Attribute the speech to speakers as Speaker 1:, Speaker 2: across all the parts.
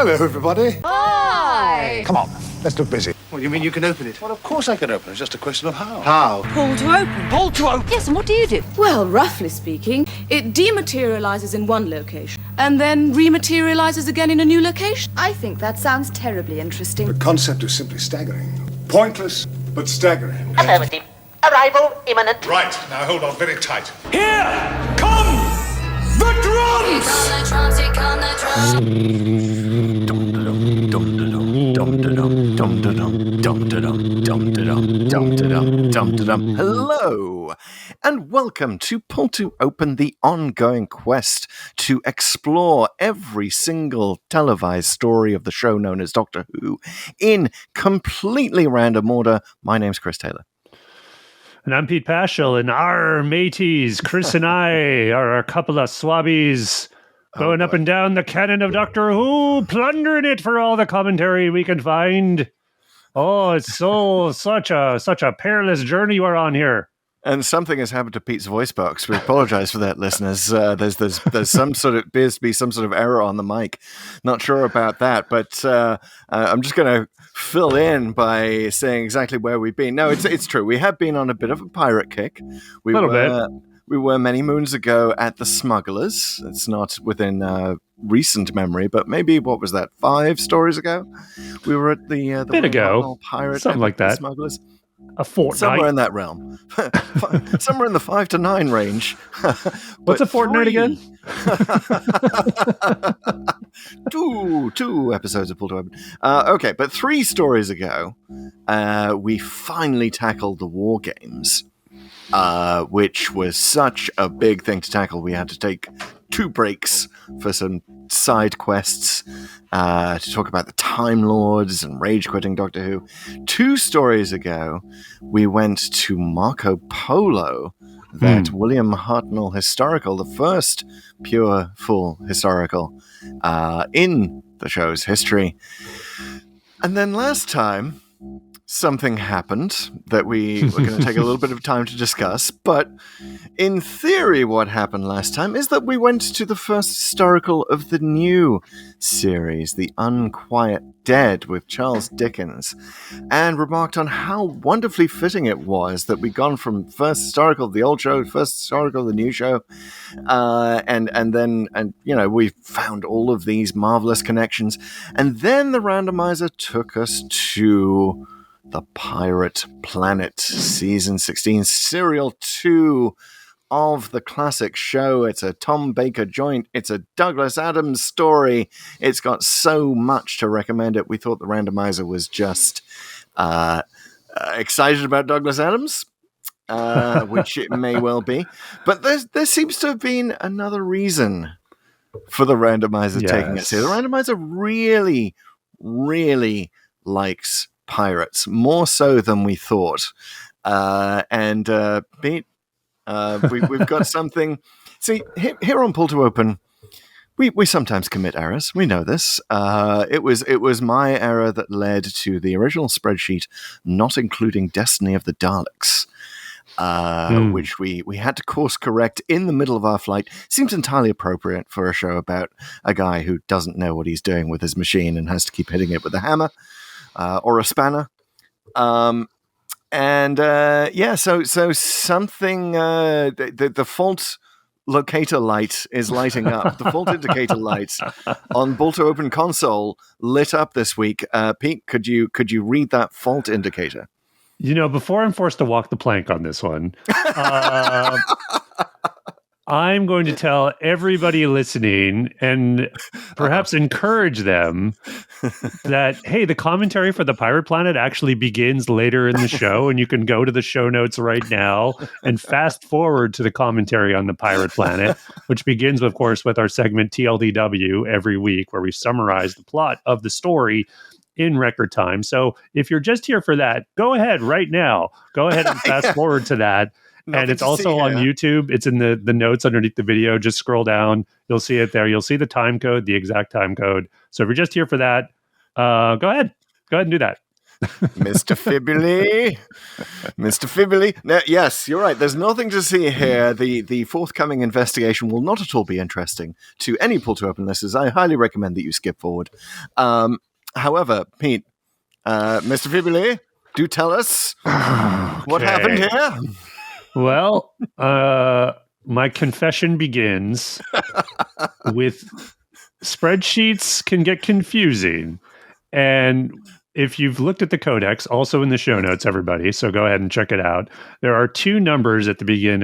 Speaker 1: Hello, everybody.
Speaker 2: Hi!
Speaker 1: Come on, let's look busy.
Speaker 3: What, you mean you can open it?
Speaker 1: Well, of course I can open it. It's just a question of how.
Speaker 3: How?
Speaker 2: Pull to open.
Speaker 3: Pull to open!
Speaker 2: Yes, and what do you do?
Speaker 4: Well, roughly speaking, it dematerializes in one location and then rematerializes again in a new location.
Speaker 2: I think that sounds terribly interesting.
Speaker 1: The concept is simply staggering. Pointless, but staggering.
Speaker 5: Affirmative. Arrival imminent.
Speaker 1: Right, now hold on very tight.
Speaker 3: Here come the drums!
Speaker 6: Hello, and welcome to Pull to Open, the ongoing quest to explore every single televised story of the show known as Doctor Who in completely random order. My name's Chris Taylor.
Speaker 7: And I'm Pete Paschal, and our mateys, Chris and I, are a couple of swabbies going up and down the canon of Doctor Who, plundering it for all the commentary we can find. Oh, it's such a perilous journey we're on here.
Speaker 6: And something has happened to Pete's voice box. We apologize for that, listeners. There's some sort of appears to be some sort of error on the mic. Not sure about that, but I'm just going to fill in by saying exactly where we've been. No, it's true. We have been on a bit of a pirate kick.
Speaker 7: We
Speaker 6: were many moons ago at the Smugglers. It's not within recent memory, but maybe what was that? 5 stories ago. We were at the
Speaker 7: bit ago,
Speaker 6: pirate
Speaker 7: something like that.
Speaker 6: Smugglers.
Speaker 7: A fortnight.
Speaker 6: Somewhere in that realm. Somewhere in the 5 to 9 range.
Speaker 7: What's a fortnight again?
Speaker 6: 2 episodes of Pull to Open. Okay, but 3 stories ago, we finally tackled the War Games, which was such a big thing to tackle. We had to take 2 breaks for some side quests to talk about the Time Lords and rage-quitting Doctor Who. 2 stories ago, we went to Marco Polo, that William Hartnell historical, the first pure, full historical in the show's history. And then last time, something happened that we were going to take a little bit of time to discuss, but in theory what happened last time is that we went to the first historical of the new series, The Unquiet Dead with Charles Dickens, and remarked on how wonderfully fitting it was that we'd gone from first historical of the old show, first historical of the new show, and then you know, we found all of these marvelous connections, and then the randomizer took us to The Pirate Planet, Season 16, Serial 2 of the classic show. It's a Tom Baker joint. It's a Douglas Adams story. It's got so much to recommend it. We thought the randomizer was just excited about Douglas Adams, which it may well be. But there seems to have been another reason for the randomizer taking us here. The randomizer really, really likes pirates, more so than we thought. Pete, we've got something. See, here on Pull to Open, we sometimes commit errors. We know this. It was my error that led to the original spreadsheet not including Destiny of the Daleks, which we had to course correct in the middle of our flight. Seems entirely appropriate for a show about a guy who doesn't know what he's doing with his machine and has to keep hitting it with a hammer. Or a spanner. So something, the fault locator light is lighting up. The fault indicator light on Pull to Open console lit up this week. Pete, could you read that fault indicator?
Speaker 7: You know, before I'm forced to walk the plank on this one, I'm going to tell everybody listening and perhaps encourage them that, hey, the commentary for the Pirate Planet actually begins later in the show, and you can go to the show notes right now and fast forward to the commentary on the Pirate Planet, which begins, of course, with our segment TLDW every week, where we summarize the plot of the story in record time. So if you're just here for that, go ahead right now. Go ahead and fast forward to that. Nothing, and it's also on YouTube. It's in the notes underneath the video. Just scroll down. You'll see it there. You'll see the time code, the exact time code. So if you're just here for that, go ahead. Go ahead and do that.
Speaker 6: Mr. Fibuli. Mr. Fibuli. No, yes, you're right. There's nothing to see here. The forthcoming investigation will not at all be interesting to any Pull to Open listeners. I highly recommend that you skip forward. However, Pete, Mr. Fibuli, do tell us what happened here.
Speaker 7: Well, my confession begins with spreadsheets can get confusing. And if you've looked at the codex, also in the show notes, everybody, so go ahead and check it out. There are two numbers at the beginning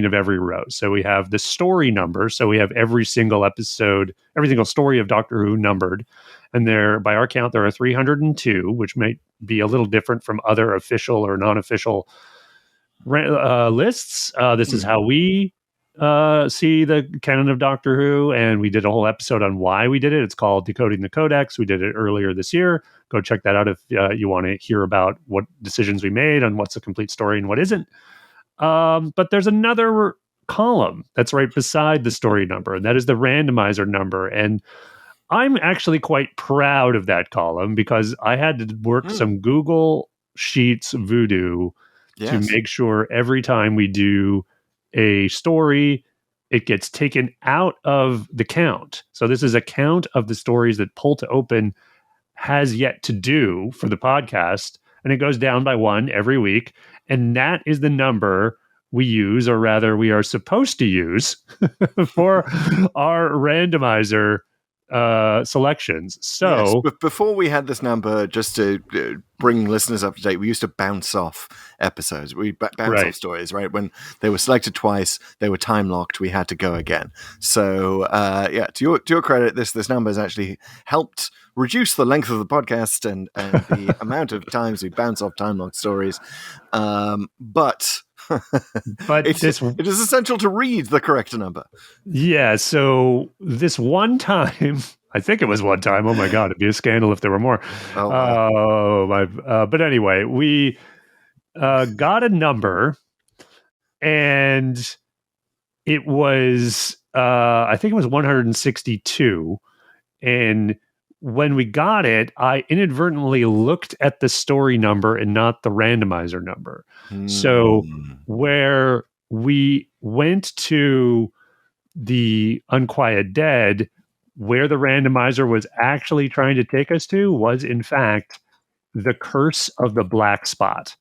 Speaker 7: of every row. So we have the story number. So we have every single episode, every single story of Doctor Who numbered. And there, by our count, there are 302, which might be a little different from other official or non-official lists. This is how we see the canon of Doctor Who, and we did a whole episode on why we did it. It's called Decoding the Codex. We did it earlier this year. Go check that out if you want to hear about what decisions we made and what's a complete story and what isn't. But there's another column that's right beside the story number, and that is the randomizer number. And I'm actually quite proud of that column because I had to work some Google Sheets voodoo to make sure every time we do a story, it gets taken out of the count. So this is a count of the stories that Pull to Open has yet to do for the podcast, and it goes down by one every week. And that is the number we use, or rather we are supposed to use for our randomizer selections. So
Speaker 6: yes, but before we had this number, just to bring listeners up to date, we used to bounce off episodes. We bounce off stories, right? When they were selected twice, they were time locked. We had to go again. So to your credit, this number has actually helped reduce the length of the podcast and the amount of times we bounce off time locked stories. But it is essential to read the correct number.
Speaker 7: Yeah, so this one time, I think it was one time. Oh my God, it'd be a scandal if there were more. But anyway, we got a number, and it was I think it was 162. And when we got it, I inadvertently looked at the story number and not the randomizer number. So where we went to the Unquiet Dead, where the randomizer was actually trying to take us to was, in fact, the Curse of the Black Spot.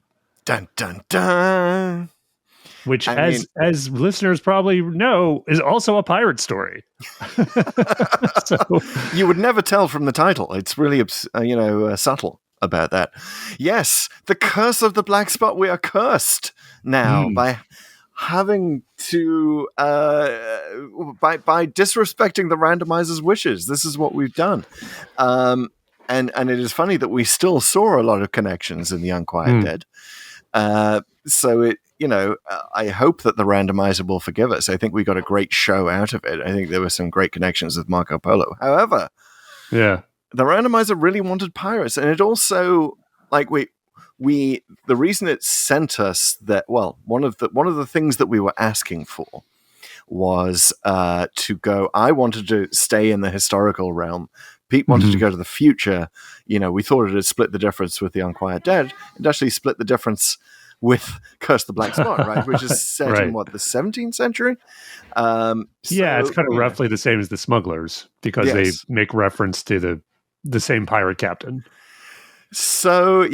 Speaker 6: Dun, dun, dun.
Speaker 7: Which, as listeners probably know, is also a pirate story. So
Speaker 6: you would never tell from the title. It's really, subtle about that. Yes, the Curse of the Black Spot. We are cursed now by having to by disrespecting the randomizer's wishes. This is what we've done. And it is funny that we still saw a lot of connections in the Unquiet Dead. So it, I hope that the randomizer will forgive us. I think we got a great show out of it. I think there were some great connections with Marco Polo. However, the randomizer really wanted pirates, and it also, like, the reason it sent us that, well, one of the things that we were asking for was to go. I wanted to stay in the historical realm. Pete wanted to go to the future. We thought it had split the difference with the Unquiet Dead. It actually split the difference with Curse the Black Spot, right? Which is set in, the 17th century?
Speaker 7: It's kind of roughly the same as the Smugglers, because they make reference to the same pirate captain.
Speaker 6: So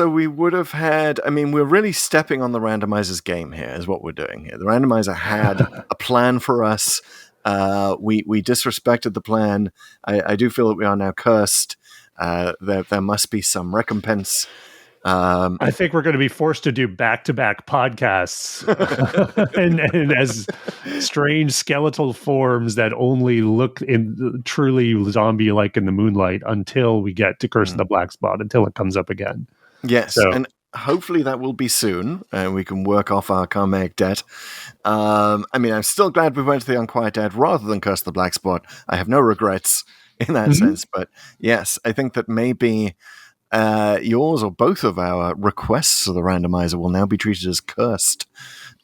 Speaker 6: we would have had, we're really stepping on the randomizer's game here, is what we're doing here. The randomizer had a plan for us. We disrespected the plan. I do feel that we are now cursed. There must be some recompense.
Speaker 7: I think we're going to be forced to do back-to-back podcasts and as strange skeletal forms that only look truly zombie-like in the moonlight until we get to Curse of the Black Spot, until it comes up again.
Speaker 6: Yes, and hopefully that will be soon, and we can work off our karmic debt. I'm still glad we went to the Unquiet Dead rather than Curse of the Black Spot. I have no regrets in that sense, but yes, I think that maybe yours or both of our requests of the randomizer will now be treated as cursed,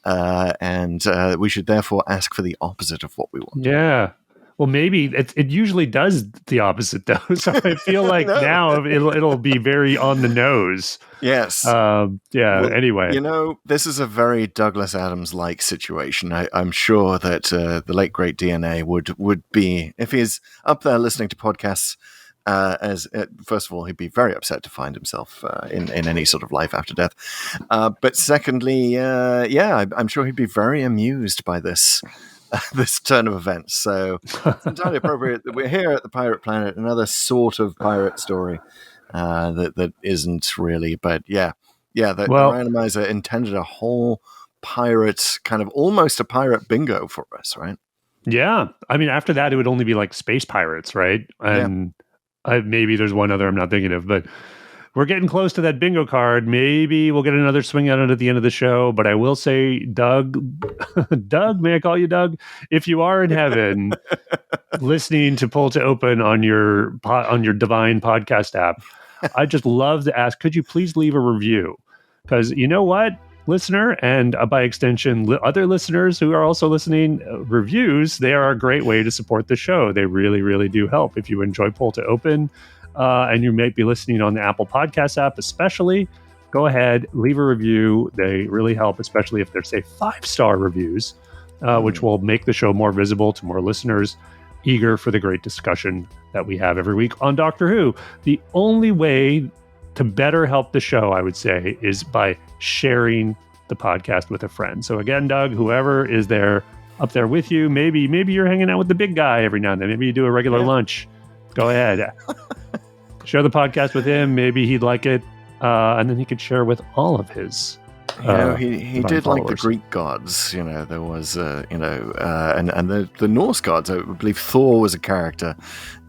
Speaker 6: and we should therefore ask for the opposite of what we want.
Speaker 7: Yeah. Well, maybe it usually does the opposite though. So I feel like now it'll be very on the nose.
Speaker 6: Yes.
Speaker 7: Yeah.
Speaker 6: Well,
Speaker 7: anyway,
Speaker 6: this is a very Douglas Adams-like situation. I'm sure that the late great DNA would be, if he's up there listening to podcasts. First of all, he'd be very upset to find himself in any sort of life after death. But secondly, I'm sure he'd be very amused by this turn of events. So it's entirely appropriate that we're here at the Pirate Planet, another sort of pirate story that isn't really. But the randomizer intended a whole pirate, kind of almost a pirate bingo for us, right?
Speaker 7: Yeah. I mean, after that, it would only be like space pirates, right? And maybe there's one other I'm not thinking of, but we're getting close to that bingo card. Maybe we'll get another swing at it at the end of the show. But I will say, Doug, may I call you Doug? If you are in heaven listening to Pull to Open on your divine podcast app, I just love to ask, could you please leave a review? Because you know what, listener, and by extension, other listeners who are also listening, reviews, they are a great way to support the show. They really, really do help. If you enjoy Pull to Open, and you may be listening on the Apple Podcast app especially, go ahead, leave a review. They really help, especially if they're, say, 5-star reviews, which will make the show more visible to more listeners, eager for the great discussion that we have every week on Doctor Who. The only way to better help the show, I would say, is by sharing the podcast with a friend. So again, Doug, whoever is there up there with you, maybe you're hanging out with the big guy every now and then. Maybe you do a regular lunch. Go ahead. Share the podcast with him. Maybe he'd like it. And then he could share with all of his
Speaker 6: he did like the Greek gods. There was, and the Norse gods. I believe Thor was a character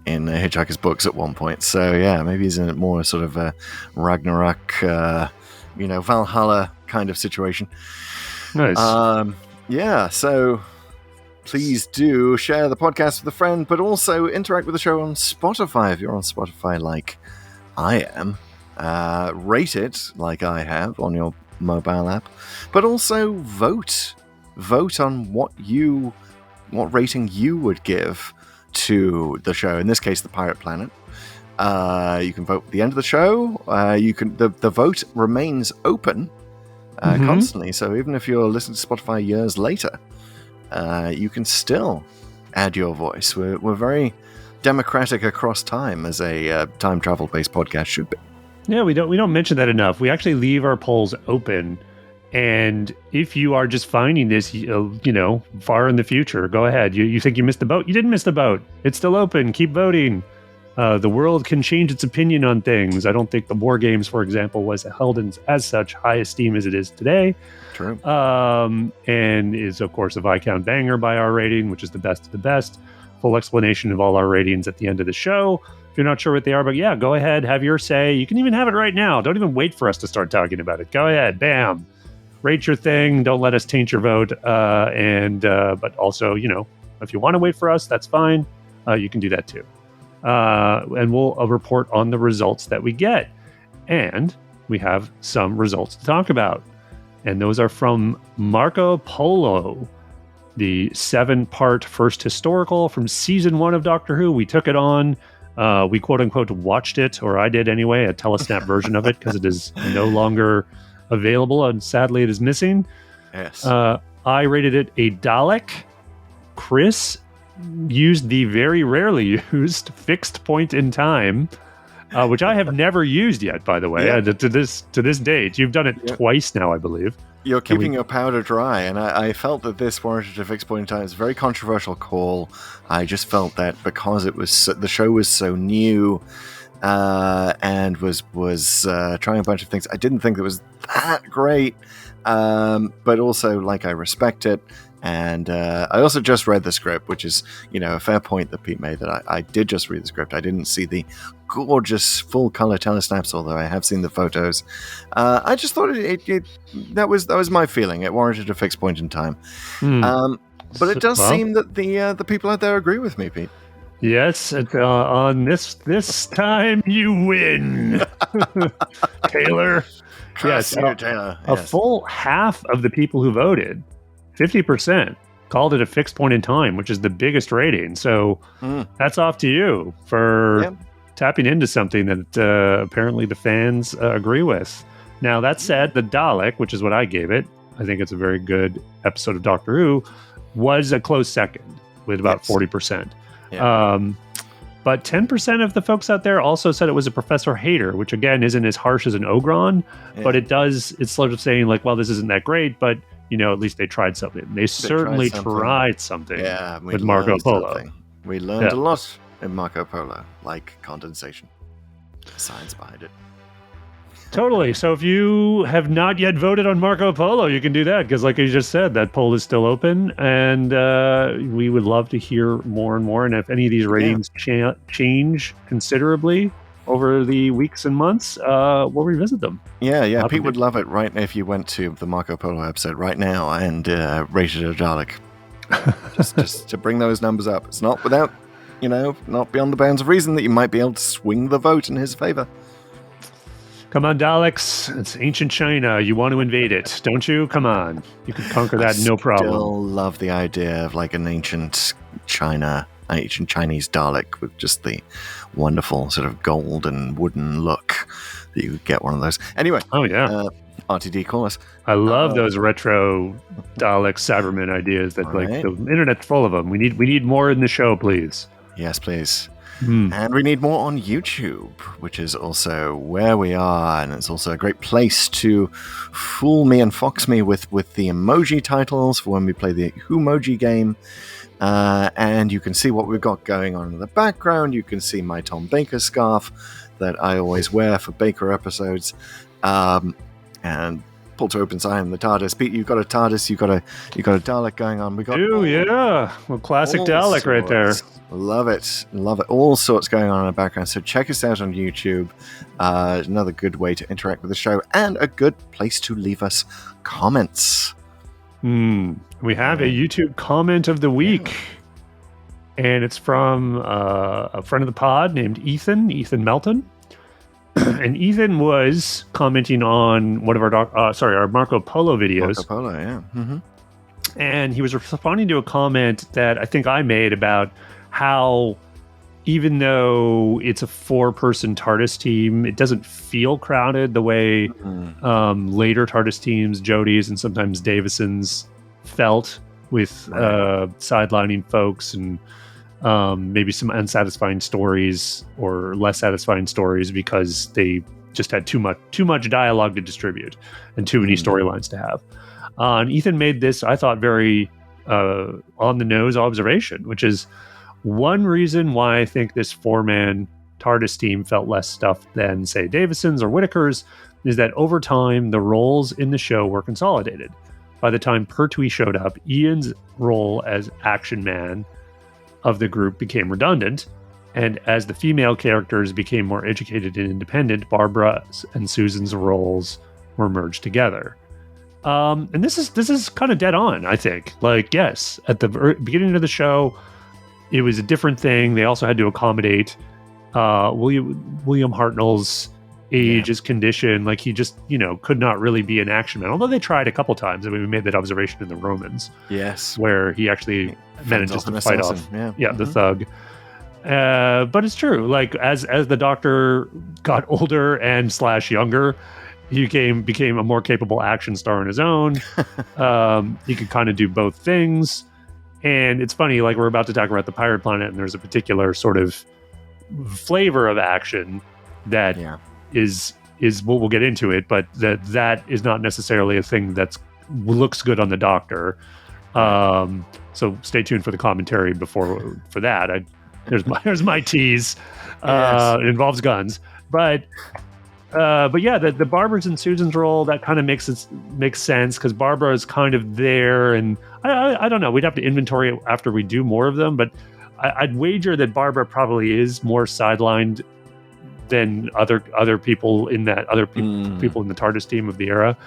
Speaker 6: in Hitch Hiker's books at one point. So, yeah, maybe he's in a more sort of a Ragnarok, Valhalla kind of situation.
Speaker 7: Nice.
Speaker 6: So please do share the podcast with a friend, but also interact with the show on Spotify if you're on Spotify like I am. Rate it like I have on your mobile app, but also vote on what rating you would give to the show. In this case, the Pirate Planet. You can vote at the end of the show. The vote remains open constantly. So even if you're listening to Spotify years later, you can still add your voice. We're very democratic across time, as a time travel based podcast should be.
Speaker 7: Yeah, we don't mention that enough. We actually leave our polls open, and if you are just finding this, far in the future, go ahead. You think you missed the boat? You didn't miss the boat. It's still open. Keep voting. The world can change its opinion on things. I don't think the War Games, for example, was held in as such high esteem as it is today.
Speaker 6: True.
Speaker 7: And is, of course, a Viscount banger by our rating, which is the best of the best. Full explanation of all our ratings at the end of the show. If you're not sure what they are, but yeah, go ahead, have your say. You can even have it right now. Don't even wait for us to start talking about it. Go ahead, bam. Rate your thing. Don't let us taint your vote. But also, if you want to wait for us, that's fine. You can do that too. And we'll report on the results that we get. And we have some results to talk about. And those are from Marco Polo, the 7-part first historical from season 1 of Doctor Who. We took it on. We quote unquote watched it, or I did anyway, a telesnap version of it, because it is no longer available and sadly it is missing.
Speaker 6: Yes.
Speaker 7: I rated it a Dalek. Chris used the very rarely used fixed point in time, which I have never used yet, by the way.
Speaker 6: Yeah.
Speaker 7: To this date. You've done it twice now, I believe.
Speaker 6: You're keeping your powder dry, and I felt that this warranted a fixed point in time. It's a very controversial call. I just felt that because it was the show was so new and was trying a bunch of things, I didn't think it was that great. But also, I respect it. And I also just read the script, which is, a fair point that Pete made, that I did just read the script. I didn't see the gorgeous full-color telesnaps, although I have seen the photos. I just thought that was my feeling. It warranted a fixed point in time. But it does seem that the people out there agree with me, Pete.
Speaker 7: Yes, on this time you win, Taylor.
Speaker 6: Yes, Taylor.
Speaker 7: A full half of the people who voted, 50%, called it a fixed point in time, which is the biggest rating. So that's off to you for tapping into something that apparently the fans agree with. Now, that said, the Dalek, which is what I gave it, I think it's a very good episode of Doctor Who, was a close second with about 40%.
Speaker 6: Yeah.
Speaker 7: But 10% of the folks out there also said it was a Professor Hater, which again isn't as harsh as an Ogron, but it's sort of saying like, well, this isn't that great, but at least they tried something. They certainly tried something with Marco Polo.
Speaker 6: Something. We learned a lot in Marco Polo, like condensation. Science behind it.
Speaker 7: Totally. So if you have not yet voted on Marco Polo, you can do that because, like you just said, that poll is still open, and we would love to hear more and more. And if any of these ratings change considerably over the weeks and months, we'll revisit them.
Speaker 6: Yeah. Pete would love it, right? If you went to the Marco Polo episode right now and rated a Dalek, just to bring those numbers up. It's not without, not beyond the bounds of reason that you might be able to swing the vote in his favor.
Speaker 7: Come on, Daleks. It's ancient China. You want to invade it, don't you? Come on. You can conquer that, no problem.
Speaker 6: I still love the idea of like an ancient Chinese Dalek with just the wonderful sort of gold and wooden look that you would get one of those. Anyway.
Speaker 7: Oh, yeah.
Speaker 6: RTD, call us.
Speaker 7: I love those retro Dalek Cybermen ideas that the internet's full of them. We need more in the show, please.
Speaker 6: Yes, please. And we need more on YouTube, which is also where we are, and it's also a great place to fool me and fox me with the emoji titles for when we play the Whomoji game. And you can see what we've got going on in the background. You can see my Tom Baker scarf that I always wear for Baker episodes. And pull to open sign in the TARDIS. Pete, you've got a TARDIS, you've got a Dalek going on.
Speaker 7: Well, classic Dalek right there.
Speaker 6: Love it. All sorts going on in the background. So check us out on YouTube. Another good way to interact with the show and a good place to leave us comments.
Speaker 7: We have a YouTube comment of the week. And it's from a friend of the pod named Ethan Melton. And Ethan was commenting on one of our Marco Polo videos.
Speaker 6: Marco Polo, yeah. Mm-hmm.
Speaker 7: And he was responding to a comment that I think I made about how even though it's a 4-person TARDIS team, it doesn't feel crowded the way later TARDIS teams, Jodie's and sometimes Davison's, felt with sidelining folks and maybe some unsatisfying stories or less satisfying stories because they just had too much dialogue to distribute and too many storylines to have. And Ethan made this, I thought, very on the nose observation, which is one reason why I think this 4-man TARDIS team felt less stuffed than, say, Davison's or Whittaker's is that over time the roles in the show were consolidated. By the time Pertwee showed up, Ian's role as action man of the group became redundant, and as the female characters became more educated and independent, Barbara and Susan's roles were merged together. And this is kind of dead on, I think. Like, yes, at the beginning of the show, it was a different thing. They also had to accommodate William Hartnell's age, his condition. Like, he just, could not really be an action man. Although they tried a couple times. I mean, we made that observation in the Romans.
Speaker 6: Yes.
Speaker 7: Where he actually manages to fight off the thug. But it's true. Like, as the Doctor got older and / younger, he became a more capable action star on his own. He could kind of do both things. And it's funny, like, we're about to talk about the Pirate Planet, and there's a particular sort of flavor of action that is we'll get into it, but that is not necessarily a thing that looks good on the Doctor. So stay tuned for the commentary for that. There's my tease. It involves guns, but yeah, the Barbara's and Susan's role, that kind of makes sense because Barbara is kind of there, and I don't know. We'd have to inventory it after we do more of them, but I'd wager that Barbara probably is more sidelined than other people in that people in the TARDIS team of the era,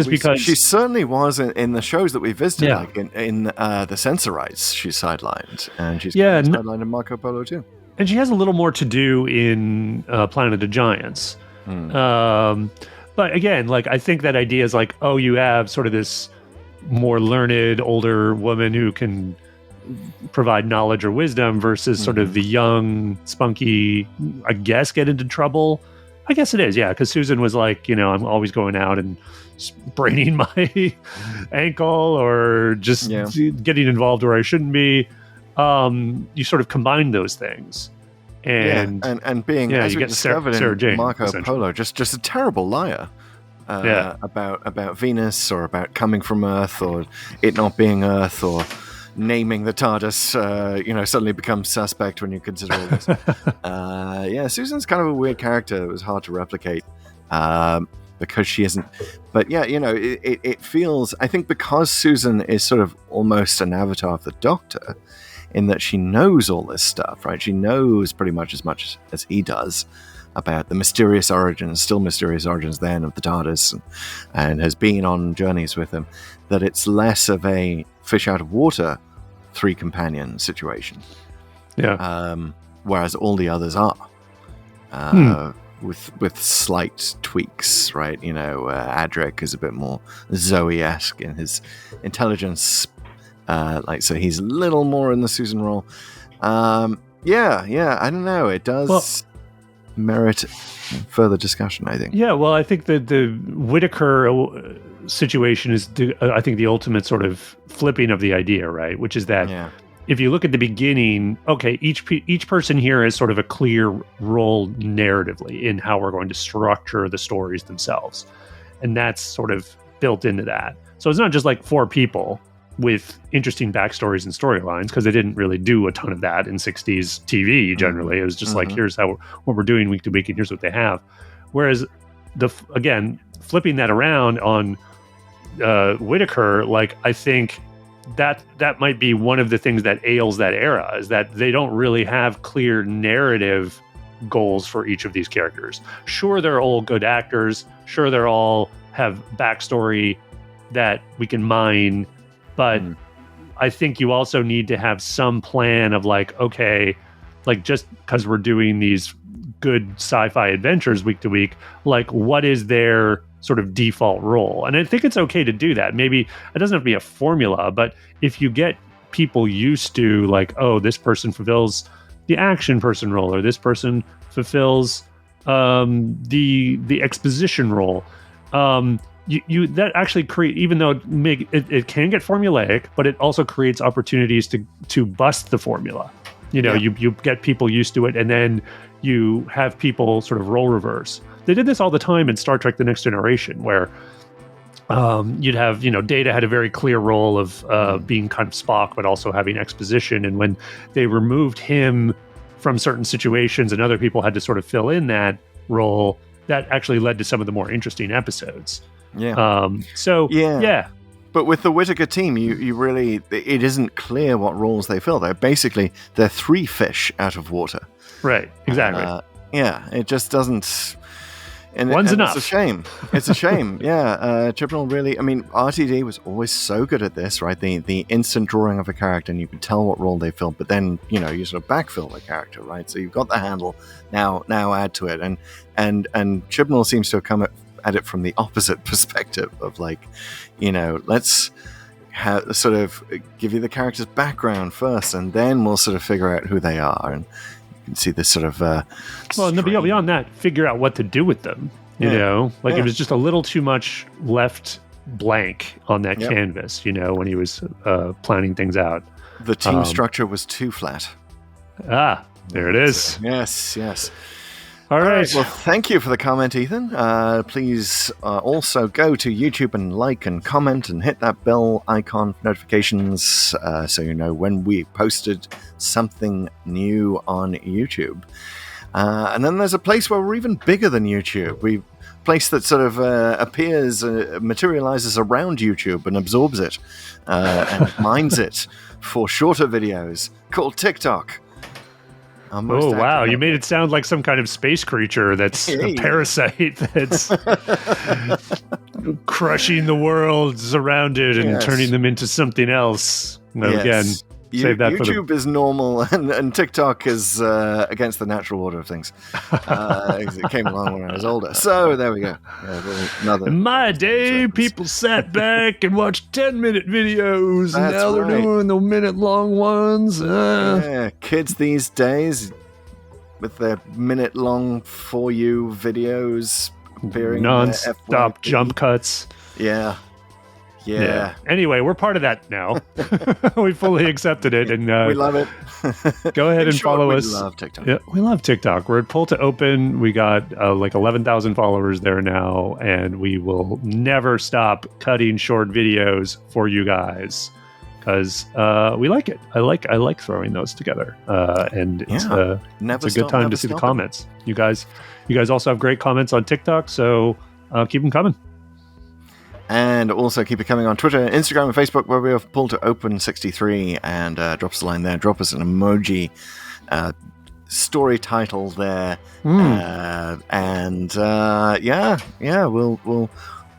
Speaker 7: because
Speaker 6: she certainly was in the shows that we visited, like in the Sensorites, she's sidelined, and she's sidelined in Marco Polo too.
Speaker 7: And she has a little more to do in Planet of Giants. But again, like, I think that idea is like, oh, you have sort of this more learned older woman who can provide knowledge or wisdom versus sort of the young, spunky, I guess, get into trouble. I guess it is, yeah, because Susan was like, I'm always going out and spraining my ankle or just getting involved where I shouldn't be. You sort of combine those things. And
Speaker 6: being, as we discovered
Speaker 7: Sarah Jane,
Speaker 6: Marco Polo, just a terrible liar about Venus or about coming from Earth or it not being Earth or naming the TARDIS, suddenly becomes suspect when you consider all this. Susan's kind of a weird character. It was hard to replicate because she isn't. But it feels, I think because Susan is sort of almost an avatar of the Doctor in that she knows all this stuff, right? She knows pretty much as he does about the mysterious origins, still mysterious origins then of the TARDIS and has been on journeys with him, that it's less of a fish out of water three companion situation. Yeah. Whereas all the others are. With slight tweaks, right? Adric is a bit more Zoe-esque in his intelligence. So he's a little more in the Susan role. I don't know. It does merit further discussion, I think.
Speaker 7: Yeah, well, I think that the Whittaker situation is, I think, the ultimate sort of flipping of the idea, right? Which is that if you look at the beginning, okay, each person here has sort of a clear role narratively in how we're going to structure the stories themselves. And that's sort of built into that. So it's not just like four people with interesting backstories and storylines, because they didn't really do a ton of that in 60s TV generally. It was just like, here's what we're doing week to week, and here's what they have. Whereas, flipping that around on Whittaker, I think that might be one of the things that ails that era, is that they don't really have clear narrative goals for each of these characters. Sure, they're all good actors. Sure, they're all have backstory that we can mine. But I think you also need to have some plan of just because we're doing these good sci-fi adventures week to week, what is their sort of default role? And I think it's okay to do that. Maybe it doesn't have to be a formula, but if you get people used to this person fulfills the action person role, or this person fulfills the exposition role, You that actually create, even though it can get formulaic, but it also creates opportunities to bust the formula. You get people used to it, and then you have people sort of role reverse. They did this all the time in Star Trek: The Next Generation, where you'd have Data had a very clear role of being kind of Spock, but also having exposition. And when they removed him from certain situations, and other people had to sort of fill in that role, that actually led to some of the more interesting episodes. But
Speaker 6: with the Whittaker team, you really, it isn't clear what roles they fill. They're three fish out of water.
Speaker 7: Right, exactly.
Speaker 6: It just doesn't.
Speaker 7: One's enough.
Speaker 6: It's a shame. It's a shame. Chibnall really, RTD was always so good at this, right? The instant drawing of a character, and you can tell what role they fill, but then, you sort of backfill the character, right? So you've got the handle, now add to it. And Chibnall seems to have come at it from the opposite perspective of let's sort of give you the character's background first, and then we'll sort of figure out who they are. And you can see this sort of
Speaker 7: beyond that, figure out what to do with them. It was just a little too much left blank on that canvas, when he was planning things out.
Speaker 6: The team structure was too flat.
Speaker 7: There it is.
Speaker 6: Yes.
Speaker 7: All right.
Speaker 6: Well, thank you for the comment, Ethan. Please also go to YouTube and like and comment and hit that bell icon for notifications so you know when we posted something new on YouTube. And then there's a place where we're even bigger than YouTube. A place that sort of materializes around YouTube and absorbs it and mines it for shorter videos called TikTok.
Speaker 7: Oh, wow. You made it sound like some kind of space creature that's a parasite that's crushing the worlds around it and turning them into something else. Again, Save that for
Speaker 6: YouTube is normal, and TikTok is against the natural order of things. It came along when I was older. So there we go.
Speaker 7: In my day, people sat back and watched 10-minute videos, and now they're doing the minute-long ones.
Speaker 6: Yeah, kids these days with their minute-long For You videos appearing
Speaker 7: non-stop jump cuts.
Speaker 6: Yeah.
Speaker 7: Anyway, we're part of that now. We fully accepted it, and
Speaker 6: we love it.
Speaker 7: Go ahead and follow us.
Speaker 6: We love TikTok.
Speaker 7: Yeah, we love TikTok. We're at Pull to Open. We got like 11,000 followers there now, and we will never stop cutting short videos for you guys because we like it. I like throwing those together, and it's a good time to see the comments. You guys also have great comments on TikTok, so keep them coming.
Speaker 6: And also keep it coming on Twitter, Instagram, and Facebook, where we have Pull to Open 63, and drop us a line there. Drop us an emoji story title there, and we'll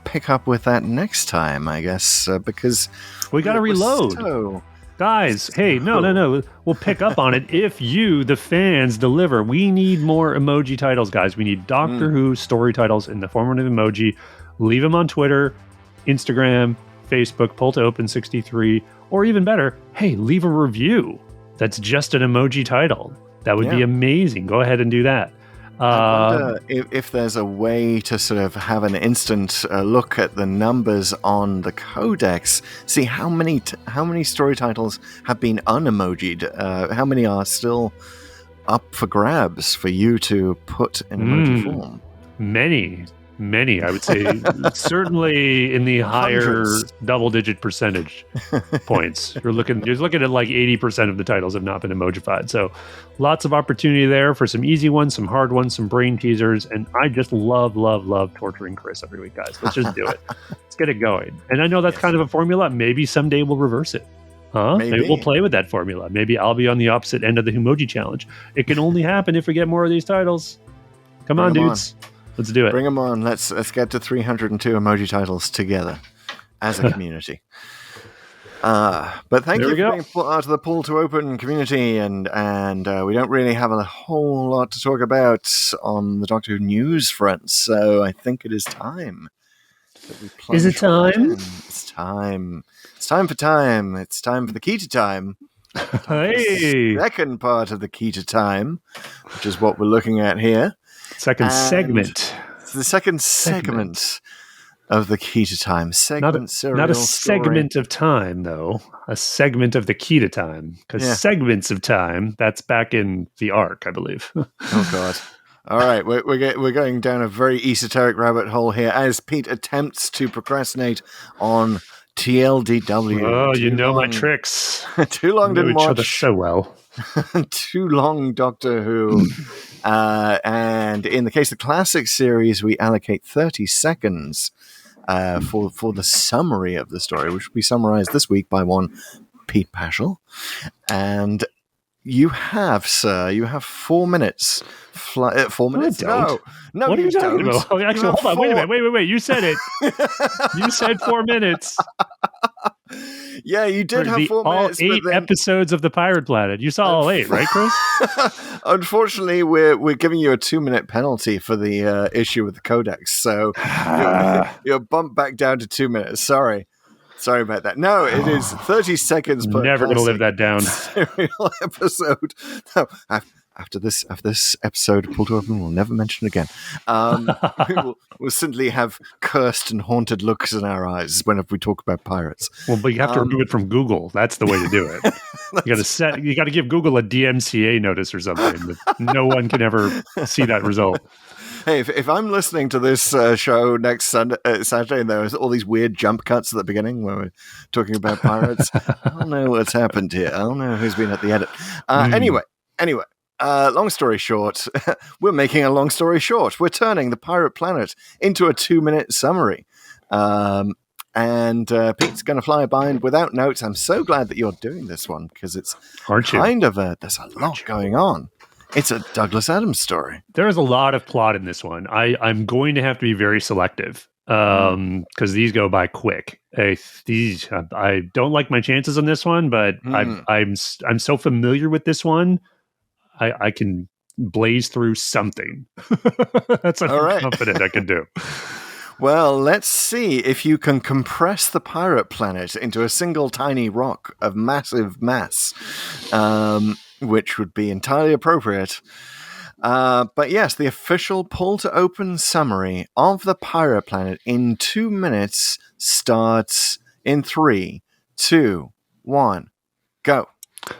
Speaker 6: pick up with that next time, I guess, because
Speaker 7: we got to reload. Guys, hey, no. We'll pick up on it if you, the fans, deliver. We need more emoji titles, guys. We need Doctor Who story titles in the form of an emoji. Leave them on Twitter, Instagram, Facebook, Pull to Open 63, or even better, hey, leave a review that's just an emoji title. That would be amazing. Go ahead and do that.
Speaker 6: I wonder if there's a way to sort of have an instant look at the numbers on the codex, see how many story titles have been unemojied, how many are still up for grabs for you to put in emoji form. Many, I would say, certainly in the higher double-digit percentage points. You're looking at like 80% of the titles have not been emojified. So lots of opportunity there for some easy ones, some hard ones, some brain teasers. And I just love torturing Chris every week, guys. Let's just do it. Let's get it going. And I know that's kind of a formula. Maybe someday we'll reverse it. Maybe we'll play with that formula. Maybe I'll be on the opposite end of the emoji challenge. It can only happen if we get more of these titles. Come on, dudes. Let's do it. Bring them on. Let's get to 302 emoji titles together as a community. But thank you for being part of the Pull to Open community, and we don't really have a whole lot to talk about on the Doctor Who news front, so I think it is time.
Speaker 7: Is it time?
Speaker 6: It's time. It's time for time. It's time for the key to time.
Speaker 7: Hey!
Speaker 6: The second part of the key to time, which is what we're looking at here.
Speaker 7: Second segment.
Speaker 6: It's the second segment of the key to time.
Speaker 7: Not a segment of time, though. A segment of the key to time. Because segments of time, that's back in the Ark, I believe.
Speaker 6: Oh, God. All right, we're going down a very esoteric rabbit hole here as Pete attempts to procrastinate on TLDW.
Speaker 7: Oh, you know my tricks.
Speaker 6: Too long didn't watch.
Speaker 7: Each other so well.
Speaker 6: Too long Doctor Who. And in the case of the classic series, we allocate 30 seconds for the summary of the story, which will be summarized this week by one Pete Paschal. And you have 4 minutes. 4 minutes?
Speaker 7: No, what are you talking about? Oh, actually, hold on. Wait. You said it. You said 4 minutes.
Speaker 6: Yeah, you did have 4 minutes.
Speaker 7: All 8 episodes of The Pirate Planet. You saw all 8, right, Chris?
Speaker 6: Unfortunately, we're giving you a 2-minute penalty for the issue with the Codex, so you're bumped back down to 2 minutes. Sorry about that. No, it is 30 seconds per
Speaker 7: Never going to live that down.
Speaker 6: Serial episode. No, after this episode, Pull to Open, we'll never mention it again. We'll simply have cursed and haunted looks in our eyes whenever we talk about pirates.
Speaker 7: Well, but you have to remove it from Google. That's the way to do it. You got to give Google a DMCA notice or something. But no one can ever see that result.
Speaker 6: Hey, if I'm listening to this show next Saturday and there's all these weird jump cuts at the beginning where we're talking about pirates, I don't know what's happened here. I don't know who's been at the edit. Anyway. Long story short, we're making a long story short. We're turning the Pirate Planet into a 2-minute summary. And Pete's going to fly by without notes. I'm so glad that you're doing this one because it's there's a lot going on. It's a Douglas Adams story.
Speaker 7: There is a lot of plot in this one. I'm going to have to be very selective because these go by quick. I don't like my chances on this one, but I'm so familiar with this one. I can blaze through something. That's what I'm confident I can do.
Speaker 6: Well, let's see if you can compress the pirate planet into a single tiny rock of massive mass, which would be entirely appropriate. But yes, the official pull to open summary of the pirate planet in 2 minutes starts in 3, 2, 1, go.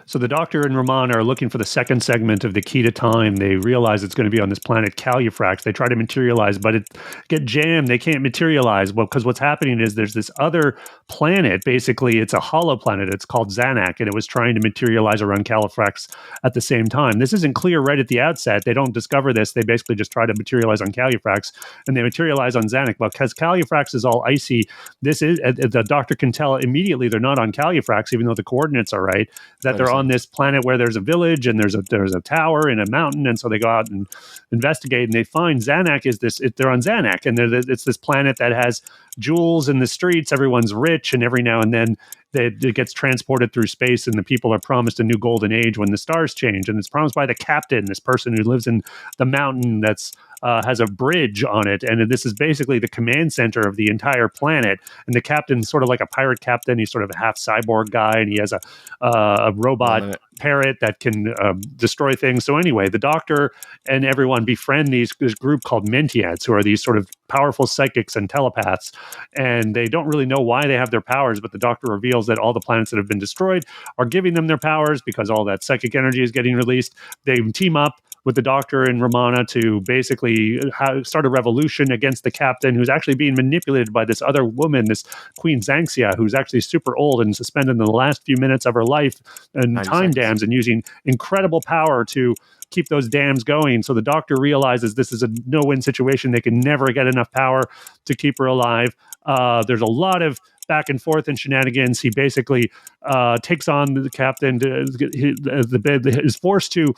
Speaker 7: So the Doctor and Romana are looking for the second segment of the Key to Time. They realize it's going to be on this planet Calufrax. They try to materialize, but it get jammed. They can't materialize. Well, because what's happening is there's this other planet. Basically, it's a hollow planet. It's called Zanuck, and it was trying to materialize around Calufrax at the same time. This isn't clear right at the outset. They don't discover this. They basically just try to materialize on Calufrax, and they materialize on Zanuck. But because Calufrax is all icy, the Doctor can tell immediately they're not on Calufrax, even though the coordinates are right. That they're on this planet where there's a village and there's a tower and a mountain, and so they go out and investigate, and they find Zanuck is this. They're on Zanuck, and it's this planet that has jewels in the streets. Everyone's rich, and every now and then it gets transported through space, and the people are promised a new golden age when the stars change, and it's promised by the captain, this person who lives in the mountain that's has a bridge on it, and this is basically the command center of the entire planet. And the captain's sort of like a pirate captain. He's sort of a half cyborg guy, and he has a robot parrot that can destroy things. So anyway, the Doctor and everyone befriend this group called Mentiats, who are these sort of powerful psychics and telepaths, and they don't really know why they have their powers, but the Doctor reveals that all the planets that have been destroyed are giving them their powers because all that psychic energy is getting released. They team up with the Doctor and Romana to basically start a revolution against the captain, who's actually being manipulated by this other woman, this Queen Xanxia, who's actually super old and suspended in the last few minutes of her life and time dams, and using incredible power to keep those dams going. So the Doctor realizes this is a no-win situation. They can never get enough power to keep her alive. There's a lot of back and forth and shenanigans. He basically takes on the captain. Is forced to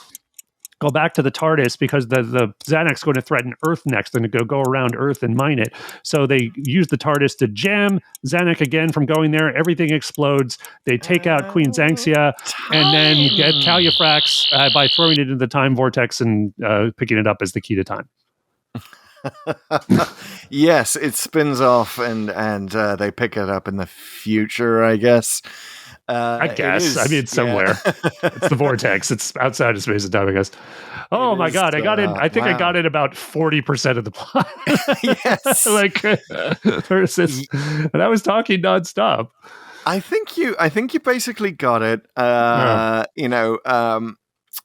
Speaker 7: go back to the TARDIS because the Zanuck's going to threaten Earth next and to go around Earth and mine it. So they use the TARDIS to jam Zanuck again from going there. Everything explodes. They take out Queen Xanxia and then get Calufrax by throwing it into the time vortex and picking it up as the Key to Time.
Speaker 6: Yes, it spins off and they pick it up in the future, I guess.
Speaker 7: I guess. I mean, it's somewhere. It's the vortex. It's outside of space and time, I guess. Oh my God. I got in. I think I got in about 40% of the plot.
Speaker 6: Yes.
Speaker 7: Versus, and I was talking nonstop.
Speaker 6: I think you basically got it.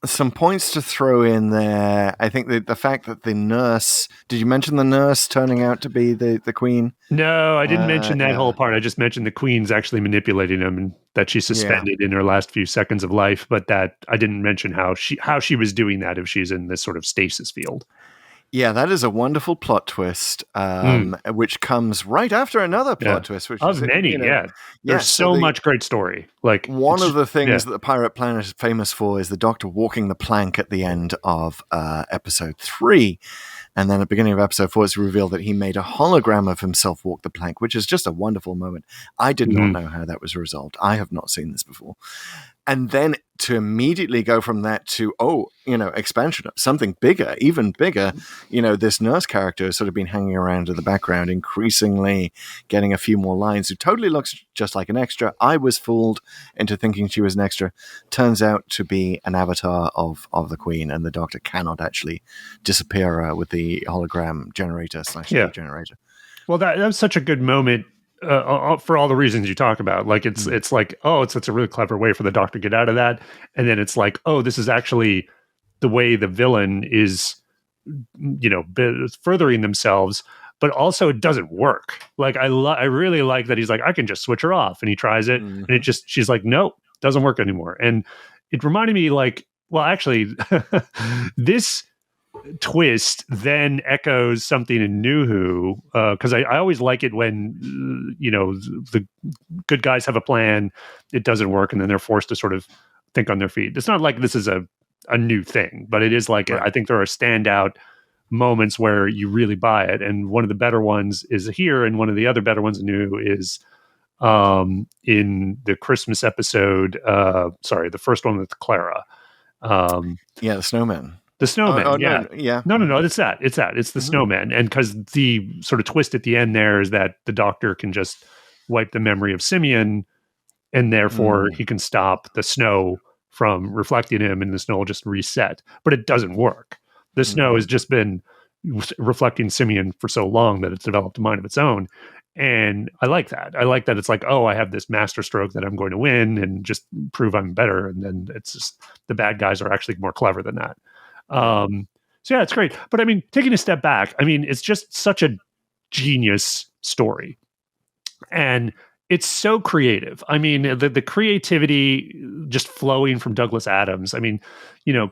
Speaker 6: Some points to throw in there. I think the fact that the nurse, did you mention the nurse turning out to be the queen?
Speaker 7: No, I didn't mention that whole part. I just mentioned the queen's actually manipulating him and that she's suspended in her last few seconds of life, but that I didn't mention how she was doing that if she's in this sort of stasis field. Yeah,
Speaker 6: that is a wonderful plot twist, which comes right after another plot twist. Which
Speaker 7: of many, There's so much great story. Like
Speaker 6: one of the things that the Pirate Planet is famous for is the Doctor walking the plank at the end of episode 3. And then at the beginning of episode 4, it's revealed that he made a hologram of himself walk the plank, which is just a wonderful moment. I did not know how that was resolved. I have not seen this before. And then to immediately go from that to, expansion of something bigger, even bigger, this nurse character has sort of been hanging around in the background, increasingly getting a few more lines, who totally looks just like an extra. I was fooled into thinking she was an extra. Turns out to be an avatar of the Queen, and the Doctor cannot actually disappear with the hologram generator / generator.
Speaker 7: Well, that was such a good moment. For all the reasons you talk about, like it's like, it's a really clever way for the Doctor to get out of that, and then it's like, this is actually the way the villain is, furthering themselves, but also it doesn't work. Like I really like that he's like, I can just switch her off, and he tries it, and she's like, nope, doesn't work anymore, and it reminded me like, well, actually, this twist then echoes something in New Who, because I always like it when the good guys have a plan, it doesn't work, and then they're forced to sort of think on their feet. It's not like this is a new thing, but it is like I think there are standout moments where you really buy it. And one of the better ones is here, and one of the other better ones new is in the Christmas episode. The first one with Clara.
Speaker 6: The snowman.
Speaker 7: The snowman.
Speaker 6: No, yeah.
Speaker 7: No. It's that. It's the snowman. And because the sort of twist at the end there is that the Doctor can just wipe the memory of Simeon, and therefore he can stop the snow from reflecting him, and the snow will just reset. But it doesn't work. The snow has just been reflecting Simeon for so long that it's developed a mind of its own. And I like that. I like that it's like, oh, I have this master stroke that I'm going to win and just prove I'm better. And then it's just the bad guys are actually more clever than that. So yeah, it's great. But I mean, taking a step back, I mean, it's just such a genius story. And it's so creative. I mean, the creativity just flowing from Douglas Adams. I mean,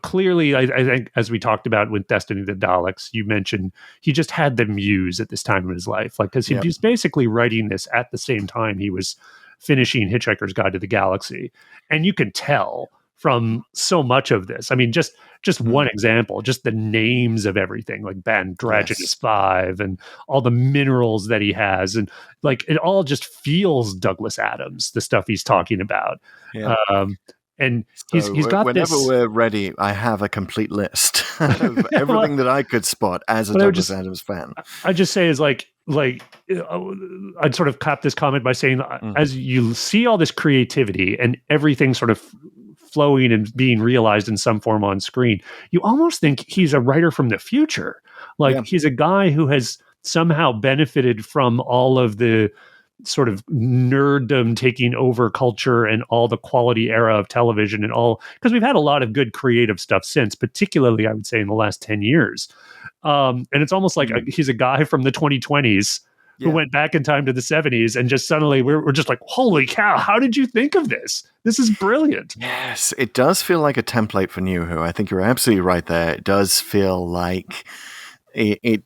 Speaker 7: clearly, I think, as we talked about with Destiny of the Daleks, you mentioned he just had the muse at this time of his life. Like, because he was basically writing this at the same time he was finishing Hitchhiker's Guide to the Galaxy. And you can tell from so much of this. I mean, just one example, just the names of everything, like Bandraginus 5 and all the minerals that he has. And like, it all just feels Douglas Adams, the stuff he's talking about. Yeah. And he's got
Speaker 6: whenever
Speaker 7: this.
Speaker 6: We're ready, I have a complete list of everything that I could spot as a Douglas Adams fan.
Speaker 7: I just say is like I'd sort of cap this comment by saying, as you see all this creativity and everything sort of flowing and being realized in some form on screen, you almost think he's a writer from the future. Like he's a guy who has somehow benefited from all of the sort of nerddom taking over culture and all the quality era of television and all, because we've had a lot of good creative stuff since, particularly I would say in the last 10 years. And it's almost like he's a guy from the 2020s who went back in time to the 70s, and just suddenly we're just like, holy cow, how did you think of this? This is brilliant.
Speaker 6: Yes, it does feel like a template for New Who. I think you're absolutely right there. It does feel like it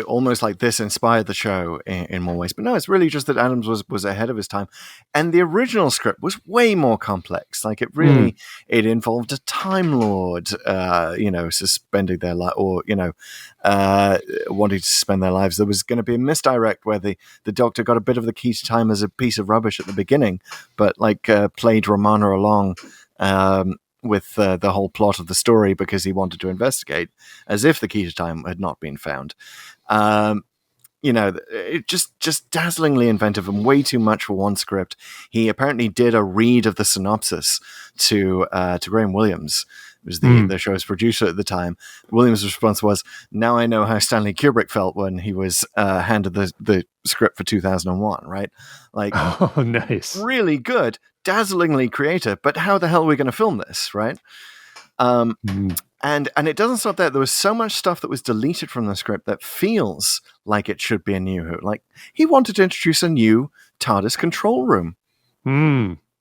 Speaker 6: almost like this inspired the show in more ways. But no, it's really just that Adams was ahead of his time. And the original script was way more complex. Like it really, it involved a Time Lord, suspending their life, or, wanting to suspend their lives. There was going to be a misdirect where the Doctor got a bit of the key to time as a piece of rubbish at the beginning, but played Romana along, with the whole plot of the story because he wanted to investigate, as if the key to time had not been found. It just dazzlingly inventive and way too much for one script. He apparently did a read of the synopsis to Graham Williams, who was the show's producer at the time. Williams' response was, "Now I know how Stanley Kubrick felt when he was handed the script for 2001." Right? Like,
Speaker 7: oh, nice,
Speaker 6: really good. Dazzlingly creative, but how the hell are we going to film this, right? And it doesn't stop there. There was so much stuff that was deleted from the script that feels like it should be a New Who. Like, he wanted to introduce a new TARDIS control room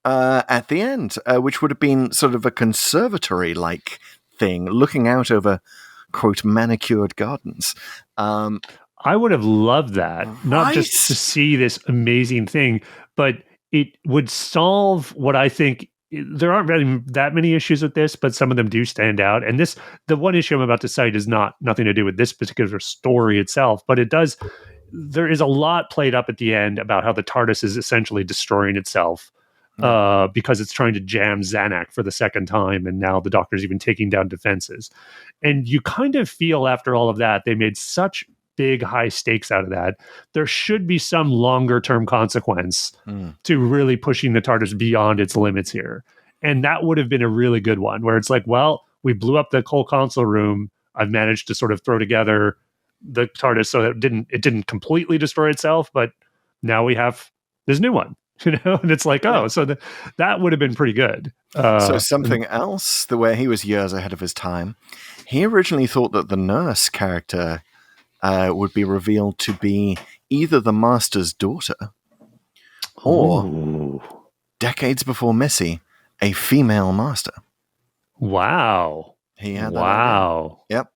Speaker 6: at the end, which would have been sort of a conservatory-like thing, looking out over, quote, manicured gardens.
Speaker 7: I would have loved that, not just to see this amazing thing, but it would solve what I think. There aren't really that many issues with this, but some of them do stand out. And the one issue I'm about to cite is nothing to do with this particular story itself, but it does. There is a lot played up at the end about how the TARDIS is essentially destroying itself because it's trying to jam Xanac for the second time, and now the Doctor's even taking down defenses. And you kind of feel after all of that, they made such big high stakes out of that. There should be some longer term consequence to really pushing the TARDIS beyond its limits here. And that would have been a really good one, where it's like, well, we blew up the whole console room. I've managed to sort of throw together the TARDIS so that it didn't completely destroy itself, but now we have this new one, and it's like, so that would have been pretty good.
Speaker 6: So something else, the way he was years ahead of his time, he originally thought that the nurse character would be revealed to be either the Master's daughter or, decades before Missy, a female Master.
Speaker 7: Wow.
Speaker 6: He had that.
Speaker 7: Wow.
Speaker 6: Yep.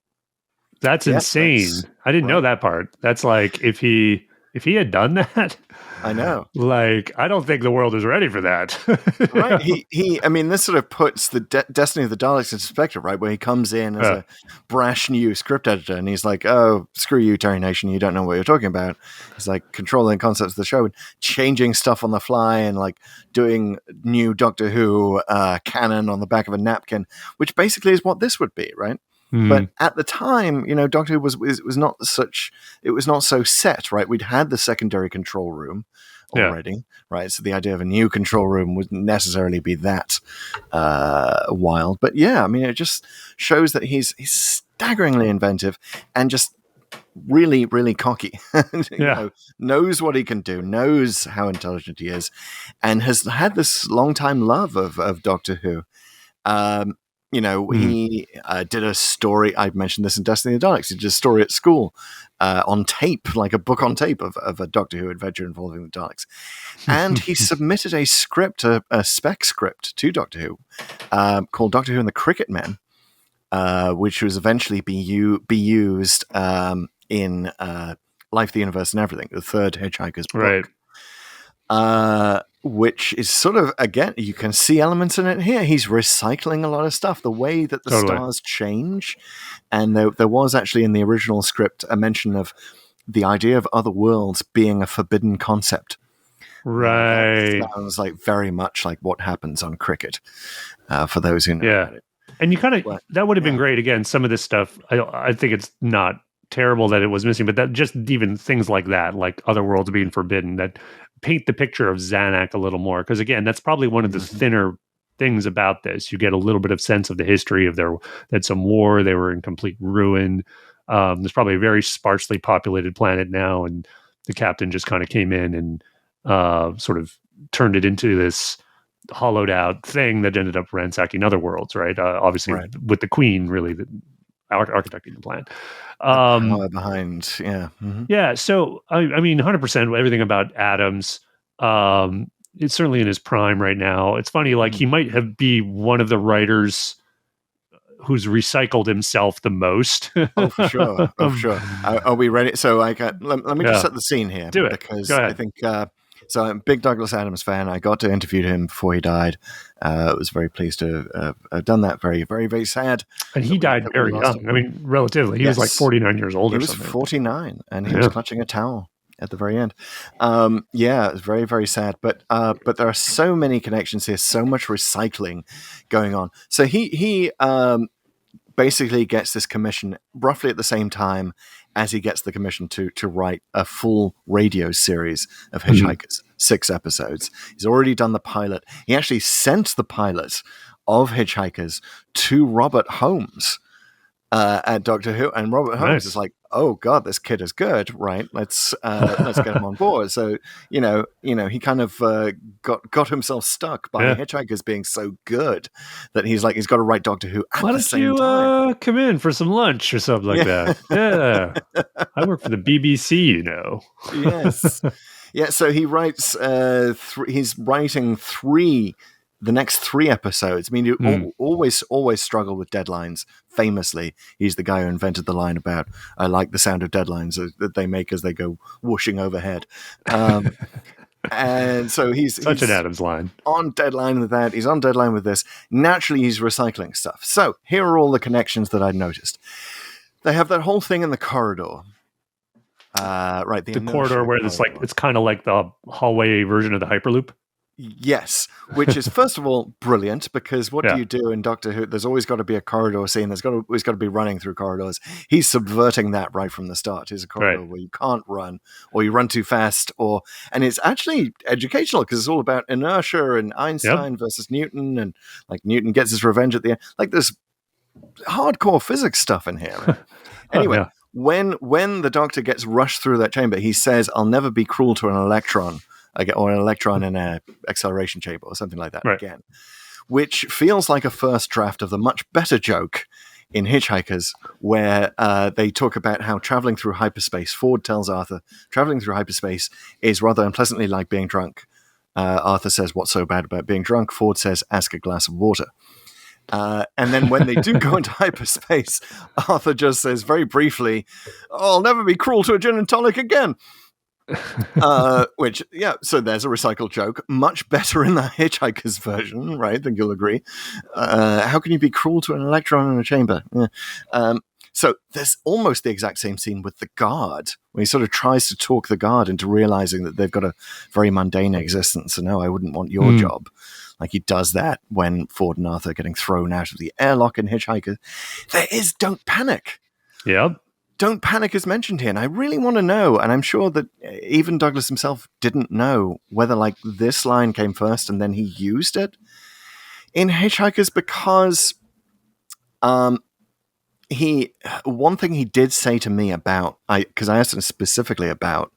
Speaker 7: That's insane. I didn't know that part. That's like if he if he had done that,
Speaker 6: I know.
Speaker 7: Like, I don't think the world is ready for that.
Speaker 6: Right. I mean, this sort of puts the destiny of the Daleks into perspective, right? Where he comes in as a brash new script editor and he's like, oh, screw you, Terry Nation. You don't know what you're talking about. He's like controlling concepts of the show and changing stuff on the fly and like doing new Doctor Who canon on the back of a napkin, which basically is what this would be, right? But at the time, Doctor Who was not such. It was not so set, right? We'd had the secondary control room already, right? So the idea of a new control room wouldn't necessarily be that wild. But yeah, I mean, it just shows that he's staggeringly inventive and just really, really cocky. Knows what he can do, knows how intelligent he is, and has had this long-time love of Doctor Who. He did a story. I mentioned this in Destiny of the Daleks. He did a story at school on tape, like a book on tape of a Doctor Who adventure involving the Daleks. And he submitted a script, a spec script to Doctor Who called Doctor Who and the Cricket Men, which was eventually be used in Life, the Universe, and Everything, the third Hitch Hiker's book. Right. Which is sort of, again, you can see elements in it here. He's recycling a lot of stuff, the way that the stars change. And there was actually in the original script a mention of the idea of other worlds being a forbidden concept.
Speaker 7: Right.
Speaker 6: That sounds like very much like what happens on Cricket, for those who know about it.
Speaker 7: And you that would have been great. Again, some of this stuff, I think it's not terrible that it was missing, but that just even things like that, like other worlds being forbidden, that paint the picture of Zanuck a little more. Because again, that's probably one of the thinner things about this. You get a little bit of sense of the history of that some war, they were in complete ruin. There's probably a very sparsely populated planet now, and the captain just kind of came in and sort of turned it into this hollowed out thing that ended up ransacking other worlds, right? Obviously with the Queen really architecting the plan.
Speaker 6: Behind, yeah. Mm-hmm.
Speaker 7: Yeah, so I mean 100% everything about Adams, it's certainly in his prime right now. It's funny, like he might be one of the writers who's recycled himself the most.
Speaker 6: Oh, for sure. Oh, for sure. Are we ready? So let me just set the scene here.
Speaker 7: Do it.
Speaker 6: Because I think so I'm a big Douglas Adams fan. I got to interview him before he died. I was very pleased to have done that. Very, very, very sad.
Speaker 7: And he died very young. I mean, relatively. He was like 49 years old or something.
Speaker 6: He was 49, and he was clutching a towel at the very end. It was very, very sad. But there are so many connections here, so much recycling going on. So he basically gets this commission roughly at the same time as he gets the commission to write a full radio series of Hitch Hikers, 6 episodes. He's already done the pilot. He actually sent the pilot of Hitch Hikers to Robert Holmes at Doctor Who, and Robert Holmes is like, "Oh God, this kid is good, right? Let's get him on board." So he kind of got himself stuck by Hitch Hikers being so good that he's got to write Doctor Who at the same time.
Speaker 7: Why don't you come in for some lunch or something like that? Yeah, I work for the BBC,
Speaker 6: Yes, yeah. So he writes. He's writing the next 3 episodes. I mean, you always struggle with deadlines. Famously, he's the guy who invented the line about, "I like the sound of deadlines that they make as they go whooshing overhead." And so he's
Speaker 7: such an Adams line.
Speaker 6: On deadline with that. He's on deadline with this. Naturally, he's recycling stuff. So here are all the connections that I noticed. They have that whole thing in the corridor. Right.
Speaker 7: The corridor where it's kind of like the hallway version of the Hyperloop.
Speaker 6: Yes, which is first of all brilliant, because what do you do in Doctor Who? There's always got to be a corridor scene. There's always got to be running through corridors. He's subverting that right from the start. Here's a corridor where you can't run, or you run too fast, and it's actually educational because it's all about inertia and Einstein versus Newton, and like Newton gets his revenge at the end. Like there's hardcore physics stuff in here. Anyway, when the Doctor gets rushed through that chamber, he says, "I'll never be cruel to an electron." Or an electron in an acceleration chamber or something like that again, which feels like a first draft of the much better joke in Hitch Hikers, where they talk about how traveling through hyperspace, Ford tells Arthur, traveling through hyperspace is rather unpleasantly like being drunk. Arthur says, "What's so bad about being drunk?" Ford says, "Ask a glass of water." And then when they do go into hyperspace, Arthur just says very briefly, "Oh, I'll never be cruel to a gin and tonic again." Which, yeah, so there's a recycled joke. Much better in the Hitchhiker's version, right? I think you'll agree. How can you be cruel to an electron in a chamber? Yeah. So there's almost the exact same scene with the guard, where he sort of tries to talk the guard into realizing that they've got a very mundane existence. So, no, I wouldn't want your job. Like he does that when Ford and Arthur are getting thrown out of the airlock in Hitchhiker. There is Don't Panic.
Speaker 7: Yep.
Speaker 6: Don't Panic is mentioned here, and I really want to know, and I'm sure that even Douglas himself didn't know whether like this line came first and then he used it in Hitchhikers, because one thing he did say to me about, because I asked him specifically about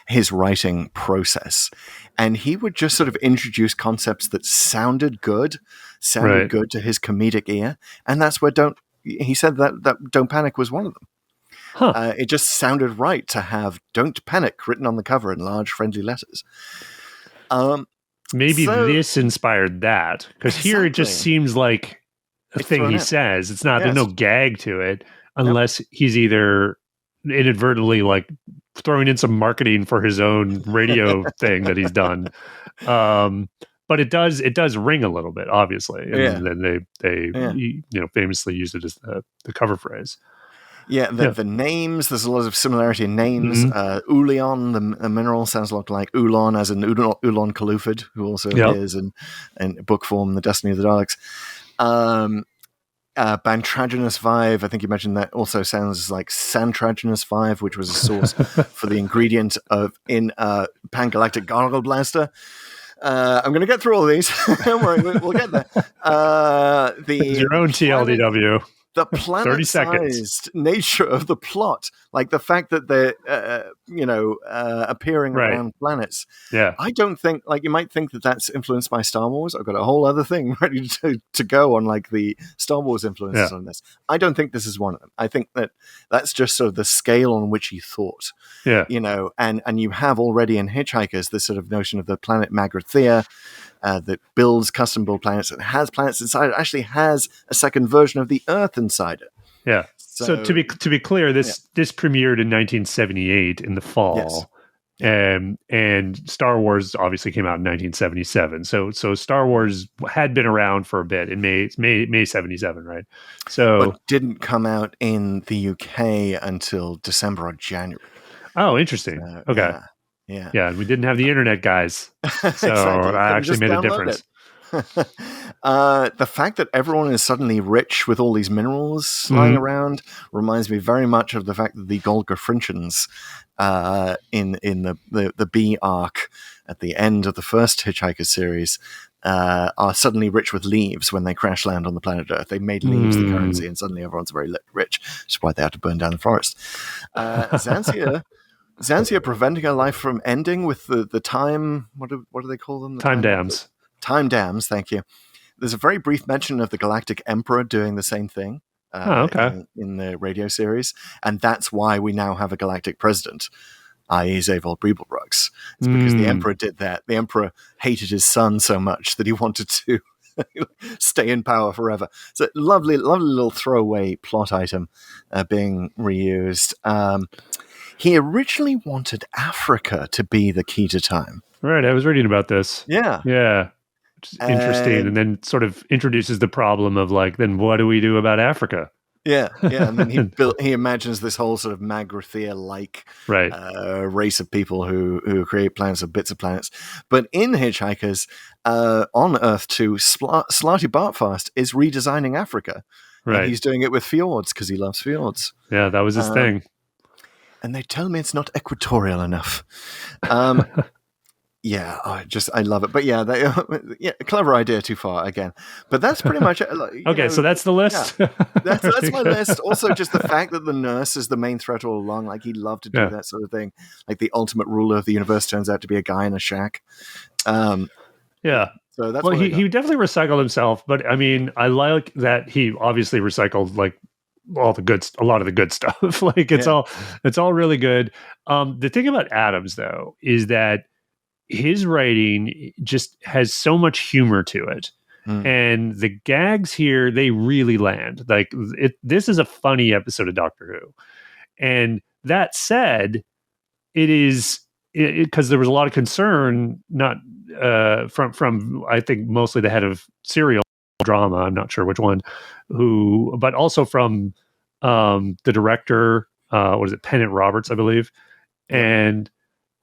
Speaker 6: his writing process, and he would just sort of introduce concepts that sounded good to his comedic ear, and that's where he said that Don't Panic was one of them.
Speaker 7: Huh.
Speaker 6: It just sounded right to have "Don't Panic" written on the cover in large, friendly letters.
Speaker 7: Maybe this inspired that, because here it just seems like a thing he says. It's not, there's no gag to it, unless he's either inadvertently like throwing in some marketing for his own radio thing that he's done. But it does ring a little bit, obviously. And then they famously used it as the cover phrase.
Speaker 6: Yeah, the names, there's a lot of similarity in names. Ulion, the mineral, sounds a lot like Ulon, as in Ulon Kalufid, who also appears in book form, The Destiny of the Daleks. Bantraginous Vive, I think you mentioned that, also sounds like Santraginous Vive, which was a source for the ingredient in Pangalactic Gargle Blaster. I'm going to get through all of these. Don't worry, we'll get there.
Speaker 7: Your own TLDW.
Speaker 6: The planet-sized nature of the plot, like the fact that they're, appearing around planets.
Speaker 7: Yeah,
Speaker 6: I don't think, like, you might think that that's influenced by Star Wars. I've got a whole other thing ready to go on, like the Star Wars influences on this. I don't think this is one of them. I think that's just sort of the scale on which he thought.
Speaker 7: Yeah,
Speaker 6: and you have already in Hitchhikers this sort of notion of the planet Magrathea. That builds custom-built planets and has planets inside it, actually has a second version of the Earth inside it.
Speaker 7: Yeah. So to be clear, this premiered in 1978 in the fall, and Star Wars obviously came out in 1977. So Star Wars had been around for a bit in May 77, right? So
Speaker 6: but didn't come out in the UK until December or January.
Speaker 7: Oh, interesting. Okay. Yeah, we didn't have the internet, guys. So
Speaker 6: exactly.
Speaker 7: That actually made a difference.
Speaker 6: The fact that everyone is suddenly rich with all these minerals lying around reminds me very much of the fact that the Golgafrinchans in the B arc at the end of the first Hitchhiker series are suddenly rich with leaves when they crash land on the planet Earth. They made leaves the currency, and suddenly everyone's very rich, which is why they had to burn down the forest. Xansia preventing her life from ending with the time. What do they call them?
Speaker 7: Time dams.
Speaker 6: Time dams. Thank you. There's a very brief mention of the Galactic Emperor doing the same thing. In the radio series, and that's why we now have a galactic president, i.e. Zavol Breebelbrugs. It's because the Emperor did that. The Emperor hated his son so much that he wanted to stay in power forever. So lovely little throwaway plot item being reused. He originally wanted Africa to be the key to time.
Speaker 7: Right, I was reading about this.
Speaker 6: Yeah.
Speaker 7: Which is interesting, and then sort of introduces the problem of like, then what do we do about Africa?
Speaker 6: Yeah, and then he imagines this whole sort of Magrathea-like race of people who create planets of bits of planets. But in Hitchhikers, on Earth 2, Slarty Bartfast is redesigning Africa.
Speaker 7: Right.
Speaker 6: And he's doing it with fjords because he loves fjords.
Speaker 7: Yeah, that was his thing.
Speaker 6: And they tell me it's not equatorial enough. Yeah, I love it. But clever idea too far again. But that's pretty much it.
Speaker 7: Okay, so that's the list.
Speaker 6: Yeah, that's my list. Also, just the fact that the nurse is the main threat all along. Like, he'd love to do that sort of thing. Like, the ultimate ruler of the universe turns out to be a guy in a shack.
Speaker 7: Yeah.
Speaker 6: So that's
Speaker 7: he definitely recycled himself. But I mean, I like that he obviously recycled like a lot of the good stuff. Like it's all really good. The thing about Adams though is that his writing just has so much humor to it. And the gags here, they really land. Like this is a funny episode of Doctor Who. And that said, it is because there was a lot of concern, not from I think mostly the head of serial drama, I'm not sure which one, but also from the director, what is it, Pennant Roberts, I believe, and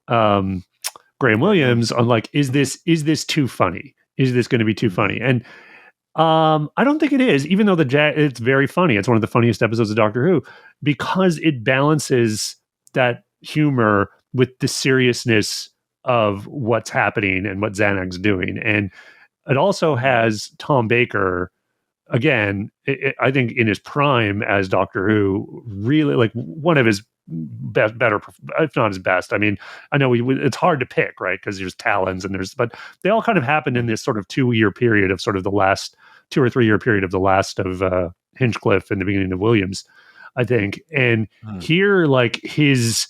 Speaker 7: Graham Williams on like, is this too funny? Is this going to be too funny? And I don't think it is, even though it's very funny. It's one of the funniest episodes of Doctor Who because it balances that humor with the seriousness of what's happening and what Xanak's doing. And it also has Tom Baker, again, I think in his prime as Doctor Who, really like one of his better, if not his best. I mean, I know it's hard to pick, right? Because there's Talons but they all kind of happened in this sort of 2-year period of sort of the last 2 or 3 year period of the last of Hinchcliffe and the beginning of Williams, I think. And here, like his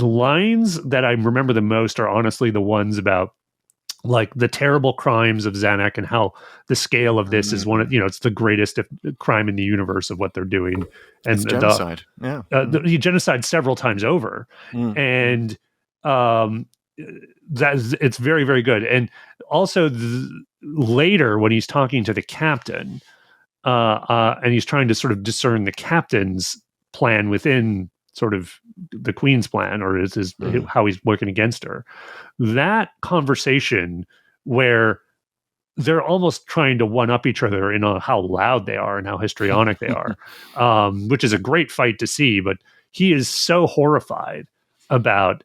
Speaker 7: lines that I remember the most are honestly the ones about like the terrible crimes of Xanak and how the scale of this is one of, it's the greatest crime in the universe of what they're doing. And
Speaker 6: it's genocide.
Speaker 7: The genocide several times over. And it's very, very good. And also later when he's talking to the captain and he's trying to sort of discern the captain's plan within sort of the Queen's plan, or is how he's working against her. That conversation where they're almost trying to one up each other in how loud they are and how histrionic they are, which is a great fight to see. But he is so horrified about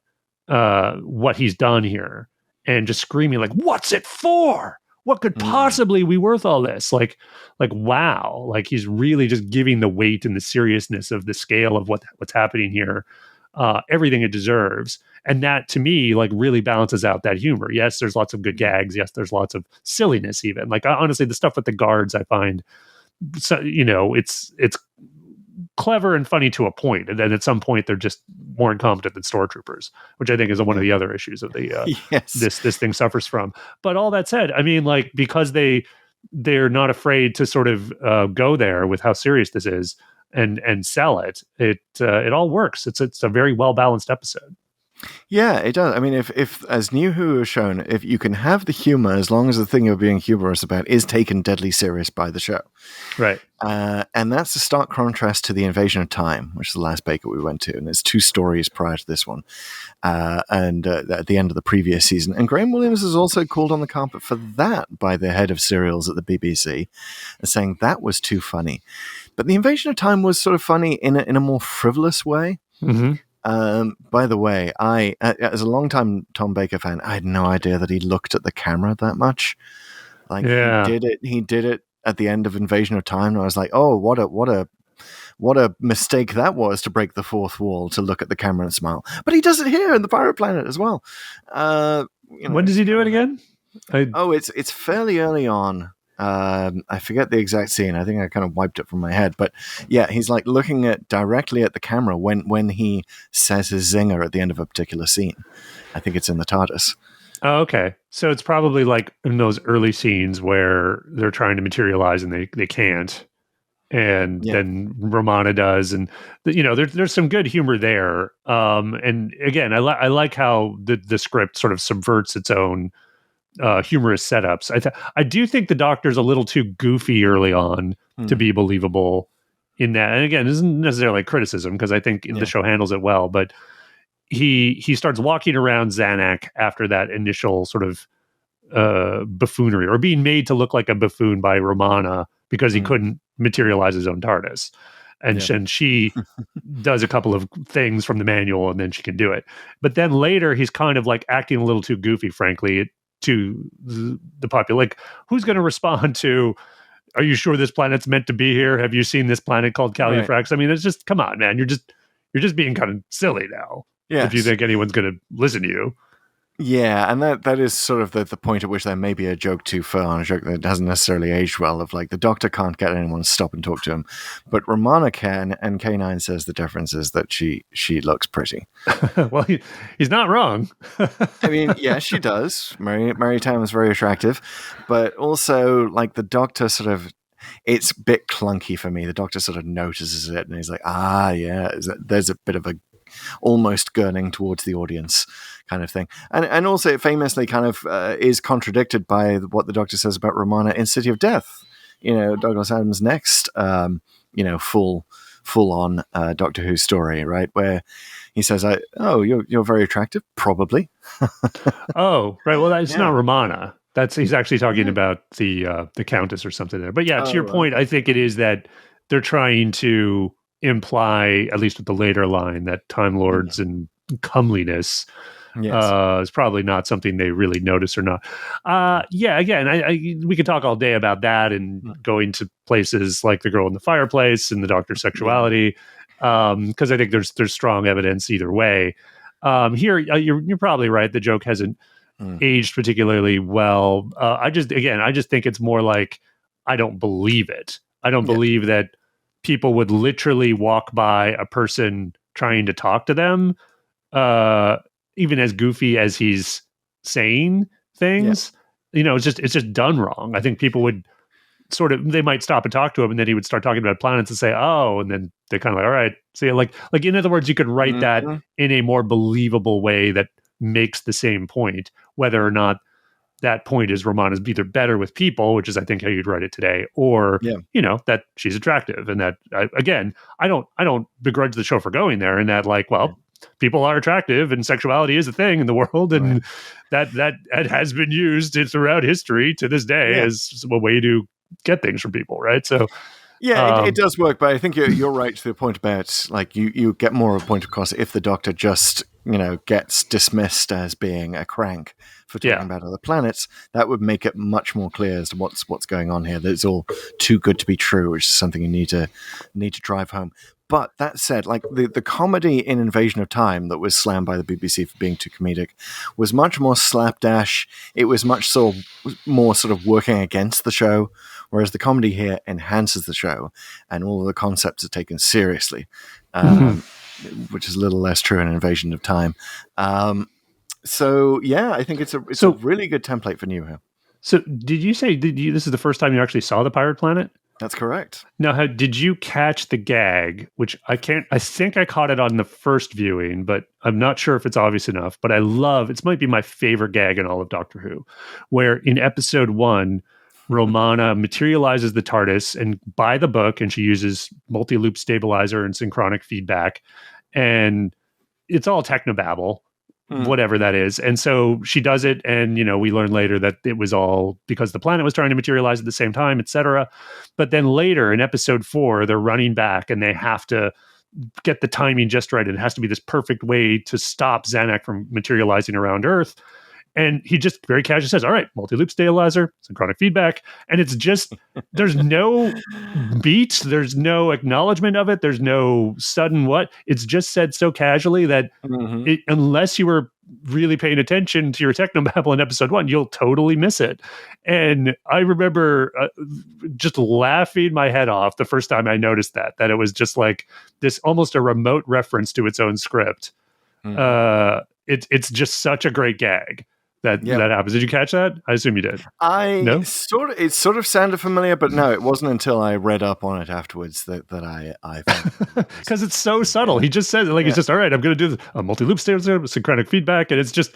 Speaker 7: what he's done here and just screaming like, "What's it for? What could possibly be worth all this?" Like, wow. Like he's really just giving the weight and the seriousness of the scale of what's happening here, everything it deserves. And that to me, like really balances out that humor. Yes, there's lots of good gags. Yes, there's lots of silliness even. Like honestly, the stuff with the guards, I find, so, it's clever and funny to a point. And then at some point they're just more incompetent than stormtroopers, which I think is one of the other issues of the this thing suffers from. But all that said, I mean, like, because they're not afraid to sort of go there with how serious this is and sell it all works. It's a very well balanced episode.
Speaker 6: Yeah, it does. I mean, if as New Who has shown, if you can have the humor as long as the thing you're being humorous about is taken deadly serious by the show.
Speaker 7: Right.
Speaker 6: And that's a stark contrast to the Invasion of Time, which is the last Baker we went to. And there's 2 stories prior to this one. And at the end of the previous season. And Graham Williams is also called on the carpet for that by the head of serials at the BBC, saying that was too funny. But the Invasion of Time was sort of funny in a more frivolous way.
Speaker 7: Mm-hmm.
Speaker 6: By the way, I as a longtime Tom Baker fan, I had no idea that he looked at the camera that much. Like he did it at the end of Invasion of Time, and I was like, oh, what a mistake that was to break the fourth wall to look at the camera and smile. But he does it here in the Pirate Planet as well.
Speaker 7: When does he do it again?
Speaker 6: It's fairly early on. I forget the exact scene. I think I kind of wiped it from my head. But yeah, he's like looking directly at the camera when he says his zinger at the end of a particular scene. I think it's in the TARDIS.
Speaker 7: Oh, okay. So it's probably like in those early scenes where they're trying to materialize and they can't. And then Romana does. And, there's some good humor there. And again, I like how the script sort of subverts its own humorous setups. I do think the Doctor's a little too goofy early on to be believable in that. And again, this isn't necessarily criticism because I think the show handles it well, but he starts walking around Xanak after that initial sort of buffoonery, or being made to look like a buffoon by Romana because he couldn't materialize his own TARDIS. And she does a couple of things from the manual and then she can do it. But then later he's kind of like acting a little too goofy, frankly, to the popular. Like, who's going to respond to, are you sure this planet's meant to be here? Have you seen this planet called Califrax? Right. I mean, it's just, come on, man. You're just being kind of silly now. Yes. If you think anyone's going to listen to you.
Speaker 6: Yeah, and that is sort of the point at which there may be a joke too far, a joke that hasn't necessarily aged well, of like the Doctor can't get anyone to stop and talk to him, but Romana can, and K9 says the difference is that she looks pretty.
Speaker 7: Well, he's not wrong.
Speaker 6: I mean, yeah, she does. Mary Tam is very attractive, but also like the Doctor sort of, it's a bit clunky for me. The Doctor sort of notices it and he's like, yeah, there's a bit of a almost gurning towards the audience kind of thing. And also it famously kind of is contradicted by what the Doctor says about Romana in City of Death. Douglas Adams' next, full on Doctor Who story, right? Where he says, you're very attractive, probably.
Speaker 7: Oh, right. Well, it's not Romana. He's actually talking about the Countess or something there. But yeah, to your point, I think it is that they're trying to imply, at least with the later line, that Time Lords and comeliness is probably not something they really notice or not. Again, we could talk all day about that and going to places like the girl in the fireplace and the Doctor's sexuality, because I think there's strong evidence either way. Here, you're probably right. The joke hasn't aged particularly well. I just think it's more like, I don't believe it. I don't believe that people would literally walk by a person trying to talk to them, even as goofy as he's saying things. It's just done wrong. I think people would they might stop and talk to him, and then he would start talking about planets and say, "Oh," and then they're kind of like, "All right." So like in other words, you could write that in a more believable way that makes the same point, whether or not that point is Romana's either better with people, which is I think how you'd write it today, or that she's attractive, and that I don't begrudge the show for going there, and that people are attractive and sexuality is a thing in the world, and that has been used throughout history to this day as a way to get things from people, right? So
Speaker 6: it does work, but I think you're right to the point about you get more of a point across if the Doctor just gets dismissed as being a crank for talking about other planets. That would make it much more clear as to what's going on here. That it's all too good to be true, which is something you need to drive home. But that said, the comedy in Invasion of Time that was slammed by the BBC for being too comedic was much more slapdash. It was much more sort of working against the show, whereas the comedy here enhances the show, and all of the concepts are taken seriously, which is a little less true in Invasion of Time. I think it's a really good template for New Who.
Speaker 7: So did you say this is the first time you actually saw the Pirate Planet?
Speaker 6: That's correct.
Speaker 7: Now, did you catch the gag, which I think I caught it on the first viewing, but I'm not sure if it's obvious enough, but it might be my favorite gag in all of Doctor Who, where in episode 1, Romana materializes the TARDIS and by the book, and she uses multi-loop stabilizer and synchronic feedback, and it's all technobabble, whatever that is. And so she does it, and we learn later that it was all because the planet was trying to materialize at the same time, etc. But then later in episode 4, they're running back and they have to get the timing just right, and it has to be this perfect way to stop Zanuck from materializing around Earth. And he just very casually says, "All right, multi-loop stabilizer, synchronic feedback." And it's just, there's no beat, there's no acknowledgement of it, there's no sudden what. It's just said so casually that unless you were really paying attention to your technobabble in episode 1, you'll totally miss it. And I remember just laughing my head off the first time I noticed that it was just like this, almost a remote reference to its own script. It's just such a great gag that happens. Did you catch that? I assume you did.
Speaker 6: It sort of sounded familiar, but no, it wasn't until I read up on it afterwards that I found it.
Speaker 7: Because it's so subtle. He just says it it's just, all right, I'm going to do a multi-loop synchronic feedback, and it's just,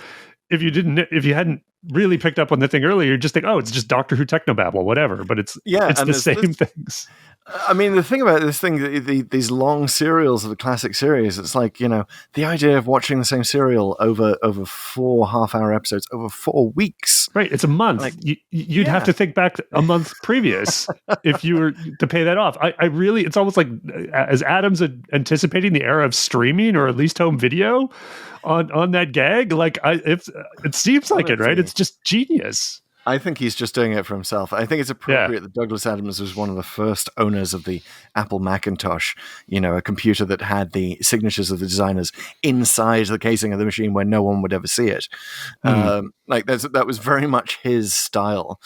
Speaker 7: if you hadn't really picked up on the thing earlier, you just think, oh, it's just Doctor Who technobabble, whatever. But it's the same things.
Speaker 6: I mean, the thing about this thing, these long serials of the classic series, it's like, the idea of watching the same serial over 4 half-hour episodes over 4 weeks.
Speaker 7: Right, it's a month. You'd have to think back a month previous if you were to pay that off. I really, it's almost like, as Adam's anticipating the era of streaming or at least home video on that gag, it seems like it, right? It's just genius.
Speaker 6: I think he's just doing it for himself. I think it's appropriate that Douglas Adams was one of the first owners of the Apple Macintosh, a computer that had the signatures of the designers inside the casing of the machine where no one would ever see it. That was very much his style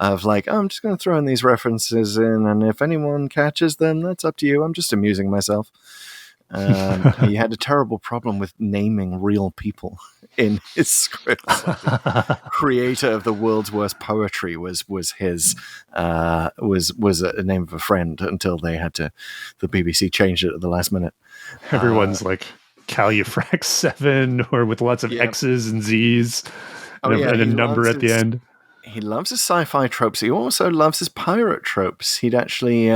Speaker 6: of I'm just going to throw in these references in, and if anyone catches them, that's up to you. I'm just amusing myself. He had a terrible problem with naming real people in his scripts. Creator of the world's worst poetry was his was a name of a friend until the BBC changed it at the last minute.
Speaker 7: Everyone's Califrax 7 or with lots of
Speaker 6: Yep.
Speaker 7: X's and Z's
Speaker 6: Oh, yeah,
Speaker 7: and a
Speaker 6: he
Speaker 7: number
Speaker 6: loves
Speaker 7: at the
Speaker 6: his-
Speaker 7: end.
Speaker 6: He loves his sci-fi tropes. He also loves his pirate tropes. He'd actually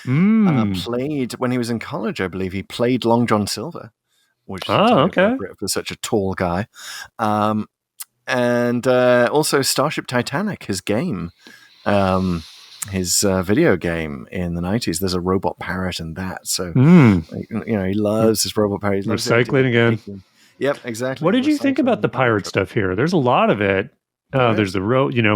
Speaker 6: played, when he was in college, I believe, he played Long John Silver, which is entirely appropriate for such a tall guy. And also Starship Titanic, his game, his video game in the 90s. There's a robot parrot in that. So, he loves his robot parrot. He loves
Speaker 7: Recycling again.
Speaker 6: Yep, exactly.
Speaker 7: What did you think about the pirate stuff here? There's a lot of it. There's the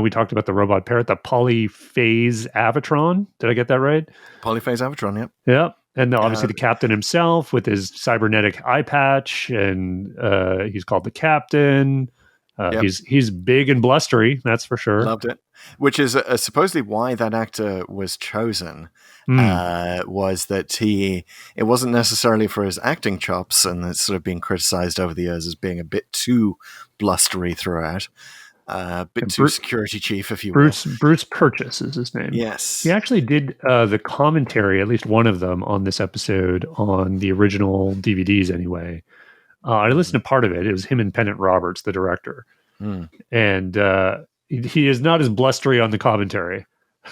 Speaker 7: we talked about the robot parrot, the polyphase Avatron. Did I get that right?
Speaker 6: Polyphase Avatron, yep.
Speaker 7: Yep. And obviously the captain himself with his cybernetic eye patch, and he's called the captain. He's big and blustery, that's for sure.
Speaker 6: Loved it. Which is supposedly why that actor was chosen. Was that it wasn't necessarily for his acting chops, and it's sort of been criticized over the years as being a bit too blustery throughout. Bit too security chief, if you will.
Speaker 7: Bruce Purchase is his name.
Speaker 6: Yes.
Speaker 7: He actually did the commentary, at least one of them, on this episode on the original DVDs anyway. I listened to part of it. It was him and Pennant Roberts, the director. And he is not as blustery on the commentary.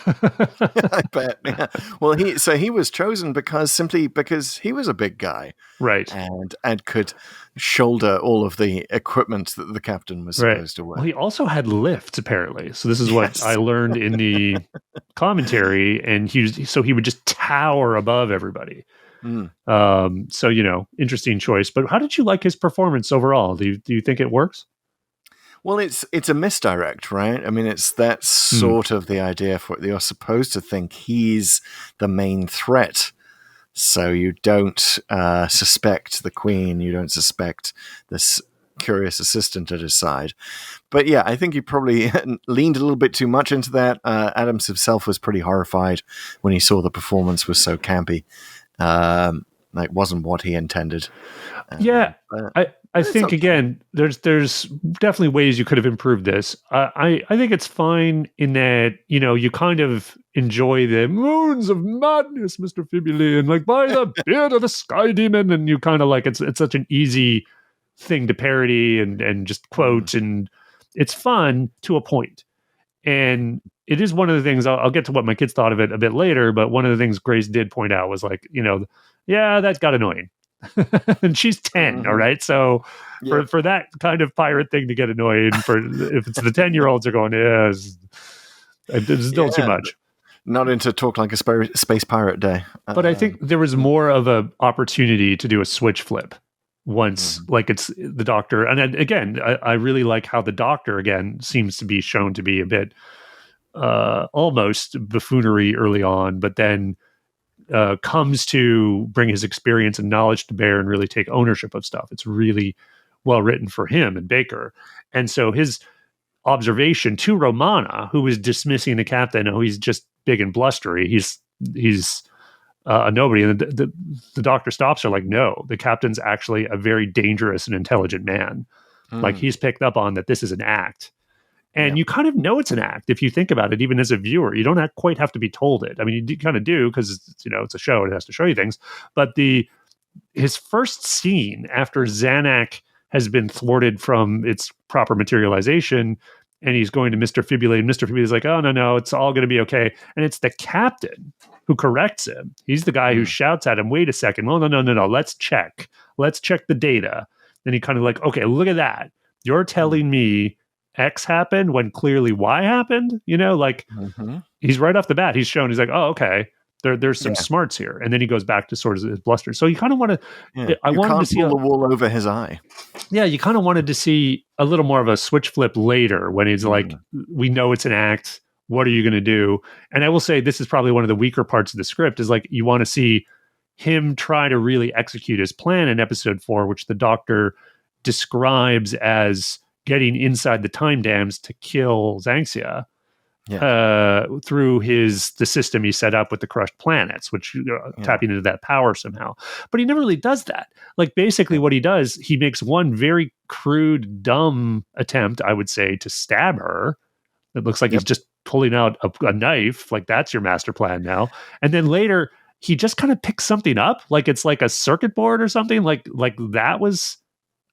Speaker 6: I bet. Yeah. Well, he was chosen because he was a big guy,
Speaker 7: right,
Speaker 6: and could shoulder all of the equipment that the captain was supposed to wear.
Speaker 7: Well, he also had lifts apparently. So this is what I learned in the commentary, and he would just tower above everybody. So interesting choice. But how did you like his performance overall? Do you think it works?
Speaker 6: Well, it's a misdirect, right? I mean, it's that sort of the idea for it. You're supposed to think he's the main threat, so you don't suspect the Queen, you don't suspect this curious assistant at his side. But yeah, I think he probably leaned a little bit too much into that. Adams himself was pretty horrified when he saw the performance was so campy. Like, wasn't what he intended.
Speaker 7: I think again, there's definitely ways you could have improved this. I think it's fine in that you kind of enjoy the moons of madness, Mr. Fibuli, and like by the beard of the sky demon, and you kind of like it's such an easy thing to parody and just quote, and it's fun to a point. And it is one of the things I'll get to what my kids thought of it a bit later, but one of the things Grace did point out was like, that got annoying. And she's 10, all right? So for that kind of pirate thing to get annoying, if it's the 10-year-olds are going, it's still too much.
Speaker 6: Not into talk like a space pirate day.
Speaker 7: But I think there was more of an opportunity to do a switch flip once, like it's the Doctor. And then, again, I really like how the Doctor, again, seems to be shown to be a bit almost buffoonery early on, but then comes to bring his experience and knowledge to bear and really take ownership of stuff. It's really well written for him and Baker. And so his observation to Romana, who was dismissing the captain, he's just big and blustery. He's a nobody. And the Doctor stops her like, no, the captain's actually a very dangerous and intelligent man. Like, he's picked up on that this is an act. And you kind of know it's an act if you think about it, even as a viewer. You don't quite have to be told it. I mean, you kind of do because it's a show; it has to show you things. But his first scene after Zanuck has been thwarted from its proper materialization, and he's going to Mr. Fibuli, and Mr. Fibuli is like, "Oh no, it's all going to be okay." And it's the captain who corrects him. He's the guy who shouts at him, "Wait a second! No, let's check the data." Then he kind of like, "Okay, look at that. You're telling me X happened when clearly Y happened," he's right off the bat. He's shown, he's like, oh, okay, there's some smarts here. And then he goes back to sort of his bluster. So you kind of want to, I wanted to see
Speaker 6: the wool over his eye.
Speaker 7: Yeah. You kind of wanted to see a little more of a switch flip later when he's like, we know it's an act. What are you going to do? And I will say, this is probably one of the weaker parts of the script, is like, you want to see him try to really execute his plan in episode 4, which the Doctor describes as getting inside the time dams to kill Xanxia through the system he set up with the crushed planets, which tapping into that power somehow. But he never really does that. Like, basically what he does, he makes one very crude, dumb attempt, I would say, to stab her. It looks like he's just pulling out a knife. Like, that's your master plan now. And then later, he just kind of picks something up, like it's like a circuit board or something. Like that was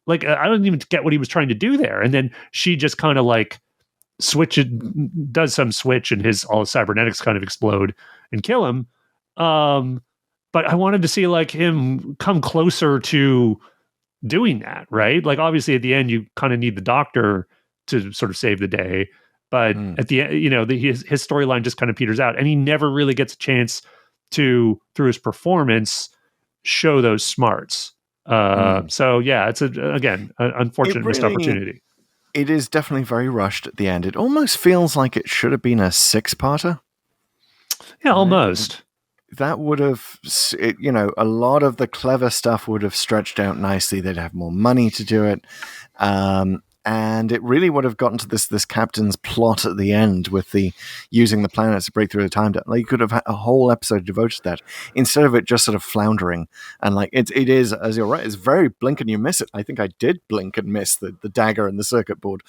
Speaker 7: like I don't even get what he was trying to do there. And then she just kind of like does some switch, and all his cybernetics kind of explode and kill him. But I wanted to see like him come closer to doing that, right? Like obviously at the end you kind of need the doctor to sort of save the day, but at the end, his storyline just kind of peters out, and he never really gets a chance to, through his performance, show those smarts. So yeah, it's an unfortunate missed opportunity.
Speaker 6: It is definitely very rushed at the end. It almost feels like it should have been a 6-parter.
Speaker 7: Yeah, almost.
Speaker 6: That would have, a lot of the clever stuff would have stretched out nicely. They'd have more money to do it. And it really would have gotten to this captain's plot at the end with the using the planets to break through the time depth. Like you could have had a whole episode devoted to that instead of it just sort of floundering. And like it is, as you're right, it's very blink and you miss it. I think I did blink and miss the dagger and the circuit board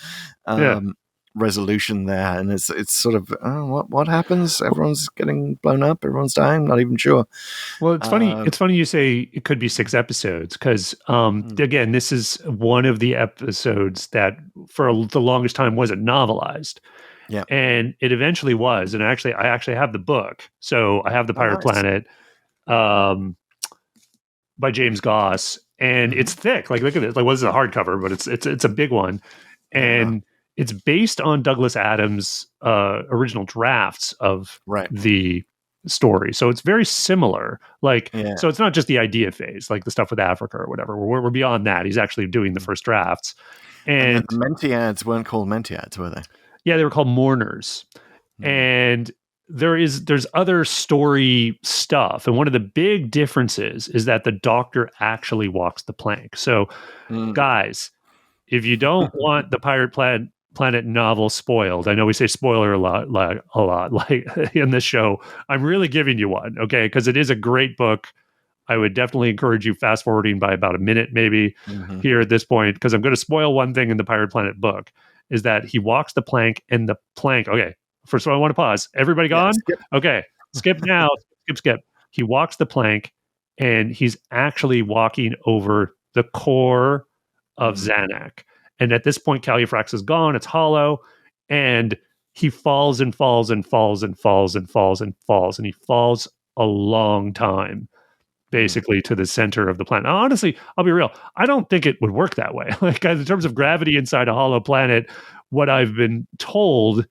Speaker 6: resolution there. And it's sort of, what happens? Everyone's getting blown up. Everyone's dying. Not even sure.
Speaker 7: Well, it's funny. It's funny you say it could be 6 episodes because, again, this is one of the episodes that for the longest time wasn't novelized.
Speaker 6: Yeah,
Speaker 7: and it eventually was. And I actually have the book. So I have the Pirate Planet, by James Goss, and it's thick. Like look at it. Like well, this is a hardcover, but it's a big one, and it's based on Douglas Adams' original drafts of the story. So it's very similar. So it's not just the idea phase, like the stuff with Africa or whatever. We're beyond that. He's actually doing the first drafts. And
Speaker 6: the Mentiads weren't called Mentiads, were they?
Speaker 7: Yeah, they were called Mourners. And there's other story stuff. And one of the big differences is that the Doctor actually walks the plank. So guys, if you don't want the Pirate Planet novel spoiled, I know we say spoiler a lot like in this show, I'm really giving you one, okay? Because it is a great book. I would definitely encourage you fast forwarding by about a minute maybe here at this point, because I'm going to spoil one thing in the Pirate Planet book, is that he walks the plank, and the plank, okay, first of all, I want to pause. Everybody gone?
Speaker 6: Skip.
Speaker 7: Okay, skip now. Skip. He walks the plank, and he's actually walking over the core of Zanuck. And at this point, Calufrax is gone. It's hollow. And he falls and falls and falls and falls and falls and falls. And he falls a long time, basically, to the center of the planet. Now, honestly, I'll be real. I don't think it would work that way. Like, in terms of gravity inside a hollow planet, what I've been told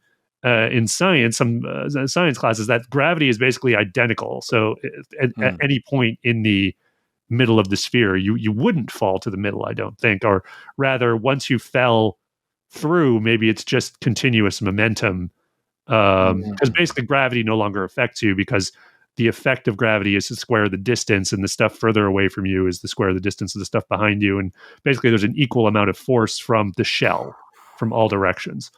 Speaker 7: in science, some science classes, that gravity is basically identical. So at any point in the middle of the sphere, you wouldn't fall to the middle, I don't think, or rather once you fell through, maybe it's just continuous momentum, because basically gravity no longer affects you, because the effect of gravity is the square of the distance, and the stuff further away from you is the square of the distance of the stuff behind you, and basically there's an equal amount of force from the shell from all directions.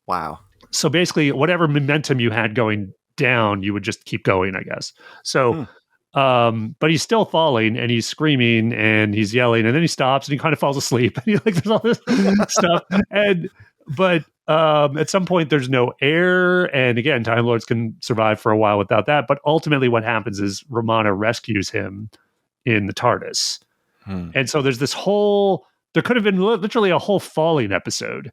Speaker 6: Wow.
Speaker 7: So basically whatever momentum you had going down, you would just keep going, I guess. So but he's still falling, and he's screaming, and he's yelling, and then he stops, and he kind of falls asleep. And he's like, there's all this stuff. But at some point, there's no air. And again, Time Lords can survive for a while without that. But ultimately, what happens is Romana rescues him in the TARDIS. And so there's this there could have been literally a whole falling episode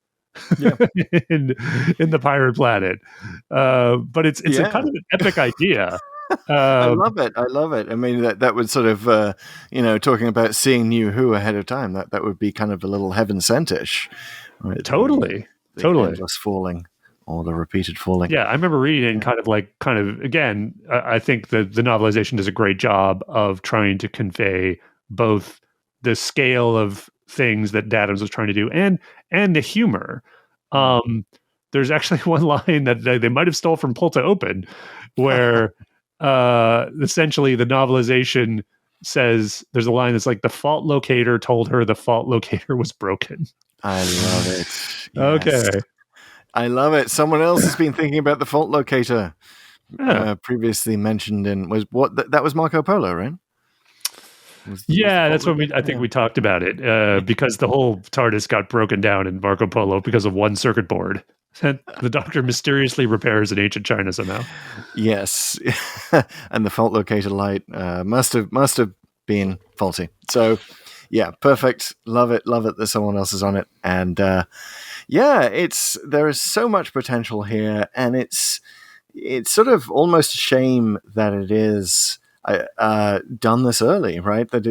Speaker 7: in the Pirate Planet. But it's a kind of an epic idea.
Speaker 6: I love it. I mean, that would sort of, talking about seeing New Who ahead of time, that would be kind of a little heaven sent-ish. Right?
Speaker 7: Totally.
Speaker 6: Just falling, or the repeated falling.
Speaker 7: Yeah, I remember reading it and kind of again, I think the novelization does a great job of trying to convey both the scale of things that Adams was trying to do and the humor. There's actually one line that they might have stole from Pull to Open, where essentially the novelization says, there's a line that's like, the fault locator told her the fault locator was broken.
Speaker 6: I love it. Yes.
Speaker 7: Okay.
Speaker 6: I love it. Someone else has been thinking about the fault locator. Previously mentioned that was Marco Polo, right?
Speaker 7: That's when I think we talked about it, because the whole TARDIS got broken down in Marco Polo because of one circuit board. that the Doctor mysteriously repairs in ancient China somehow.
Speaker 6: Yes, and the fault locator light must have been faulty. So, yeah, perfect. Love it that someone else is on it, and there is so much potential here, and it's sort of almost a shame that it is done this early, right? That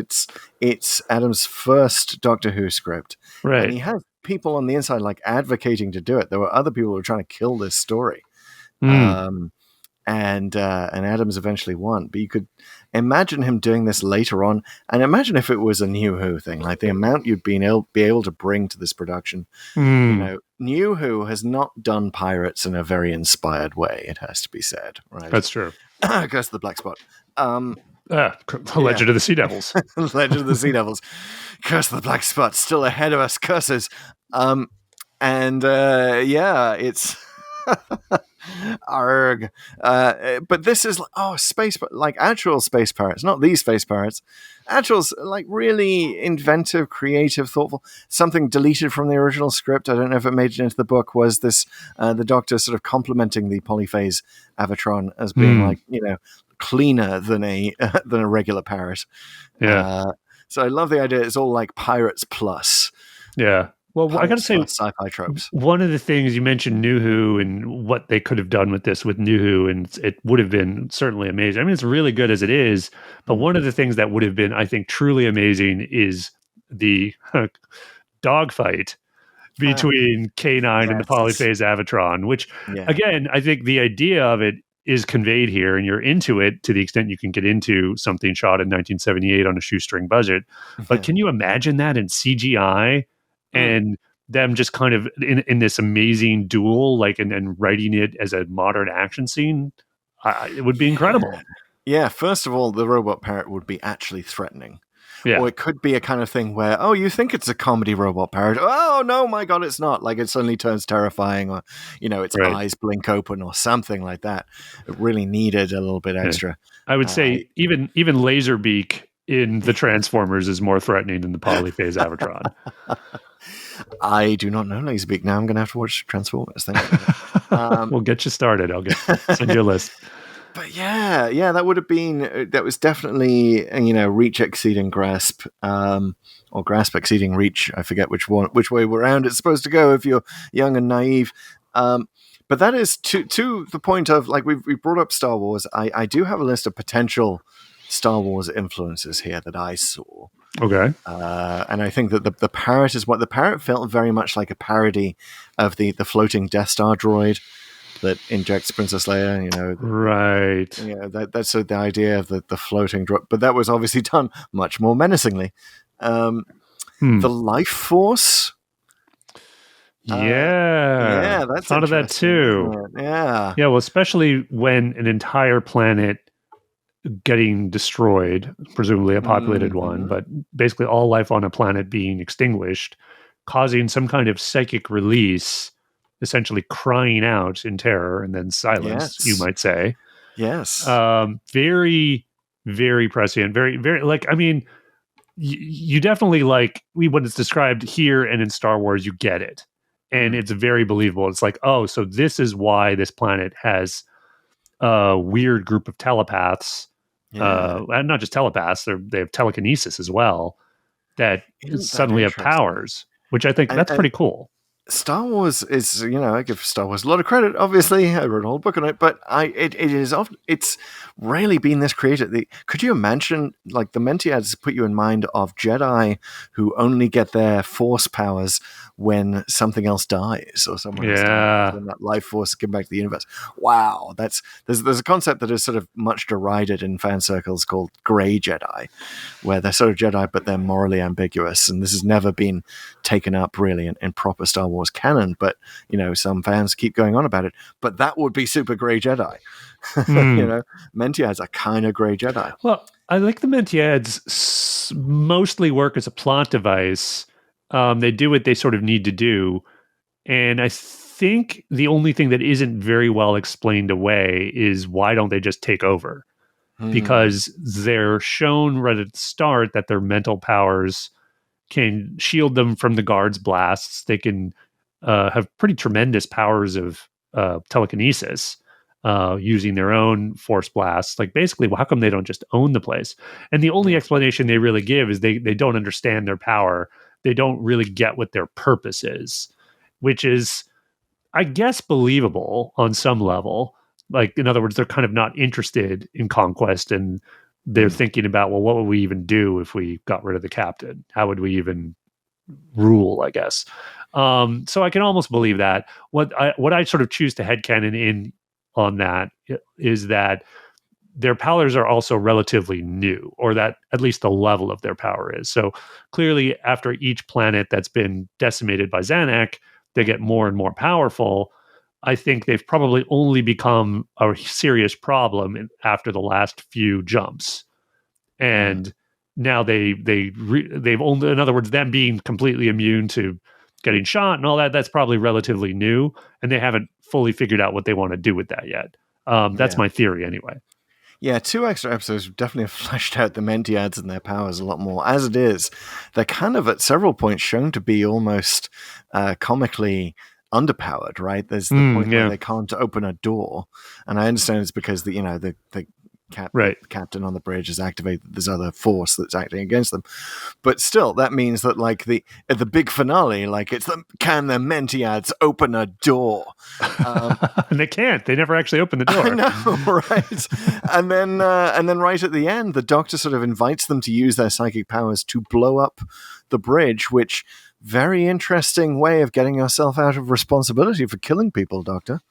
Speaker 6: it's Adam's first Doctor Who script,
Speaker 7: Right.
Speaker 6: and he has people on the inside like advocating to do it. There were other people who were trying to kill this story. And Adams eventually won. But you could imagine him doing this later on, and imagine if it was a New Who thing, like the amount you'd be able to bring to this production. You know, New Who has not done pirates in a very inspired way. It has to be said, right?
Speaker 7: That's true.
Speaker 6: Curse of the Black Spot.
Speaker 7: Legend of the Sea Devils.
Speaker 6: Legend of the Sea Devils. Curse of the Black Spot. Still ahead of us. Curses. It's. Arg. But this is space, like actual space pirates, not these space pirates. Actuals, like really inventive, creative, thoughtful. Something deleted from the original script, I don't know if it made it into the book, was this the Doctor sort of complimenting the polyphase Avatron as being like, cleaner than a regular parrot.
Speaker 7: Yeah.
Speaker 6: So I love the idea. It's all like pirates plus.
Speaker 7: Yeah. Well, I got to say,
Speaker 6: sci-fi tropes.
Speaker 7: One of the things you mentioned, New Who, and what they could have done with this with New Who, and it would have been certainly amazing. I mean, it's really good as it is, but one of the things that would have been, I think, truly amazing is the dogfight between K9 and the polyphase Avatron, which, again, I think the idea of it is conveyed here, and you're into it to the extent you can get into something shot in 1978 on a shoestring budget. But can you imagine that in CGI? And them just kind of in this amazing duel, like, and writing it as a modern action scene, it would be incredible.
Speaker 6: Yeah, first of all, the robot parrot would be actually threatening.
Speaker 7: Yeah.
Speaker 6: Or it could be a kind of thing where, you think it's a comedy robot parrot. Oh, no, my God, it's not. Like, it suddenly turns terrifying, or, its eyes blink open or something like that. It really needed a little bit extra.
Speaker 7: I would say even Laserbeak in the Transformers is more threatening than the polyphase Avatron.
Speaker 6: I do not know Laserbeak. Now I'm going to have to watch Transformers. Thank you.
Speaker 7: We'll get you started. I'll send you a list.
Speaker 6: But yeah, that would have been, that was definitely, reach exceeding grasp, or grasp exceeding reach. I forget which way around it's supposed to go if you're young and naive. But that is to the point of, like, we've brought up Star Wars. I do have a list of potential Star Wars influences here that I saw.
Speaker 7: Okay.
Speaker 6: And I think that the parrot is what the parrot felt very much like a parody of the floating Death Star droid that injects Princess Leia,
Speaker 7: right.
Speaker 6: Yeah, that's the idea of the floating droid, but that was obviously done much more menacingly. The life force.
Speaker 7: That's thought of that too.
Speaker 6: Yeah.
Speaker 7: Well, especially when an entire planet getting destroyed, presumably a populated one, but basically all life on a planet being extinguished, causing some kind of psychic release, essentially crying out in terror and then silence, you might say.
Speaker 6: Yes.
Speaker 7: Very, very prescient. Very, very, like, I mean, you definitely, like, when it's described here and in Star Wars, you get it. And it's very believable. It's like, so this is why this planet has a weird group of telepaths. And not just telepaths, they have telekinesis as well, that suddenly have powers, which I think that's pretty cool.
Speaker 6: Star Wars is, I give Star Wars a lot of credit. Obviously, I wrote a whole book on it, but it's rarely been this creative. Could you imagine, like, the Mentiads put you in mind of Jedi who only get their Force powers when something else dies or someone else dies, when that life force given back to the universe. Wow, there's a concept that is sort of much derided in fan circles called Grey Jedi, where they're sort of Jedi but they're morally ambiguous, and this has never been taken up really in proper Star Wars canon, but some fans keep going on about it. But that would be super Grey Jedi. Mentiads are kind of Grey Jedi.
Speaker 7: Well, I like the Mentiads mostly work as a plot device. They do what they sort of need to do, and I think the only thing that isn't very well explained away is why don't they just take over? Because they're shown right at the start that their mental powers can shield them from the guards' blasts. They can have pretty tremendous powers of telekinesis, using their own force blasts. Like, basically, well, how come they don't just own the place? And the only explanation they really give is they don't understand their power. They don't really get what their purpose is, which is, I guess, believable on some level. Like, in other words, they're kind of not interested in conquest, and they're thinking about, well, what would we even do if we got rid of the captain? How would we even rule, I guess? So I can almost believe that. What I sort of choose to headcanon in on that is that their powers are also relatively new, or that at least the level of their power is. So clearly, after each planet that's been decimated by Zanuck, they get more and more powerful. I think they've probably only become a serious problem after the last few jumps, and now they've only, in other words, them being completely immune to getting shot and all that. That's probably relatively new, and they haven't fully figured out what they want to do with that yet. That's my theory, anyway.
Speaker 6: Yeah, 2 extra episodes definitely have fleshed out the Mentiads and their powers a lot more. As it is, they're kind of at several points shown to be almost comically underpowered, right? There's the point where they can't open a door, and I understand it's because the captain on the bridge has activated this other force that's acting against them. But still, that means that, like, at the big finale, like, can the Mentiads open a door?
Speaker 7: And they can't. They never actually open the door.
Speaker 6: I know, right? and then right at the end, the Doctor sort of invites them to use their psychic powers to blow up the bridge, which, very interesting way of getting yourself out of responsibility for killing people, Doctor.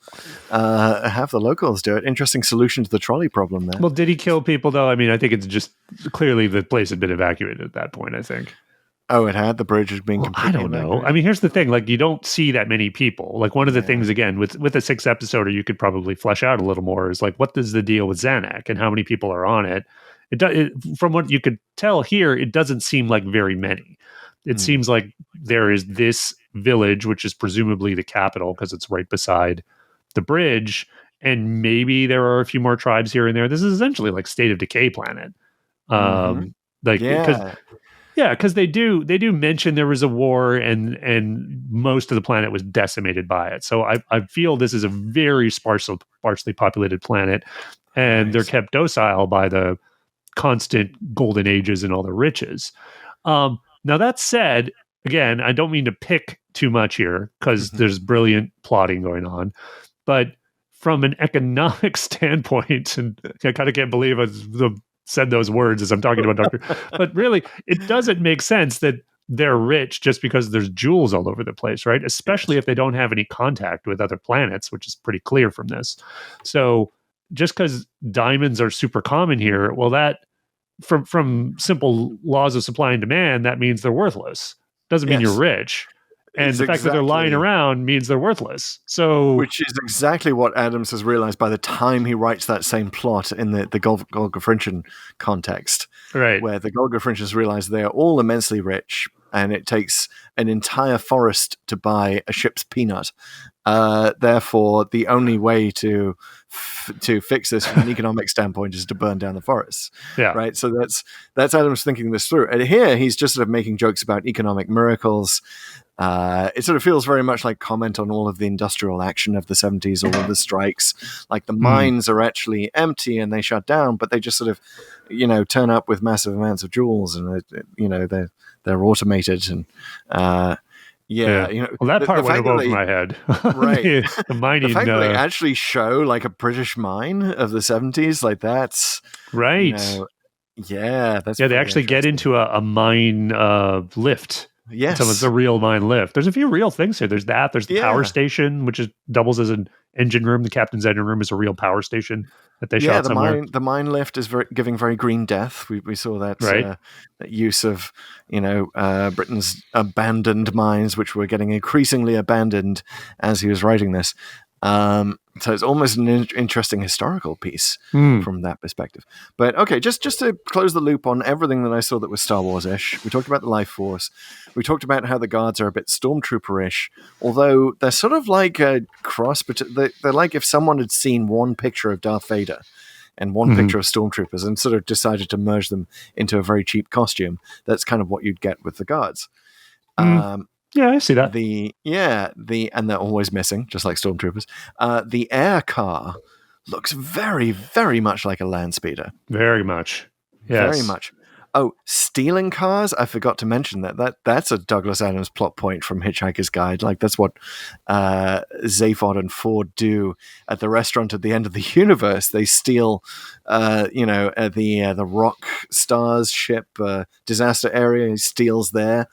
Speaker 6: Have the locals do it. Interesting solution to the trolley problem there.
Speaker 7: Well, did he kill people, though? I mean, I think it's just clearly the place had been evacuated at that point, I think.
Speaker 6: Oh, it had? The bridge was being completely
Speaker 7: I don't know.
Speaker 6: evacuated?
Speaker 7: I mean, here's the thing. Like, you don't see that many people. Like, one of the things, again, with a 6th episode, or you could probably flesh out a little more, is like, what is the deal with Zanuck and how many people are on it? From what you could tell here, it doesn't seem like very many. It seems like there is this village, which is presumably the capital because it's right beside the bridge, and maybe there are a few more tribes here and there. This is essentially like State of Decay planet. Because they do mention there was a war, and most of the planet was decimated by it. So I feel this is a very sparsely populated planet, and they're kept docile by the constant golden ages and all the riches. Now, that said, again, I don't mean to pick too much here because there's brilliant plotting going on. But from an economic standpoint, and I kind of can't believe I said those words as I'm talking about Doctor, but really, it doesn't make sense that they're rich just because there's jewels all over the place, right? Especially if they don't have any contact with other planets, which is pretty clear from this. So just because diamonds are super common here, well, that from simple laws of supply and demand, that means they're worthless. Doesn't mean you're rich. And the fact that they're lying around means they're worthless. So,
Speaker 6: which is exactly what Adams has realized by the time he writes that same plot in the Golgafrinchian context,
Speaker 7: right?
Speaker 6: Where the Golgafrinchians realize they are all immensely rich, and it takes an entire forest to buy a ship's peanut. Therefore, the only way to fix this from an economic standpoint is to burn down the forests.
Speaker 7: Yeah.
Speaker 6: Right. So that's Adams thinking this through. And here he's just sort of making jokes about economic miracles. It sort of feels very much like comment on all of the industrial action of the 70s, all of the strikes. Like the mines are actually empty and they shut down, but they just sort of, turn up with massive amounts of jewels, and they're automated and.
Speaker 7: Well, that part went over my head.
Speaker 6: Right.
Speaker 7: The mining.
Speaker 6: The fact that they actually show like a British mine of the 70s, like that's
Speaker 7: right.
Speaker 6: That's
Speaker 7: they actually get into a mine lift.
Speaker 6: Yes.
Speaker 7: So it's a real mine lift. There's a few real things here. There's that. There's the power station, which doubles as an engine room. The captain's engine room is a real power station that they shot somewhere.
Speaker 6: The mine lift is giving very green death. We saw that,
Speaker 7: right.
Speaker 6: That use of Britain's abandoned mines, which were getting increasingly abandoned as he was writing this. So it's almost an interesting historical piece from that perspective. But okay, just to close the loop on everything that I saw that was Star Wars-ish, we talked about the life force. We talked about how the guards are a bit stormtrooper-ish, although they're sort of like a cross. But they're like if someone had seen one picture of Darth Vader and one picture of stormtroopers and sort of decided to merge them into a very cheap costume. That's kind of what you'd get with the guards.
Speaker 7: Yeah, I see that.
Speaker 6: And they're always missing, just like stormtroopers. The air car looks very, very much like a land speeder.
Speaker 7: Very much. Yes.
Speaker 6: Very much. Oh, stealing cars? I forgot to mention that's a Douglas Adams plot point from Hitchhiker's Guide. Like, that's what Zaphod and Ford do at the restaurant at the end of the universe. They steal, the rock stars ship disaster area. He steals their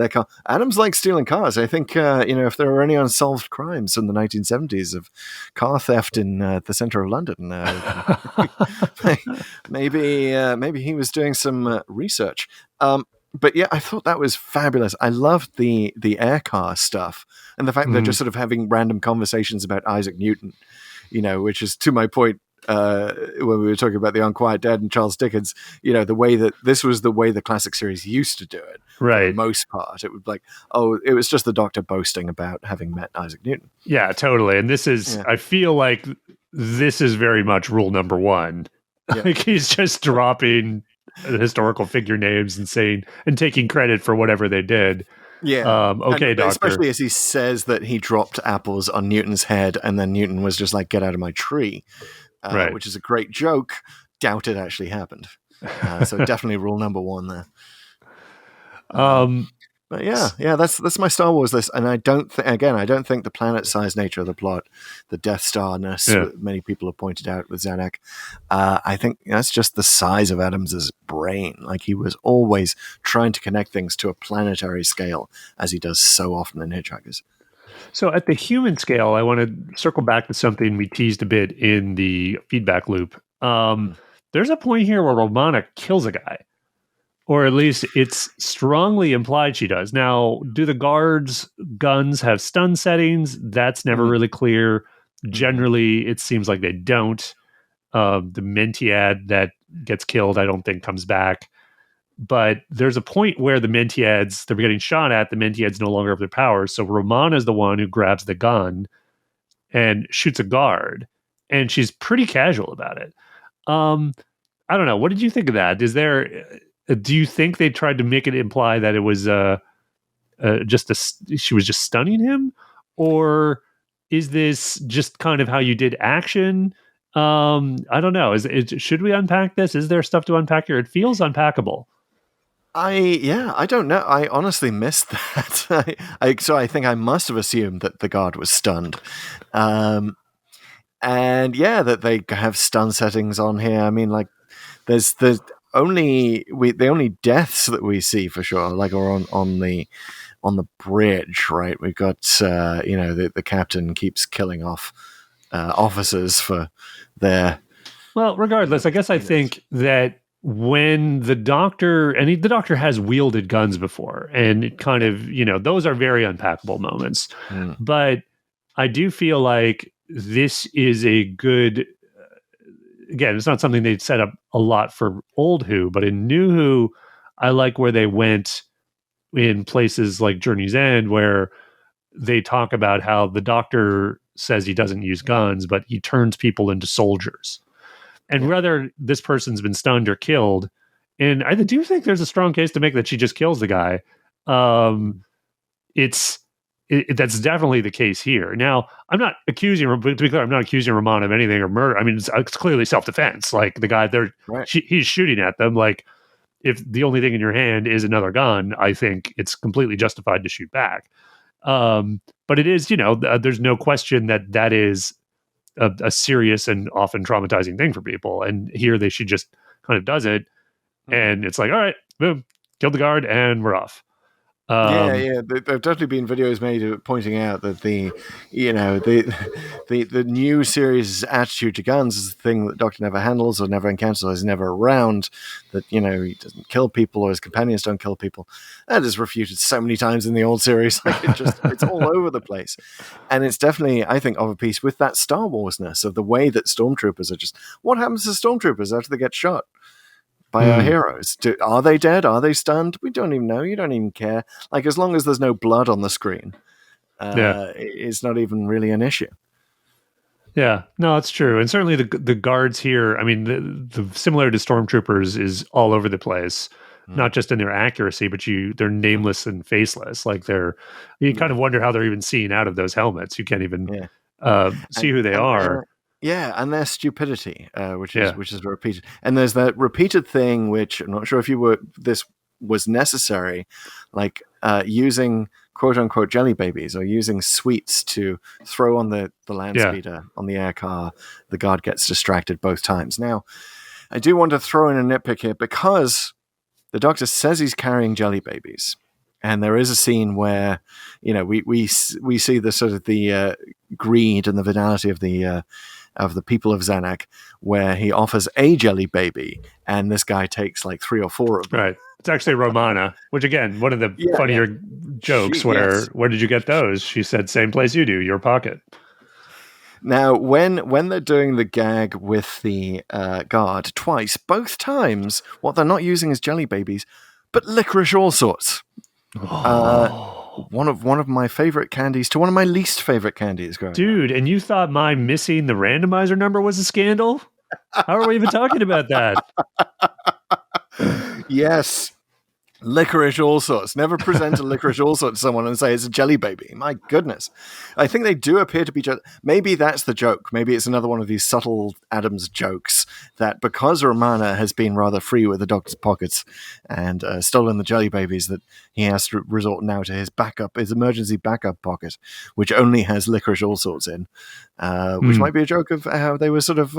Speaker 6: car. Adams likes stealing cars. I think, if there were any unsolved crimes in the 1970s of car theft in the center of London, maybe he was doing some research. But yeah, I thought that was fabulous. I loved the air car stuff and the fact that they're just sort of having random conversations about Isaac Newton, which is to my point when we were talking about the Unquiet Dead and Charles Dickens, the way that this was the way the classic series used to do it.
Speaker 7: Right.
Speaker 6: For the most part, it would be like, it was just the Doctor boasting about having met Isaac Newton.
Speaker 7: Yeah, totally. And this is, I feel like this is very much rule number one.
Speaker 6: Yeah.
Speaker 7: Like he's just dropping historical figure names and taking credit for whatever they did.
Speaker 6: Yeah.
Speaker 7: Okay, Doctor.
Speaker 6: Especially as he says that he dropped apples on Newton's head and then Newton was just like, get out of my tree,
Speaker 7: right.
Speaker 6: Which is a great joke. Doubt it actually happened. So definitely rule number one there. But yeah, that's my Star Wars list, and I don't think the planet-sized nature of the plot, the Death Star-ness that many people have pointed out with Zanuck, I think that's just the size of Adams's brain. Like he was always trying to connect things to a planetary scale, as he does so often in Hitchhikers.
Speaker 7: So at the human scale, I want to circle back to something we teased a bit in the feedback loop. There's a point here where Romana kills a guy. Or at least it's strongly implied she does. Now, do the guards' guns have stun settings? That's never really clear. Generally, it seems like they don't. The Mentiad that gets killed, I don't think comes back. But there's a point where the Mentiads, they're getting shot at, the Mentiads no longer have their powers. So Romana is the one who grabs the gun and shoots a guard. And she's pretty casual about it. I don't know. What did you think of that? Do you think they tried to make it imply that it was she was just stunning him, or is this just kind of how you did action? I don't know. Should we unpack this? Is there stuff to unpack here? It feels unpackable.
Speaker 6: I don't know. I honestly missed that. So I think I must have assumed that the guard was stunned. And that they have stun settings on here. I mean, like there's the only deaths that we see for sure, like are on the bridge, right? We've got the captain keeps killing off officers for their.
Speaker 7: Well, regardless, I guess I think that when the Doctor has wielded guns before, and it kind of those are very unpackable moments, but I do feel like this is a good. Again, it's not something they'd set up a lot for old Who, but in new Who, I like where they went in places like Journey's End, where they talk about how the Doctor says he doesn't use guns, but he turns people into soldiers. And whether this person's been stunned or killed, and I do think there's a strong case to make that she just kills the guy. That's definitely the case here. Now, I'm not accusing Romana of anything or murder. I mean, it's clearly self-defense. Like the guy there, he's shooting at them. Like if the only thing in your hand is another gun, I think it's completely justified to shoot back. But it is, there's no question that is a serious and often traumatizing thing for people. And here she just kind of does it. And it's like, all right, boom, killed the guard and we're off.
Speaker 6: There have definitely been videos made pointing out that the new series' attitude to guns is the thing that Doctor never handles or never encounters or is never around. That he doesn't kill people or his companions don't kill people. That is refuted so many times in the old series. Like it's all over the place, and it's definitely, I think, of a piece with that Star Wars-ness of the way that stormtroopers are just. What happens to stormtroopers after they get shot by our heroes? Are they dead? Are they stunned? We don't even know. You don't even care. Like, as long as there's no blood on the screen, it's not even really an issue.
Speaker 7: Yeah, no, it's true. And certainly the guards here, I mean, the similar to stormtroopers is all over the place. not just in their accuracy, but they're nameless and faceless. Like you kind of wonder how they're even seeing out of those helmets. You can't even see who they are.
Speaker 6: And their stupidity, which is repeated. And there's that repeated thing, which I'm not sure if this was necessary, like using quote unquote jelly babies or using sweets to throw on the land speeder on the air car. The guard gets distracted both times. Now, I do want to throw in a nitpick here because the Doctor says he's carrying jelly babies. And there is a scene where, we see the sort of the greed and the venality of the people of Zanuck, where he offers a jelly baby, and this guy takes like 3 or 4 of them.
Speaker 7: Right. It's actually Romana, which again, one of the funnier jokes. Where did you get those? She said, "Same place you do, your pocket."
Speaker 6: Now, when they're doing the gag with the guard twice, both times, what they're not using is jelly babies, but licorice all sorts. One of my favorite candies to one of my least favorite candies.
Speaker 7: Dude, and you thought my missing the randomizer number was a scandal? How are we even talking about that?
Speaker 6: Yes. Licorice all sorts. Never present a licorice all sorts to someone and say it's a jelly baby. My goodness. I think they do appear to be maybe that's the joke. Maybe it's another one of these subtle Adams jokes that because Romana has been rather free with the Doctor's pockets and stolen the jelly babies, that he has to resort now to his emergency backup pocket, which only has licorice all sorts in, which might be a joke of how they were sort of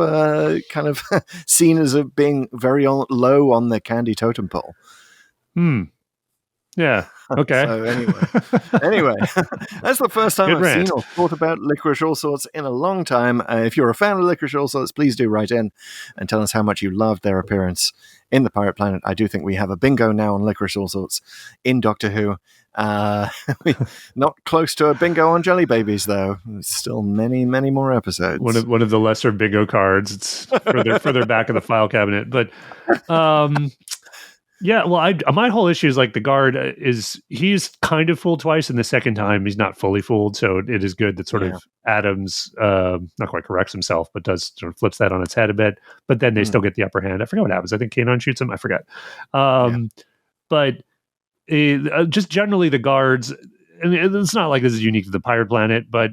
Speaker 6: kind of seen as being very low on the candy totem pole.
Speaker 7: Yeah. Okay.
Speaker 6: So anyway, that's the first time I've seen or thought about licorice all sorts in a long time. If you're a fan of licorice all sorts, please do write in and tell us how much you loved their appearance in the Pirate Planet. I do think we have a bingo now on licorice all sorts in Doctor Who. Not close to a bingo on jelly babies, though. Still many, many more episodes.
Speaker 7: One of the lesser bingo cards. It's further back in the file cabinet, but. Yeah, well, my whole issue is like the guard he's kind of fooled twice, and the second time he's not fully fooled. So it is good that sort of Adams not quite corrects himself, but does sort of flips that on its head a bit. But then they still get the upper hand. I forget what happens. I think Kanon shoots him. I forget. But just generally the guards, and it's not like this is unique to the Pirate Planet, but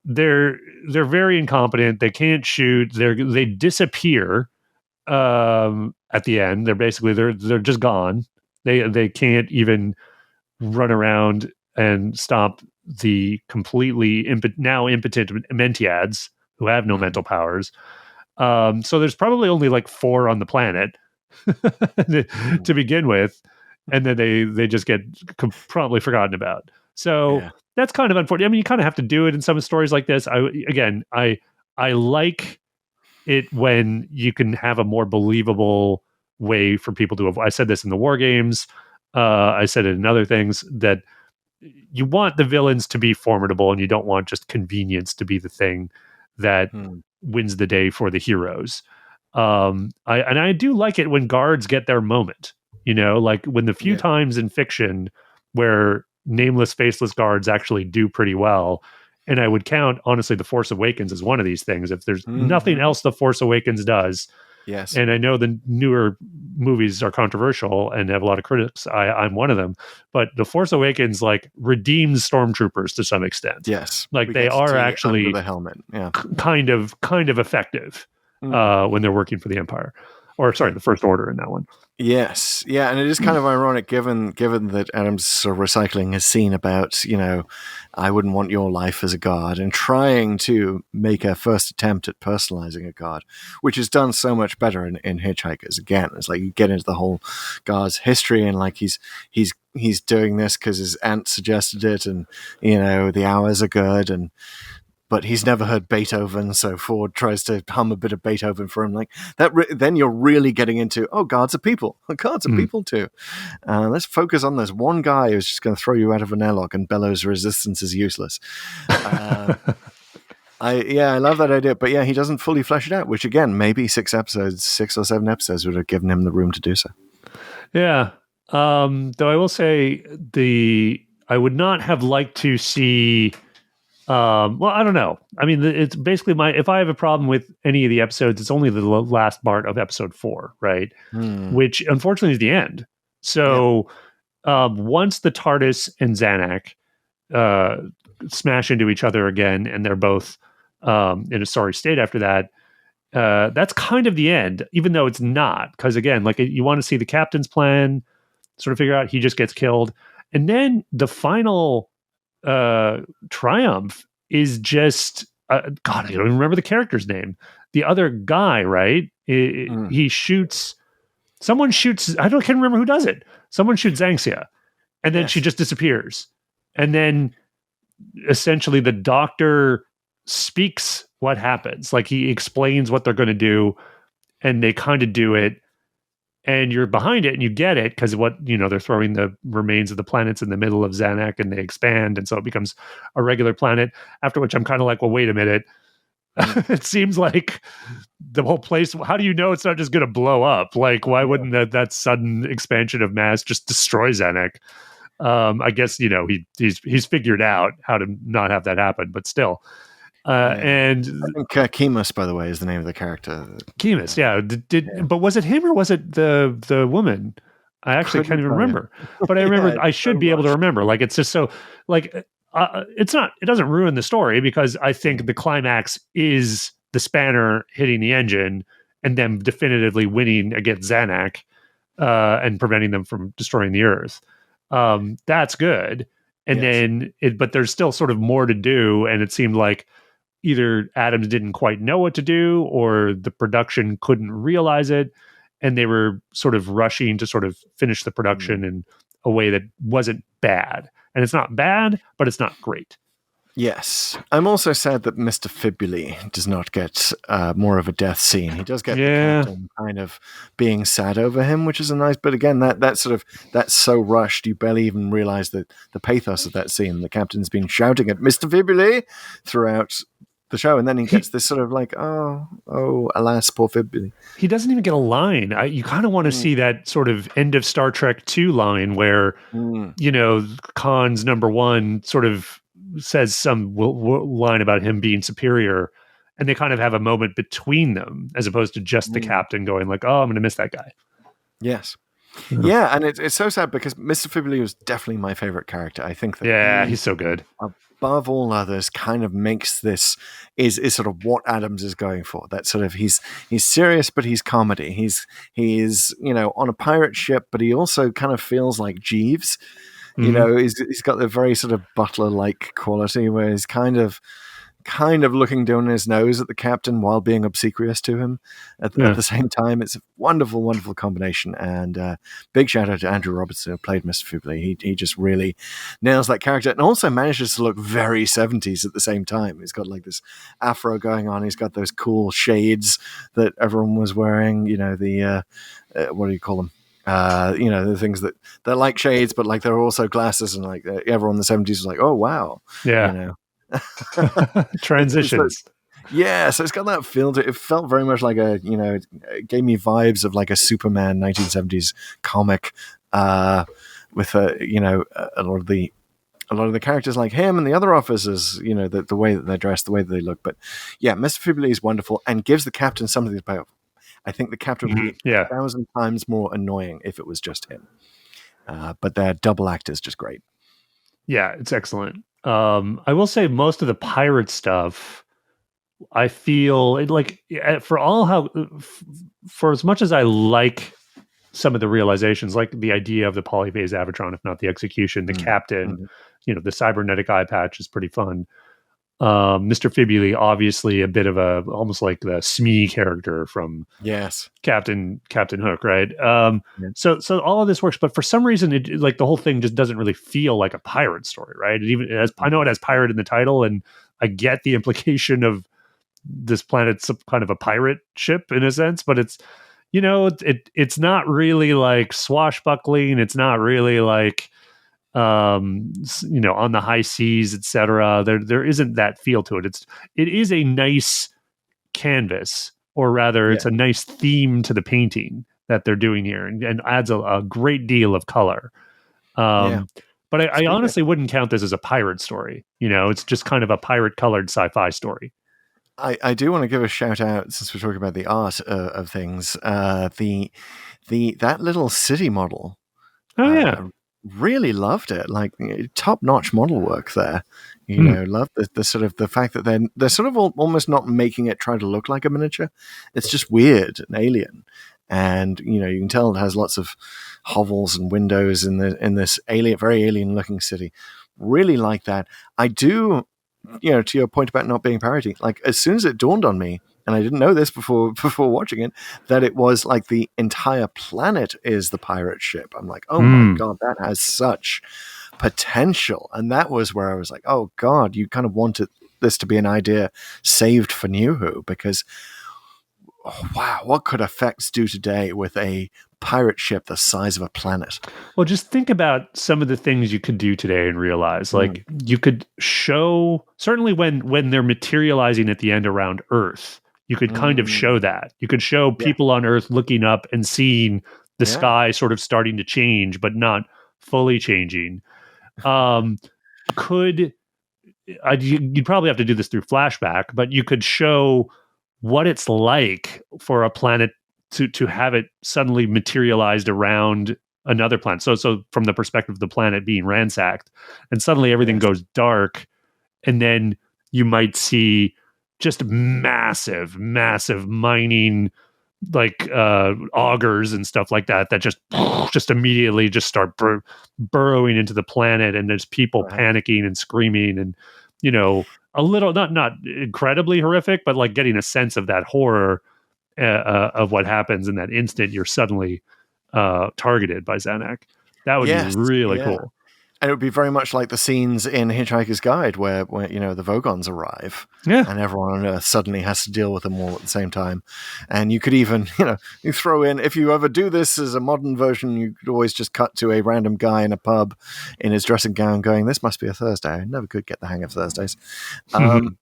Speaker 7: they're very incompetent. They can't shoot. They disappear. At the end, they're just gone. They can't even run around and stop the completely now impotent Mentiads who have no mental powers. So there's probably only like 4 on the planet to begin with, and then they just get promptly forgotten about. So that's kind of unfortunate. I mean, you kind of have to do it in some stories like this. I like it when you can have a more believable way for people to I said this in the War Games. I said it in other things, that you want the villains to be formidable and you don't want just convenience to be the thing that wins the day for the heroes. I do like it when guards get their moment, like when the few times in fiction where nameless, faceless guards actually do pretty well. And I would count, honestly, The Force Awakens as one of these things. If there's nothing else The Force Awakens does, and I know the newer movies are controversial and have a lot of critics, I'm one of them, but The Force Awakens like redeems stormtroopers to some extent.
Speaker 6: Yes.
Speaker 7: Like they are actually
Speaker 6: under the helmet.
Speaker 7: kind of effective when they're working for the Empire. Or sorry, the First Order in that one.
Speaker 6: Yes, yeah, and it is kind of ironic given that Adams' sort of recycling his scene about, I wouldn't want your life as a guard, and trying to make a first attempt at personalizing a guard, which is done so much better in Hitch Hikers. Again, it's like you get into the whole guard's history, and like he's doing this because his aunt suggested it, and the hours are good, but he's never heard Beethoven, so Ford tries to hum a bit of Beethoven for him. Like that, then you're really getting into, guards are people. Guards are people too. Let's focus on this one guy who's just going to throw you out of an airlock and bellows resistance is useless. I love that idea, but he doesn't fully flesh it out, which again, maybe 6 or 7 episodes would have given him the room to do so. Yeah.
Speaker 7: Though I will say I would not have liked to see. Well, I don't know. I mean, it's basically if I have a problem with any of the episodes, it's only the last part of episode 4, right? Which unfortunately is the end. So once the TARDIS and Zanuck smash into each other again, and they're both in a sorry state after that, that's kind of the end, even though it's not. Because again, like you want to see the captain's plan, sort of figure out he just gets killed. And then the final triumph is just, God, I don't even remember the character's name. The other guy, right? He shoots, someone shoots, can't remember who does it. Someone shoots Xanxia, and then she just disappears. And then essentially the Doctor speaks what happens. Like he explains what they're going to do, and they kind of do it. And you're behind it and you get it because they're throwing the remains of the planets in the middle of Zanuck and they expand. And so it becomes a regular planet, after which I'm kind of like, well, wait a minute. It seems like the whole place, how do you know it's not just going to blow up? Like, why wouldn't that sudden expansion of mass just destroy Zanuck? I guess, he's figured out how to not have that happen, but still. And
Speaker 6: I think Chemus, by the way, is the name of the character.
Speaker 7: Chemus, yeah. But was it him or was it the woman? I actually can't even remember. But I remember I should be able to remember. Like it's just so like it doesn't ruin the story because I think the climax is the spanner hitting the engine and them definitively winning against Zanuck and preventing them from destroying the Earth. That's good. And then but there's still sort of more to do, and it seemed like either Adams didn't quite know what to do or the production couldn't realize it. And they were sort of rushing to sort of finish the production in a way that wasn't bad. And it's not bad, but it's not great.
Speaker 6: Yes. I'm also sad that Mr. Fibuli does not get more of a death scene. He does get the captain kind of being sad over him, which is a nice, but again, that's so rushed. You barely even realize that the pathos of that scene. The captain's been shouting at Mr. Fibuli throughout the show, and then he gets this sort of like, oh, alas, poor Fibuli.
Speaker 7: He doesn't even get a line. You kind of want to see that sort of end of Star Trek 2 line where, Khan's number one sort of says some line about him being superior, and they kind of have a moment between them as opposed to just the captain going like, oh, I'm going to miss that guy.
Speaker 6: Yes. Yeah, and it's so sad because Mr. Fibuli was definitely my favorite character. I think that
Speaker 7: he's so good.
Speaker 6: Above all others, kind of makes this is sort of what Adams is going for. That sort of he's serious, but he's comedy. He's on a pirate ship, but he also kind of feels like Jeeves. He's got the very sort of butler-like quality where he's kind of looking down his nose at the captain while being obsequious to him at the same time. It's a wonderful, wonderful combination. And big shout out to Andrew Robertson, who played Mr. Fibuli. He just really nails that character and also manages to look very 70s at the same time. He's got like this afro going on. He's got those cool shades that everyone was wearing, the, what do you call them? The things that they're like shades, but like they're also glasses, and like everyone in the 70s was like, oh, wow.
Speaker 7: Yeah. Transitions.
Speaker 6: So it's got that feel to it. It felt very much like it gave me vibes of like a Superman 1970s comic with a lot of the characters like him and the other officers, the way that they're dressed, the way that they look. But yeah, Mr. Fibuli is wonderful and gives the captain something about. I think the captain would be 1,000 times more annoying if it was just him. But their double act is just great.
Speaker 7: Yeah, it's excellent. I will say most of the pirate stuff, I feel like for as much as I like some of the realizations, like the idea of the polyphase Avatron, if not the execution, the captain, the cybernetic eye patch is pretty fun. Mr. Fibuli, obviously a bit of almost like the Smee character from Captain Hook, right? So all of this works, but for some reason, it like the whole thing just doesn't really feel like a pirate story, right? I know it has pirate in the title, and I get the implication of this planet's kind of a pirate ship in a sense, but it's it's not really like swashbuckling. It's not really like on the high seas, etc. There isn't that feel to it. It is a nice canvas, or rather it's a nice theme to the painting that they're doing here, and adds a great deal of color. But I honestly wouldn't count this as a pirate story. It's just kind of a pirate colored sci-fi story.
Speaker 6: I do want to give a shout out, since we're talking about the art of things, that little city model
Speaker 7: Oh, yeah.
Speaker 6: Really loved it. Like top-notch model work there. You know, love the sort of the fact that they're sort of almost not making it try to look like a miniature. It's just weird and alien. And you know, you can tell it has lots of hovels and windows in this very alien-looking city. Really like that. I do, you know, to your point about not being parody. Like as soon as it dawned on me, and I didn't know this before watching it, that it was like the entire planet is the pirate ship. I'm like, oh my God, that has such potential. And that was where I was like, oh God, you kind of wanted this to be an idea saved for New Who, because wow, what could effects do today with a pirate ship the size of a planet?
Speaker 7: Well, just think about some of the things you could do today and realize, like you could show, certainly when they're materializing at the end around Earth, you could kind of show that. You could show people on Earth looking up and seeing the sky sort of starting to change, but not fully changing. You'd probably have to do this through flashback, but you could show what it's like for a planet to have it suddenly materialized around another planet. So from the perspective of the planet being ransacked, and suddenly everything goes dark, and then you might see just massive mining, like augers and stuff like that just immediately just start burrowing into the planet, and there's people panicking and screaming, and you know, a little not incredibly horrific, but like getting a sense of that horror of what happens in that instant you're suddenly targeted by Zanuck. That would be really cool.
Speaker 6: And it would be very much like the scenes in Hitchhiker's Guide where you know, the Vogons arrive, and everyone on Earth suddenly has to deal with them all at the same time. And you could even, you know, you throw in, if you ever do this as a modern version, you could always just cut to a random guy in a pub in his dressing gown going, "This must be a Thursday. I never could get the hang of Thursdays." And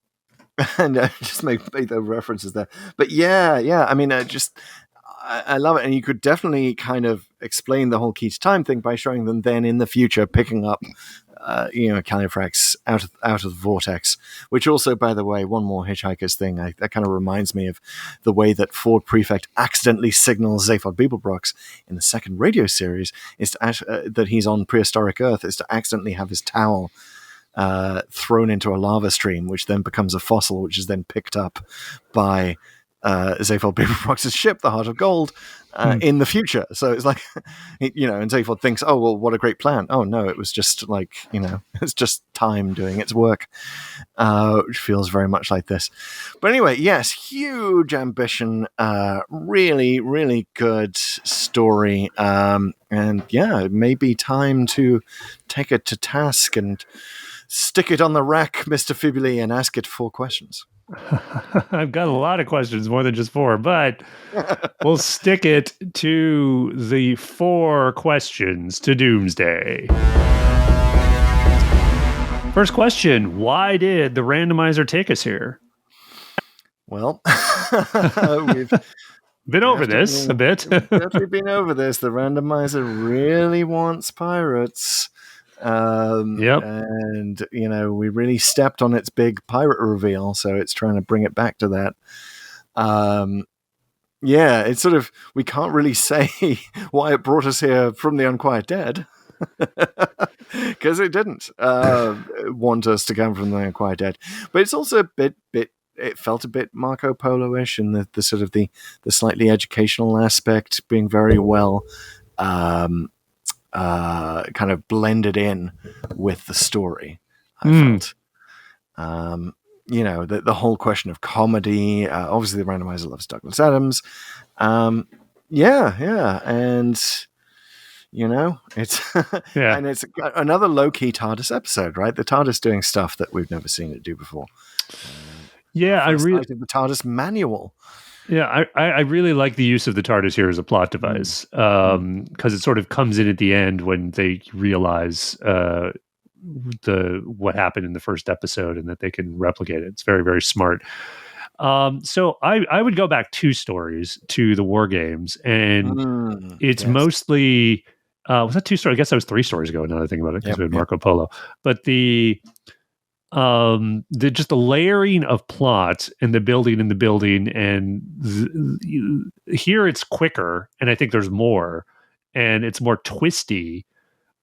Speaker 6: just make the references there. But yeah. I mean, I love it. And you could definitely kind of explain the whole key to time thing by showing them then in the future picking up, you know, Califrax out of the vortex, which also, by the way, one more Hitchhiker's thing, that kind of reminds me of the way that Ford Prefect accidentally signals Zaphod Beeblebrox in the second radio series is to, that he's on prehistoric Earth, is to accidentally have his towel thrown into a lava stream, which then becomes a fossil, which is then picked up by Zaphod Beeblebrox's ship, the Heart of Gold, in the future. So it's like, you know, and Zaphod thinks, oh, well, what a great plan. Oh, no, it was just like, you know, it's just time doing its work, which feels very much like this. But anyway, yes, huge ambition, really, really good story. And yeah, it may be time to take it to task and stick it on the rack, Mr. Fibuli, and ask it 4 questions.
Speaker 7: I've got a lot of questions, more than just 4, but we'll stick it to the 4 questions to Doomsday. First question, why did the randomizer take us here?
Speaker 6: Well, we've
Speaker 7: been over this a bit.
Speaker 6: We've been over this. The randomizer really wants pirates. And you know, we really stepped on its big pirate reveal, so it's trying to bring it back to that. It's sort of, we can't really say why it brought us here from the Unquiet Dead, because it didn't want us to come from the Unquiet Dead. But it's also a bit it felt a bit Marco Polo-ish, and the sort of the slightly educational aspect being very well kind of blended in with the story, I felt. You know, the whole question of comedy, obviously the randomizer loves Douglas Adams. And you know, it's and it's another low-key TARDIS episode, right? The TARDIS doing stuff that we've never seen it do before.
Speaker 7: I really
Speaker 6: the TARDIS manual.
Speaker 7: Yeah, I really like the use of the TARDIS here as a plot device, because it sort of comes in at the end when they realize what happened in the first episode and that they can replicate it. It's very, very smart. So I would go back 2 stories to the War Games, and it's mostly was that 2 stories? I guess that was 3 stories ago. Now that I think about it, because we had Marco Polo, but the just the layering of plot and the building and here it's quicker, and I think there's more, and it's more twisty.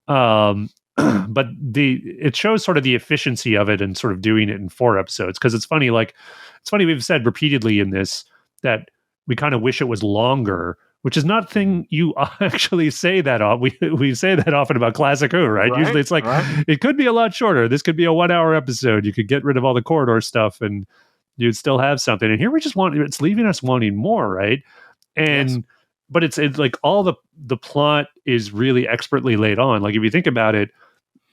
Speaker 7: But it shows sort of the efficiency of it and sort of doing it in 4 episodes. Because it's funny, we've said repeatedly in this that we kind of wish it was longer, which is not thing you actually say that we say that often about Classic Who, right? Usually it's like it could be a lot shorter. This could be a 1-hour episode. You could get rid of all the corridor stuff and you'd still have something. And here we just it's leaving us wanting more, right? And but it's like all the plot is really expertly laid on. Like if you think about it,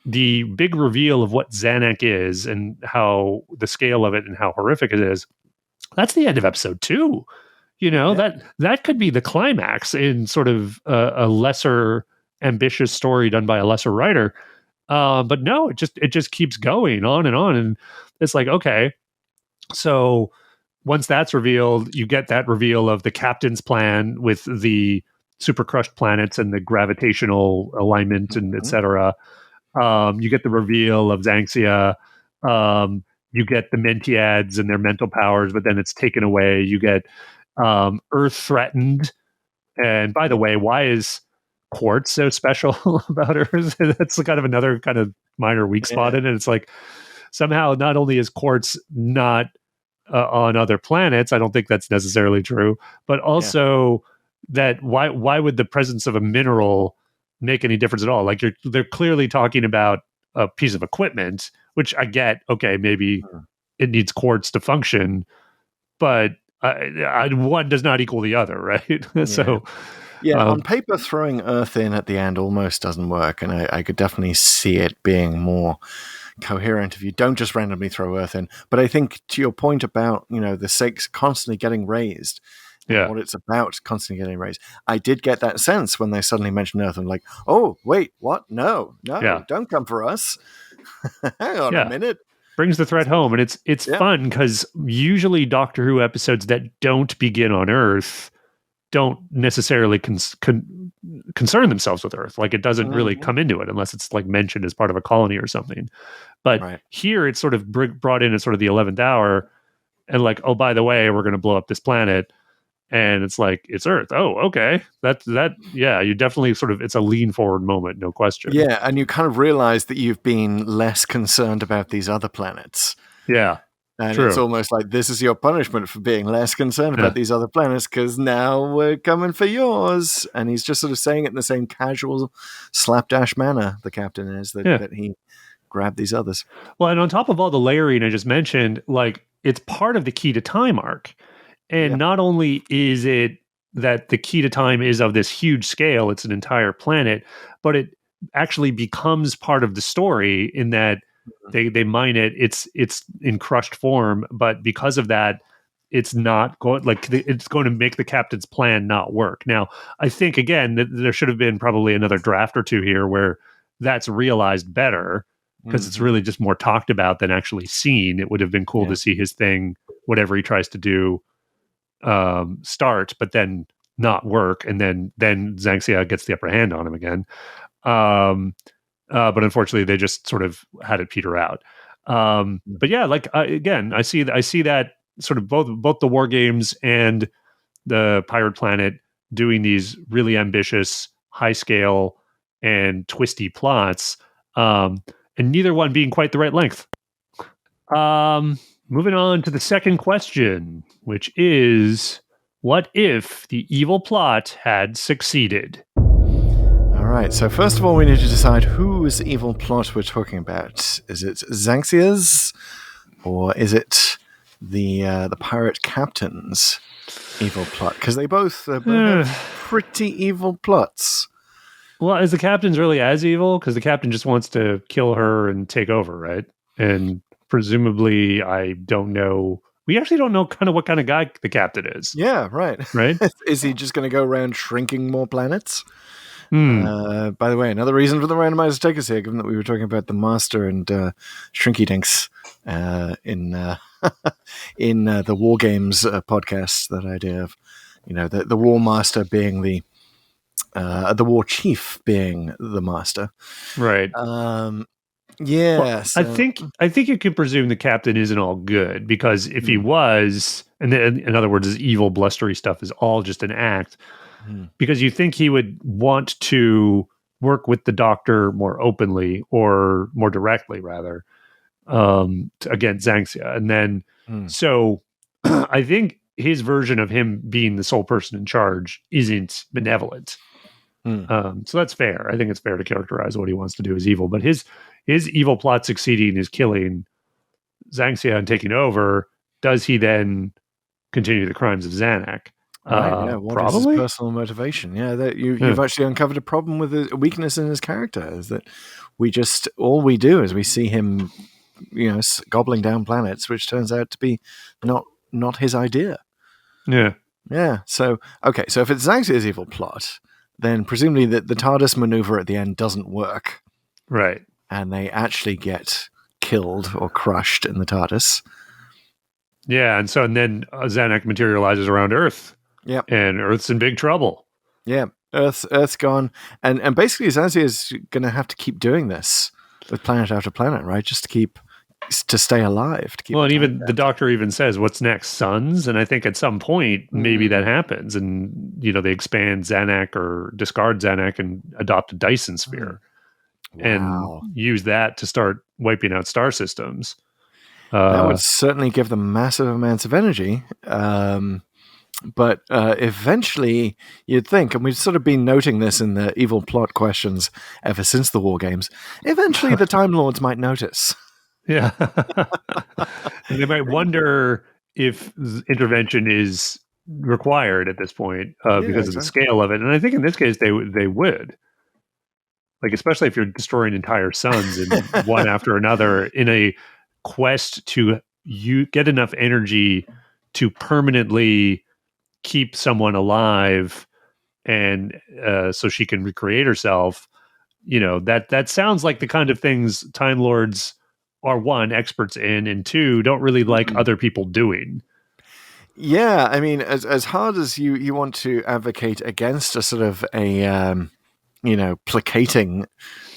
Speaker 7: the big reveal of what Zanuck is and how the scale of it and how horrific it is, that's the end of episode 2. You know, that could be the climax in sort of a lesser ambitious story done by a lesser writer. But no, it just keeps going on. And it's like, okay, so once that's revealed, you get that reveal of the captain's plan with the super crushed planets and the gravitational alignment and et cetera. You get the reveal of Xanxia. You get the Mentiads and their mental powers, but then it's taken away. You get Earth threatened. And by the way, why is Quartz so special about Earth? That's kind of another kind of minor weak spot in it. It's like somehow not only is Quartz not on other planets, I don't think that's necessarily true, but also that why would the presence of a mineral make any difference at all? Like they're clearly talking about a piece of equipment, which I get. Okay, maybe it needs quartz to function, but one does not equal the other, right? So,
Speaker 6: on paper, throwing Earth in at the end almost doesn't work, and I could definitely see it being more coherent if you don't just randomly throw Earth in. But I think to your point about the stakes constantly getting raised. What it's about, constantly getting raised. I did get that sense when they suddenly mentioned Earth. I'm like, oh, wait, what? No, don't come for us. Hang on a minute.
Speaker 7: Brings the threat home. And it's fun because usually Doctor Who episodes that don't begin on Earth don't necessarily concern themselves with Earth. Like it doesn't really come into it unless it's like mentioned as part of a colony or something. But here it's sort of brought in at sort of the 11th hour and like, oh, by the way, we're going to blow up this planet. And it's like, it's Earth. Oh, okay. You definitely sort of, it's a lean forward moment, no question.
Speaker 6: Yeah, and you kind of realize that you've been less concerned about these other planets.
Speaker 7: Yeah,
Speaker 6: and it's almost like this is your punishment for being less concerned about these other planets because now we're coming for yours. And he's just sort of saying it in the same casual slapdash manner, the captain is, that he grabbed these others. Well,
Speaker 7: and on top of all the layering I just mentioned, like it's part of the Key to Time arc. And not only is it that the Key to Time is of this huge scale, it's an entire planet, but it actually becomes part of the story in that they mine it. It's in crushed form, but because of that, it's not going it's going to make the captain's plan not work. Now, I think again that there should have been probably another draft or two here where that's realized better because it's really just more talked about than actually seen. It would have been cool to see his thing, whatever he tries to do, start, but then not work, and then Xanxia gets the upper hand on him again. But unfortunately, they just sort of had it peter out. But yeah, again, I see that sort of both the War Games and the Pirate Planet doing these really ambitious, high scale, and twisty plots, and neither one being quite the right length. Moving on to the second question, which is, what if the evil plot had succeeded?
Speaker 6: All right, so first of all, we need to decide whose evil plot we're talking about. Is it Xanxia's, or is it the pirate captain's evil plot? Because they both have pretty evil plots.
Speaker 7: Well, is the captain's really as evil? Because the captain just wants to kill her and take over, right? And presumably, I don't know. We actually don't know kind of what kind of guy the captain is.
Speaker 6: Yeah, right.
Speaker 7: Right?
Speaker 6: Is he just going to go around shrinking more planets? By the way, another reason for the randomizer to take us here, given that we were talking about the Master and Shrinky Dinks in the War Games podcast, that idea of the War Master being the War Chief being the Master,
Speaker 7: right?
Speaker 6: Yeah,
Speaker 7: well, I think you could presume the captain isn't all good, because if he was, and in other words, his evil, blustery stuff is all just an act, because you think he would want to work with the Doctor more openly or more directly, rather, against Zangxia. And then, so I think his version of him being the sole person in charge isn't benevolent. So that's fair. I think it's fair to characterize what he wants to do as evil. But his evil plot succeeding is killing Zangxia and taking over. Does he then continue the crimes of Zanuck?
Speaker 6: Right, yeah. What is his
Speaker 7: Probably.
Speaker 6: personal motivation? Yeah, that you've actually uncovered a problem with a weakness in his character. Is that all we do is we see him, gobbling down planets, which turns out to be not his idea.
Speaker 7: Yeah.
Speaker 6: Yeah. So if it's Zangxia's evil plot, then presumably the TARDIS maneuver at the end doesn't work.
Speaker 7: Right.
Speaker 6: And they actually get killed or crushed in the TARDIS.
Speaker 7: Yeah, and then Zanuck materializes around Earth.
Speaker 6: Yep.
Speaker 7: And Earth's in big trouble.
Speaker 6: Yeah. Earth's gone. And basically Zangxia is going to have to keep doing this with planet after planet, right? Just to stay alive.
Speaker 7: And even the Doctor even says, what's next, suns? And I think at some point, maybe that happens. And, they expand Zanuck or discard Zanuck and adopt a Dyson sphere.
Speaker 6: Wow.
Speaker 7: And use that to start wiping out star systems.
Speaker 6: That would certainly give them massive amounts of energy. But eventually, you'd think, and we've sort of been noting this in the evil plot questions ever since the War Games, eventually the Time Lords might notice.
Speaker 7: Yeah. And they might wonder if intervention is required at this point because of the scale of it. And I think in this case, they would. Like, especially if you're destroying entire suns and one after another in a quest to get enough energy to permanently keep someone alive and so she can recreate herself. That sounds like the kind of things Time Lords are, one, experts in, and two, don't really like other people doing.
Speaker 6: Yeah, I mean, as hard as you want to advocate against a sort of placating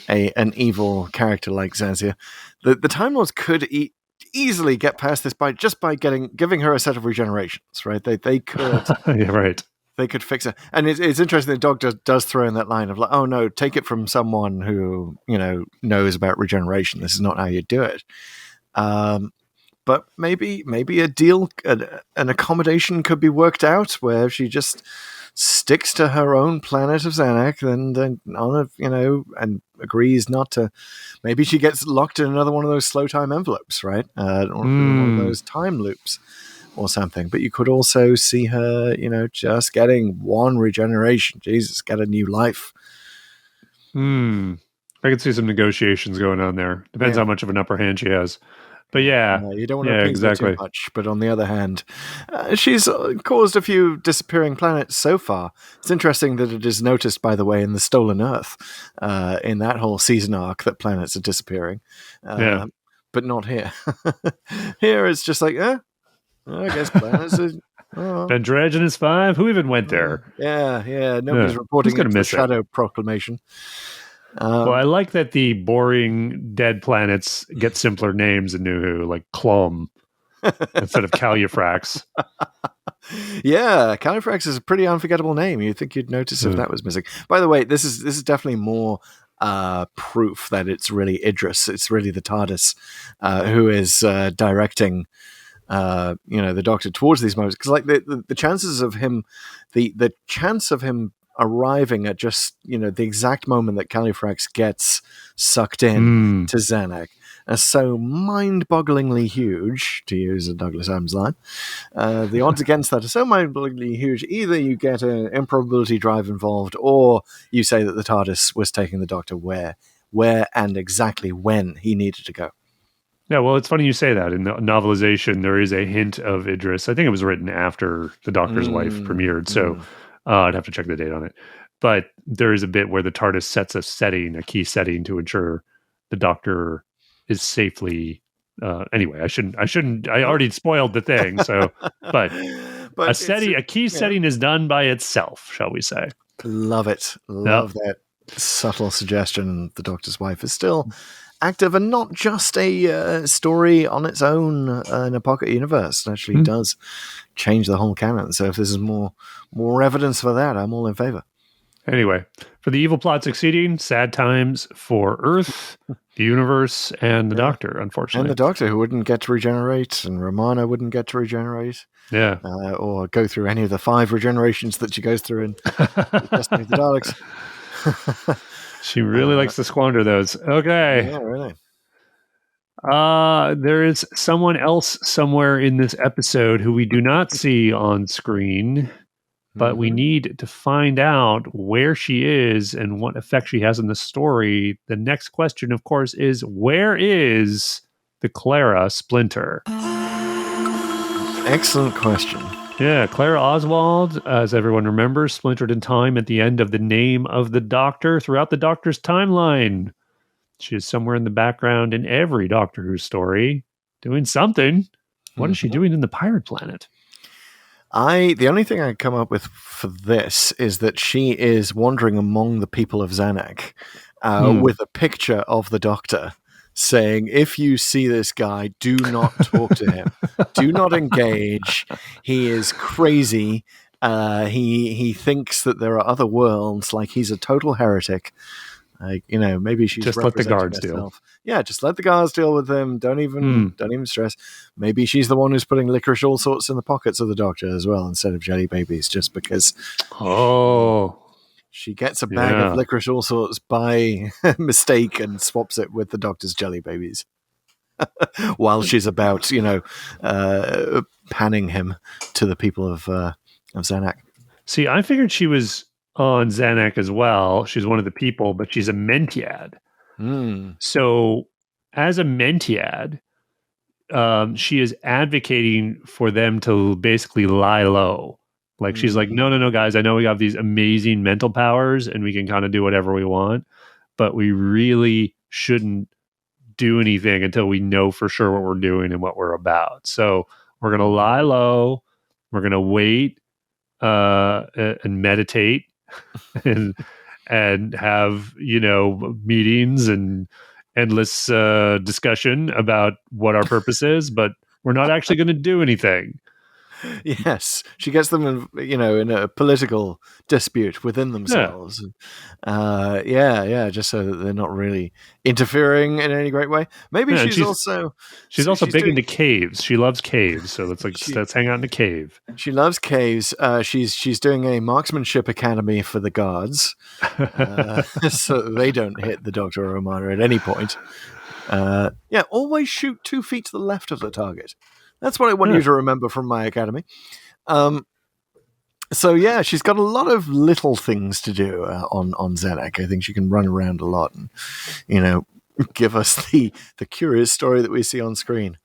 Speaker 6: an evil character like Zangxia, the Time Lords could easily get past this by giving her a set of regenerations, right? They could.
Speaker 7: Yeah, right.
Speaker 6: They could fix it. And it's interesting the Doctor does throw in that line of like, oh no, take it from someone who, knows about regeneration. This is not how you do it. But maybe a deal, an accommodation could be worked out where she just sticks to her own planet of Zanuck and agrees not to. Maybe she gets locked in another one of those slow time envelopes, right? One of those time loops or something. But you could also see her, just getting one regeneration. Jesus, get a new life.
Speaker 7: I could see some negotiations going on there. Depends how much of an upper hand she has. But
Speaker 6: you don't want to please her too much. But on the other hand, she's caused a few disappearing planets so far. It's interesting that it is noticed, by the way, in the Stolen Earth, in that whole season arc, that planets are disappearing. But not here. Here it's just like, I guess planets are...
Speaker 7: Dendrogen is 5? Who even went there?
Speaker 6: Yeah. Nobody's reporting it to Shadow Proclamation.
Speaker 7: Well, I like that the boring dead planets get simpler names in New Who, like Clom instead of Calufrax.
Speaker 6: Yeah, Calufrax is a pretty unforgettable name. You'd think you'd notice if that was missing. By the way, this is definitely more proof that it's really Idris. It's really the TARDIS who is directing the Doctor towards these moments. Because like the chances of him, the chance of him arriving at just the exact moment that Calufrax gets sucked in to Zanuck are so mind-bogglingly huge, to use a Douglas Adams line. The odds against that are so mind-bogglingly huge. Either you get an improbability drive involved, or you say that the TARDIS was taking the Doctor where and exactly when he needed to go.
Speaker 7: Yeah, well, it's funny you say that. In the novelization, there is a hint of Idris. I think it was written after The Doctor's Wife premiered, so I'd have to check the date on it. But there is a bit where the TARDIS sets a key setting to ensure the Doctor is safely. Anyway, I already spoiled the thing. So, but a key setting is done by itself, shall we say?
Speaker 6: Love it. Love that subtle suggestion. The Doctor's Wife is still active and not just a story on its own in a pocket universe. It actually does change the whole canon. So if this is more evidence for that, I'm all in favor.
Speaker 7: Anyway, for the evil plot succeeding, sad times for Earth, the universe, and the Doctor, unfortunately.
Speaker 6: And the Doctor, who wouldn't get to regenerate, and Romana wouldn't get to regenerate.
Speaker 7: Yeah.
Speaker 6: Or go through any of the 5 regenerations that she goes through in Destiny of the Daleks.
Speaker 7: She really likes to squander those. Okay.
Speaker 6: Yeah, really.
Speaker 7: There is someone else somewhere in this episode who we do not see on screen, but we need to find out where she is and what effect she has on the story. The next question, of course, is where is the Clara Splinter?
Speaker 6: Excellent question.
Speaker 7: Yeah, Clara Oswald, as everyone remembers, splintered in time at the end of the name of the Doctor throughout the Doctor's timeline. She is somewhere in the background in every Doctor Who story, doing something. What is she doing in the Pirate Planet?
Speaker 6: The only thing I can come up with for this is that she is wandering among the people of Zanuck with a picture of the Doctor saying, if you see this guy, do not talk to him. Do not engage. He is crazy. He thinks that there are other worlds, like he's a total heretic. Maybe she's
Speaker 7: just let the guards
Speaker 6: deal. Yeah, just let the guards deal with them. Don't even stress. Maybe she's the one who's putting licorice all sorts in the pockets of the Doctor as well, instead of jelly babies, just because.
Speaker 7: Oh,
Speaker 6: she gets a bag of licorice all sorts by mistake and swaps it with the Doctor's jelly babies while she's about, panning him to the people of Zanuck.
Speaker 7: See, I figured she was on Zanuck as well. She's one of the people, but she's a Mentiad. So as a Mentiad, she is advocating for them to basically lie low. Like she's like, no, guys, I know we have these amazing mental powers and we can kind of do whatever we want, but we really shouldn't do anything until we know for sure what we're doing and what we're about. So we're going to lie low. We're going to wait and meditate and have, meetings and endless discussion about what our purpose is, but we're not actually going to do anything.
Speaker 6: Yes, she gets them in a political dispute within themselves. Just so that they're not really interfering in any great way. Maybe she's also
Speaker 7: big into caves. She loves caves, so let's hang out in a cave.
Speaker 6: She loves caves. She's doing a marksmanship academy for the guards, so that they don't hit the Doctor or Romana at any point. Always shoot 2 feet to the left of the target. That's what I want you to remember from my academy. She's got a lot of little things to do on Zanuck. I think she can run around a lot and, give us the curious story that we see on screen.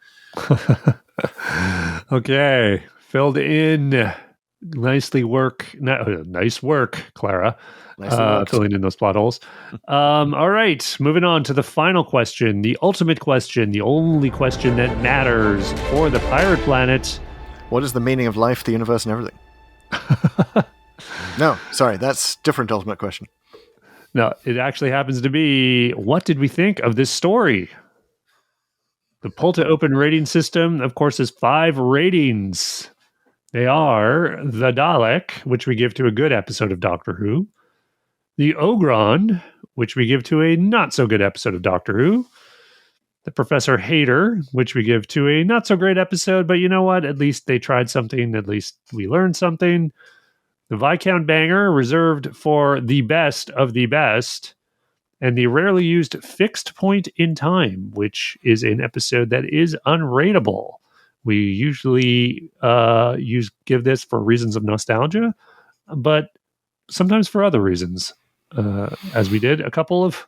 Speaker 7: Okay, filled in. Nice work, Clara. Filling in those plot holes. All right, moving on to the final question, the ultimate question, the only question that matters for the Pirate Planet.
Speaker 6: What is the meaning of life, the universe, and everything? No, sorry, that's different ultimate question.
Speaker 7: No, it actually happens to be, what did we think of this story? The Pull to Open rating system, of course, has 5 ratings. They are the Dalek, which we give to a good episode of Doctor Who. The Ogron, which we give to a not-so-good episode of Doctor Who. The Professor Hater, which we give to a not-so-great episode, but you know what? At least they tried something. At least we learned something. The Viscount Banger, reserved for the best of the best. And the rarely used Fixed Point in Time, which is an episode that is unrateable. We usually give this for reasons of nostalgia, but sometimes for other reasons. As we did a couple of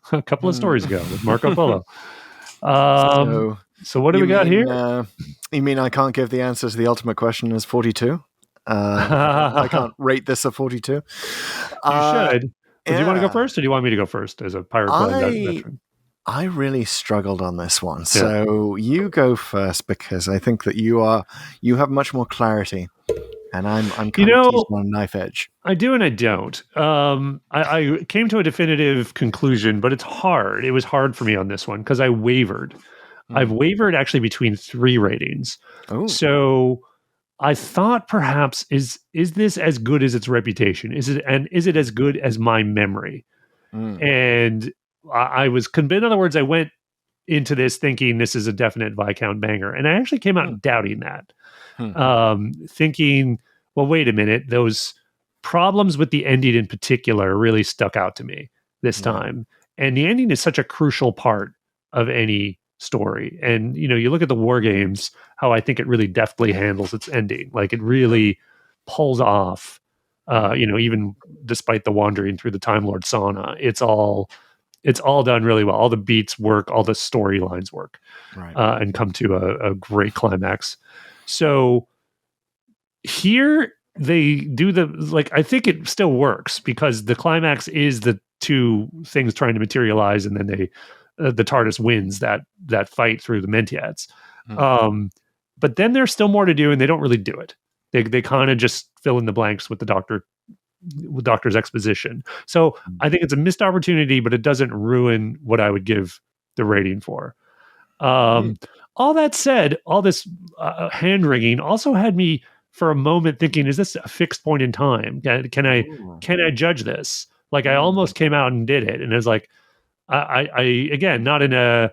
Speaker 7: stories ago with Marco Polo. So what do we got here?
Speaker 6: You mean I can't give the answer to the ultimate question as 42? I can't rate this a 42.
Speaker 7: You should. Do you want to go first, or do you want me to go first as a Pirate Blood veteran?
Speaker 6: I really struggled on this one. So you go first, because I think that you have much more clarity and I'm kind of teasing on a knife edge.
Speaker 7: I do and I don't. I came to a definitive conclusion, but it's hard. It was hard for me on this one because I wavered. I've wavered actually between 3 ratings.
Speaker 6: Oh.
Speaker 7: So I thought perhaps is this as good as its reputation? Is it as good as my memory? And I was convinced. In other words, I went into this thinking this is a definite Viscount banger, and I actually came out doubting that, thinking, well, wait a minute, those problems with the ending in particular really stuck out to me this time, and the ending is such a crucial part of any story. And you look at the War Games, how I think it really deftly handles its ending, like it really pulls off. Even despite the wandering through the Time Lord sauna, it's all done really well. All the beats work, all the storylines work,
Speaker 6: right.
Speaker 7: And come to a great climax. So here they do I think it still works because the climax is the 2 things trying to materialize, and then the TARDIS wins that fight through the Mentiads. But then there's still more to do, and they don't really do it. They kind of just fill in the blanks with the Doctor's exposition. So I think it's a missed opportunity, but it doesn't ruin what I would give the rating for. All that said, all this hand wringing also had me for a moment thinking, is this a fixed point in time? Can I judge this? Like I almost came out and did it. And it was like, I again, not in a,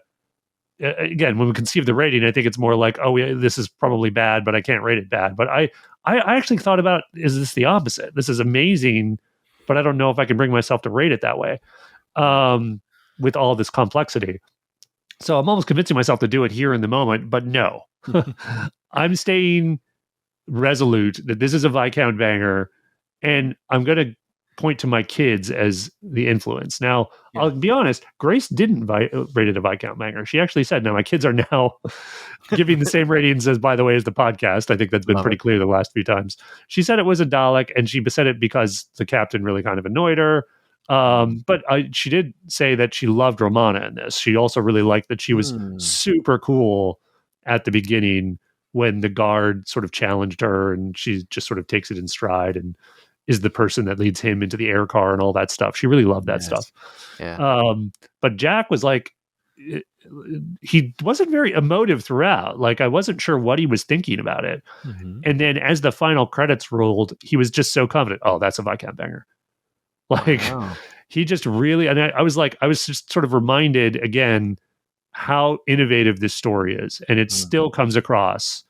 Speaker 7: again, when we conceive the rating, I think it's more like, oh, yeah, this is probably bad, but I can't rate it bad. But I actually thought about, is this the opposite? This is amazing, but I don't know if I can bring myself to rate it that way with all this complexity. So I'm almost convincing myself to do it here in the moment, but no. I'm staying resolute that this is a Viscount banger, and I'm going to point to my kids as the influence. Now, I'll be honest, Grace didn't rate it a Viscount banger. She actually said, now my kids are now giving the same ratings as, by the way, as the podcast. I think that's been pretty clear the last few times. She said it was a Dalek, and she said it because the captain really kind of annoyed her. But she did say that she loved Romana in this. She also really liked that she was super cool at the beginning when the guard sort of challenged her, and she just sort of takes it in stride and is the person that leads him into the air car and all that stuff. She really loved that stuff.
Speaker 6: Yeah.
Speaker 7: But Jack was like, he wasn't very emotive throughout. Like I wasn't sure what he was thinking about it. And then as the final credits rolled, he was just so confident. Oh, that's a Viscount banger. Like he just really, and I was just sort of reminded again how innovative this story is. And it still comes across,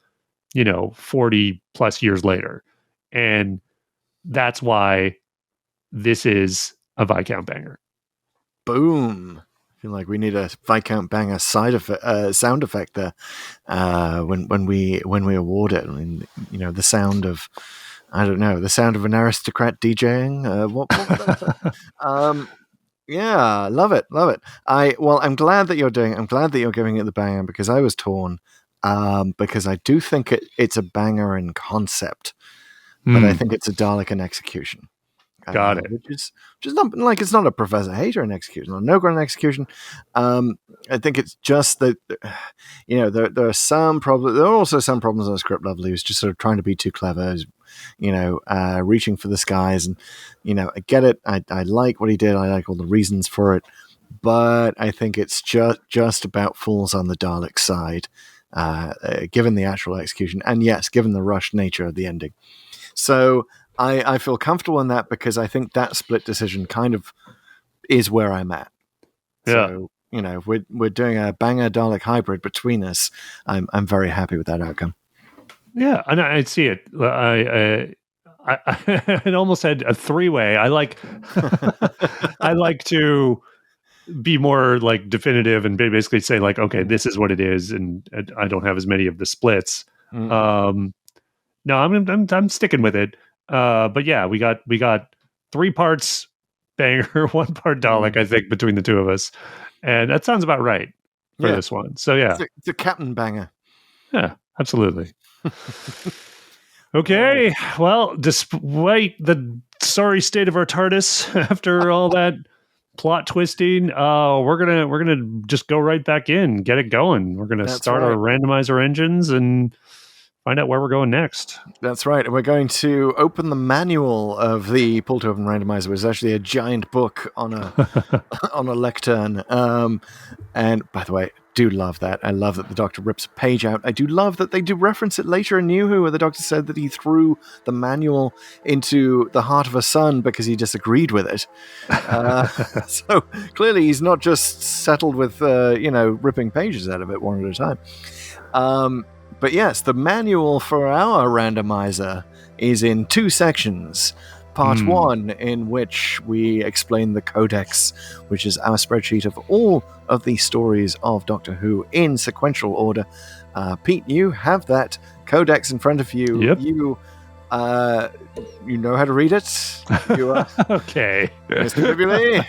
Speaker 7: 40 plus years later. And that's why this is a Viscount banger.
Speaker 6: Boom. I feel like we need a Viscount banger sound effect there when we award it. I mean, the sound of, I don't know, the sound of an aristocrat DJing. Yeah, love it. I'm glad that you're doing it. I'm glad that you're giving it the banger because I was torn. Because I do think it's a banger in concept. But I think it's a Dalek in execution.
Speaker 7: Got it.
Speaker 6: Which is not like it's not a Professor Hater in execution or Nogren in execution. I think it's just that there are some problems. There are also some problems on a script level. He was just sort of trying to be too clever. Reaching for the skies, and I get it. I like what he did. I like all the reasons for it. But I think it's just about falls on the Dalek side, given the actual execution, and yes, given the rushed nature of the ending. So I feel comfortable in that because I think that split decision kind of is where I'm at.
Speaker 7: Yeah.
Speaker 6: So, if we're doing a banger Dalek hybrid between us, I'm very happy with that outcome.
Speaker 7: Yeah, and I see it. I almost had a 3-way. I like to be more like definitive and basically say like, okay, this is what it is, and I don't have as many of the splits. No, I'm sticking with it. But yeah, we got 3 parts banger, 1 part Dalek, I think, between the 2 of us, and that sounds about right for this one. So yeah,
Speaker 6: it's a captain banger.
Speaker 7: Yeah, absolutely. Okay, well, despite the sorry state of our TARDIS after all that plot twisting, we're gonna just go right back in, get it going. We're gonna start our randomizer engines and find out where we're going next.
Speaker 6: That's right. And we're going to open the manual of the pull to open randomizer, which is actually a giant book on a on a lectern. And by the way, do love that. I love that the Doctor rips a page out. I do love that they do reference it later in New Who, where the Doctor said that he threw the manual into the heart of a sun because he disagreed with it. So clearly he's not just settled with, ripping pages out of it one at a time. But yes, the manual for our randomizer is in 2 sections. Part 1, in which we explain the Codex, which is our spreadsheet of all of the stories of Doctor Who in sequential order. Pete, you have that Codex in front of you.
Speaker 7: Yep.
Speaker 6: You know how to read it. You are
Speaker 7: Okay.
Speaker 6: Mr. Bibuli.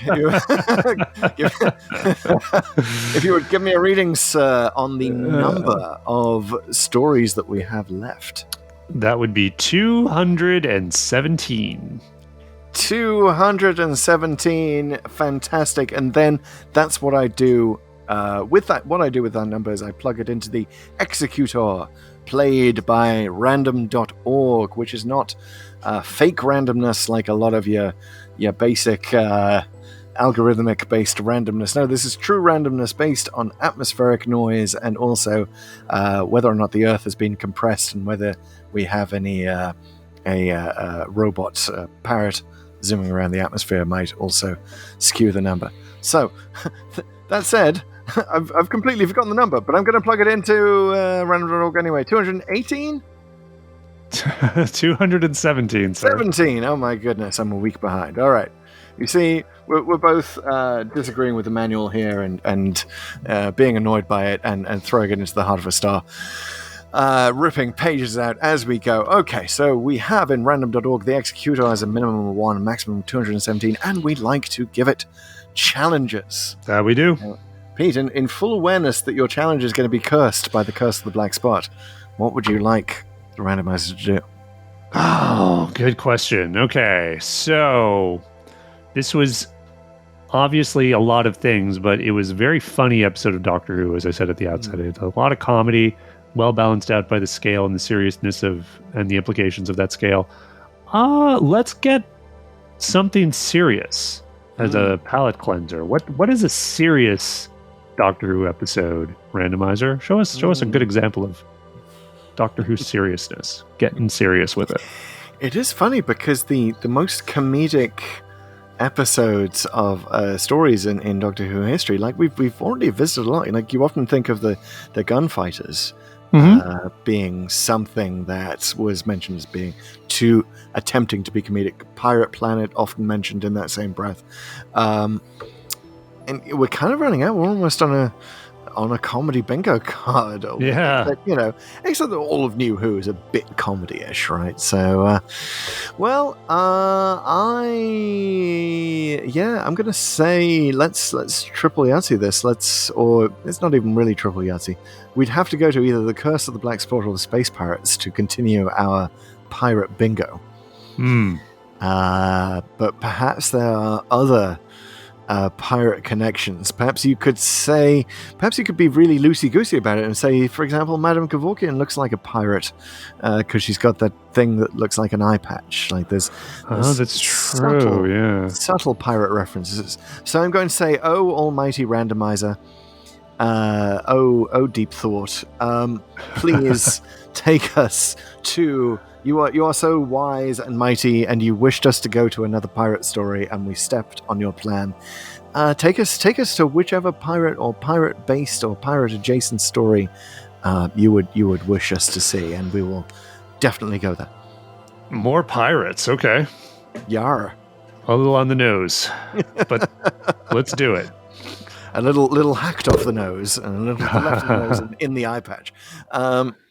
Speaker 6: If you would give me a reading, sir, on the number of stories that we have left.
Speaker 7: That would be 217.
Speaker 6: 217, fantastic. And then that's what I do with that. What I do with that number is I plug it into the executor, played by random.org, which is not fake randomness like a lot of your basic algorithmic based randomness. No, this is true randomness based on atmospheric noise and also whether or not the Earth has been compressed and whether we have any a robot parrot zooming around the atmosphere might also skew the number. So that said, I've completely forgotten the number, but I'm going to plug it into random.org anyway. 218?
Speaker 7: 217, sir.
Speaker 6: 17. Oh my goodness, I'm a week behind. All right. You see, we're both disagreeing with the manual here and being annoyed by it and throwing it into the heart of a star. Ripping pages out as we go. Okay, so we have in random.org the executor has a minimum of 1, a maximum of 217, and we like to give it challenges.
Speaker 7: That we do.
Speaker 6: Pete, in full awareness that your challenge is going to be cursed by the curse of the black spot, what would you like the randomizer to do?
Speaker 7: Oh, good question. Okay, so this was obviously a lot of things, but it was a very funny episode of Doctor Who, as I said at the outset. It's a lot of comedy, well balanced out by the scale and the seriousness of and the implications of that scale. Let's get something serious as a palate cleanser. What is a serious Doctor Who episode, randomizer? Show us a good example of Doctor Who seriousness. Getting serious with it.
Speaker 6: It is funny because the most comedic episodes of stories in Doctor Who history, like we've already visited a lot. Like you often think of the gunfighters being something that was mentioned as being attempting to be comedic. Pirate Planet often mentioned in that same breath. And we're kind of running out. We're almost on a comedy bingo card.
Speaker 7: Yeah.
Speaker 6: But, except that all of New Who is a bit comedy-ish, right? So, I'm going to say let's triple Yahtzee this. Or it's not even really triple Yahtzee. We'd have to go to either the Curse of the Black Spot or the Space Pirates to continue our pirate bingo. But perhaps there are other pirate connections. Perhaps you could be really loosey-goosey about it and say, for example, Madame Kevorkian looks like a pirate because she's got that thing that looks like an eye patch. Like there's
Speaker 7: that's true.
Speaker 6: Subtle pirate references. So I'm going to say, oh, almighty randomizer. Deep thought. Please take us to. You are so wise and mighty, and you wished us to go to another pirate story, and we stepped on your plan. Take us to whichever pirate or pirate-based or pirate-adjacent story you would wish us to see, and we will definitely go there.
Speaker 7: More pirates, okay.
Speaker 6: Yar.
Speaker 7: A little on the nose, but let's do it.
Speaker 6: A little hacked off the nose, and a little left of the nose in the eye patch.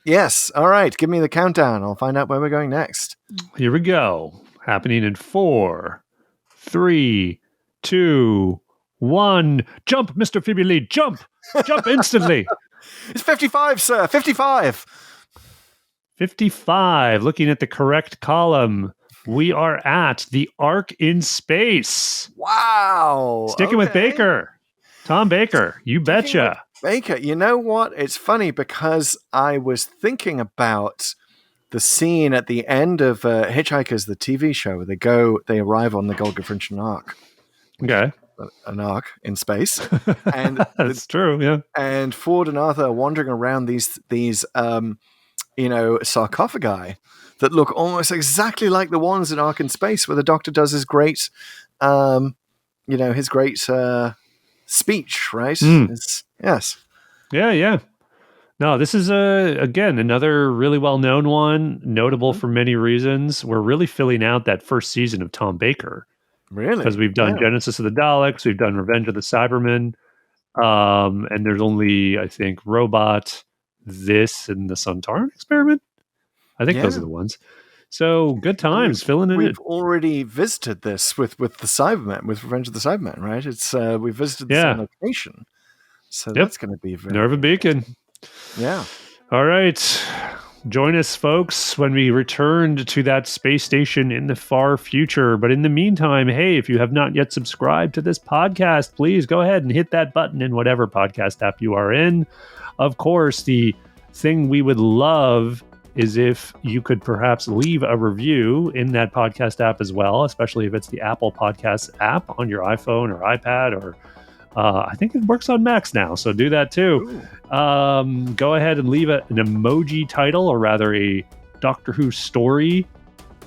Speaker 6: Yes, all right, give me the countdown. I'll find out where we're going next.
Speaker 7: Here we go. Happening in 4, 3, 2, 1. Jump, Mr. Fibuli, jump! Jump instantly!
Speaker 6: It's 55, sir, 55!
Speaker 7: 55. Looking at the correct column, we are at the Ark in Space.
Speaker 6: Wow!
Speaker 7: Sticking with Baker. Tom Baker, you betcha.
Speaker 6: Baker, you know what? It's funny because I was thinking about the scene at the end of Hitch Hikers, the TV show, where they arrive on the Golgafrinchen Arc.
Speaker 7: Okay.
Speaker 6: An arc in space. And
Speaker 7: That's true, yeah.
Speaker 6: And Ford and Arthur are wandering around these sarcophagi that look almost exactly like the ones in Ark in Space, where the Doctor does his great, speech, right? Yes.
Speaker 7: Yeah. No, this is again another really well-known one, notable for many reasons. We're really filling out that first season of Tom Baker.
Speaker 6: Really?
Speaker 7: Because we've done Genesis of the Daleks, we've done Revenge of the Cybermen, and there's only, I think, Robot, this, and the Sontaran Experiment. I think those are the ones. So good times filling it in.
Speaker 6: We've already visited this with the Cybermen, with Revenge of the Cybermen, right? It's we visited the same location, so that's going to be very
Speaker 7: Nerva Beacon.
Speaker 6: Yeah.
Speaker 7: All right. Join us, folks, when we return to that space station in the far future. But in the meantime, hey, if you have not yet subscribed to this podcast, please go ahead and hit that button in whatever podcast app you are in. Of course, the thing we would love is if you could perhaps leave a review in that podcast app as well, especially if it's the Apple Podcasts app on your iPhone or iPad, or I think it works on Macs now, so do that too. Go ahead and leave an emoji title, or rather a Doctor Who story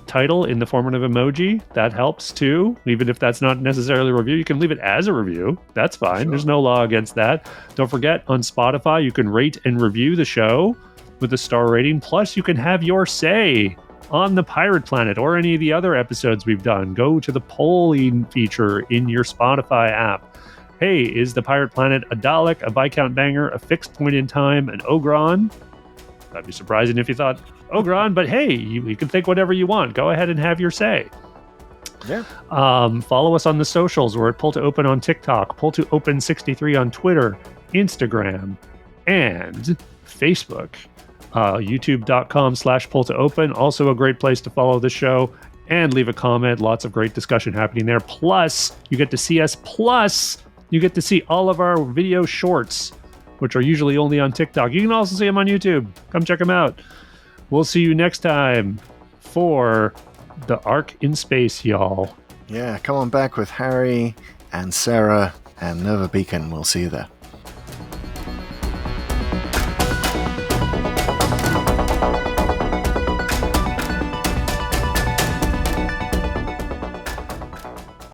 Speaker 7: title in the form of an emoji. That helps too. Even if that's not necessarily a review, you can leave it as a review. That's fine. Sure. There's no law against that. Don't forget, on Spotify, you can rate and review the show with a star rating. Plus, you can have your say on the Pirate Planet or any of the other episodes we've done. Go to the polling feature in your Spotify app. Hey, is the Pirate Planet a Dalek, a Viscount Banger, a fixed point in time, an Ogron? That'd be surprising if you thought Ogron, but hey, you can think whatever you want. Go ahead and have your say.
Speaker 6: Yeah.
Speaker 7: Follow us on the socials. We're at Pull to Open on TikTok, Pull to Open 63 on Twitter, Instagram, and Facebook. YouTube.com/Pull to Open. Also a great place to follow the show and leave a comment. Lots of great discussion happening there. Plus, you get to see us. Plus, you get to see all of our video shorts, which are usually only on TikTok. You can also see them on YouTube. Come check them out. We'll see you next time for the Ark in Space, y'all.
Speaker 6: Yeah, come on back with Harry and Sarah and Nerva Beacon. We'll see you there.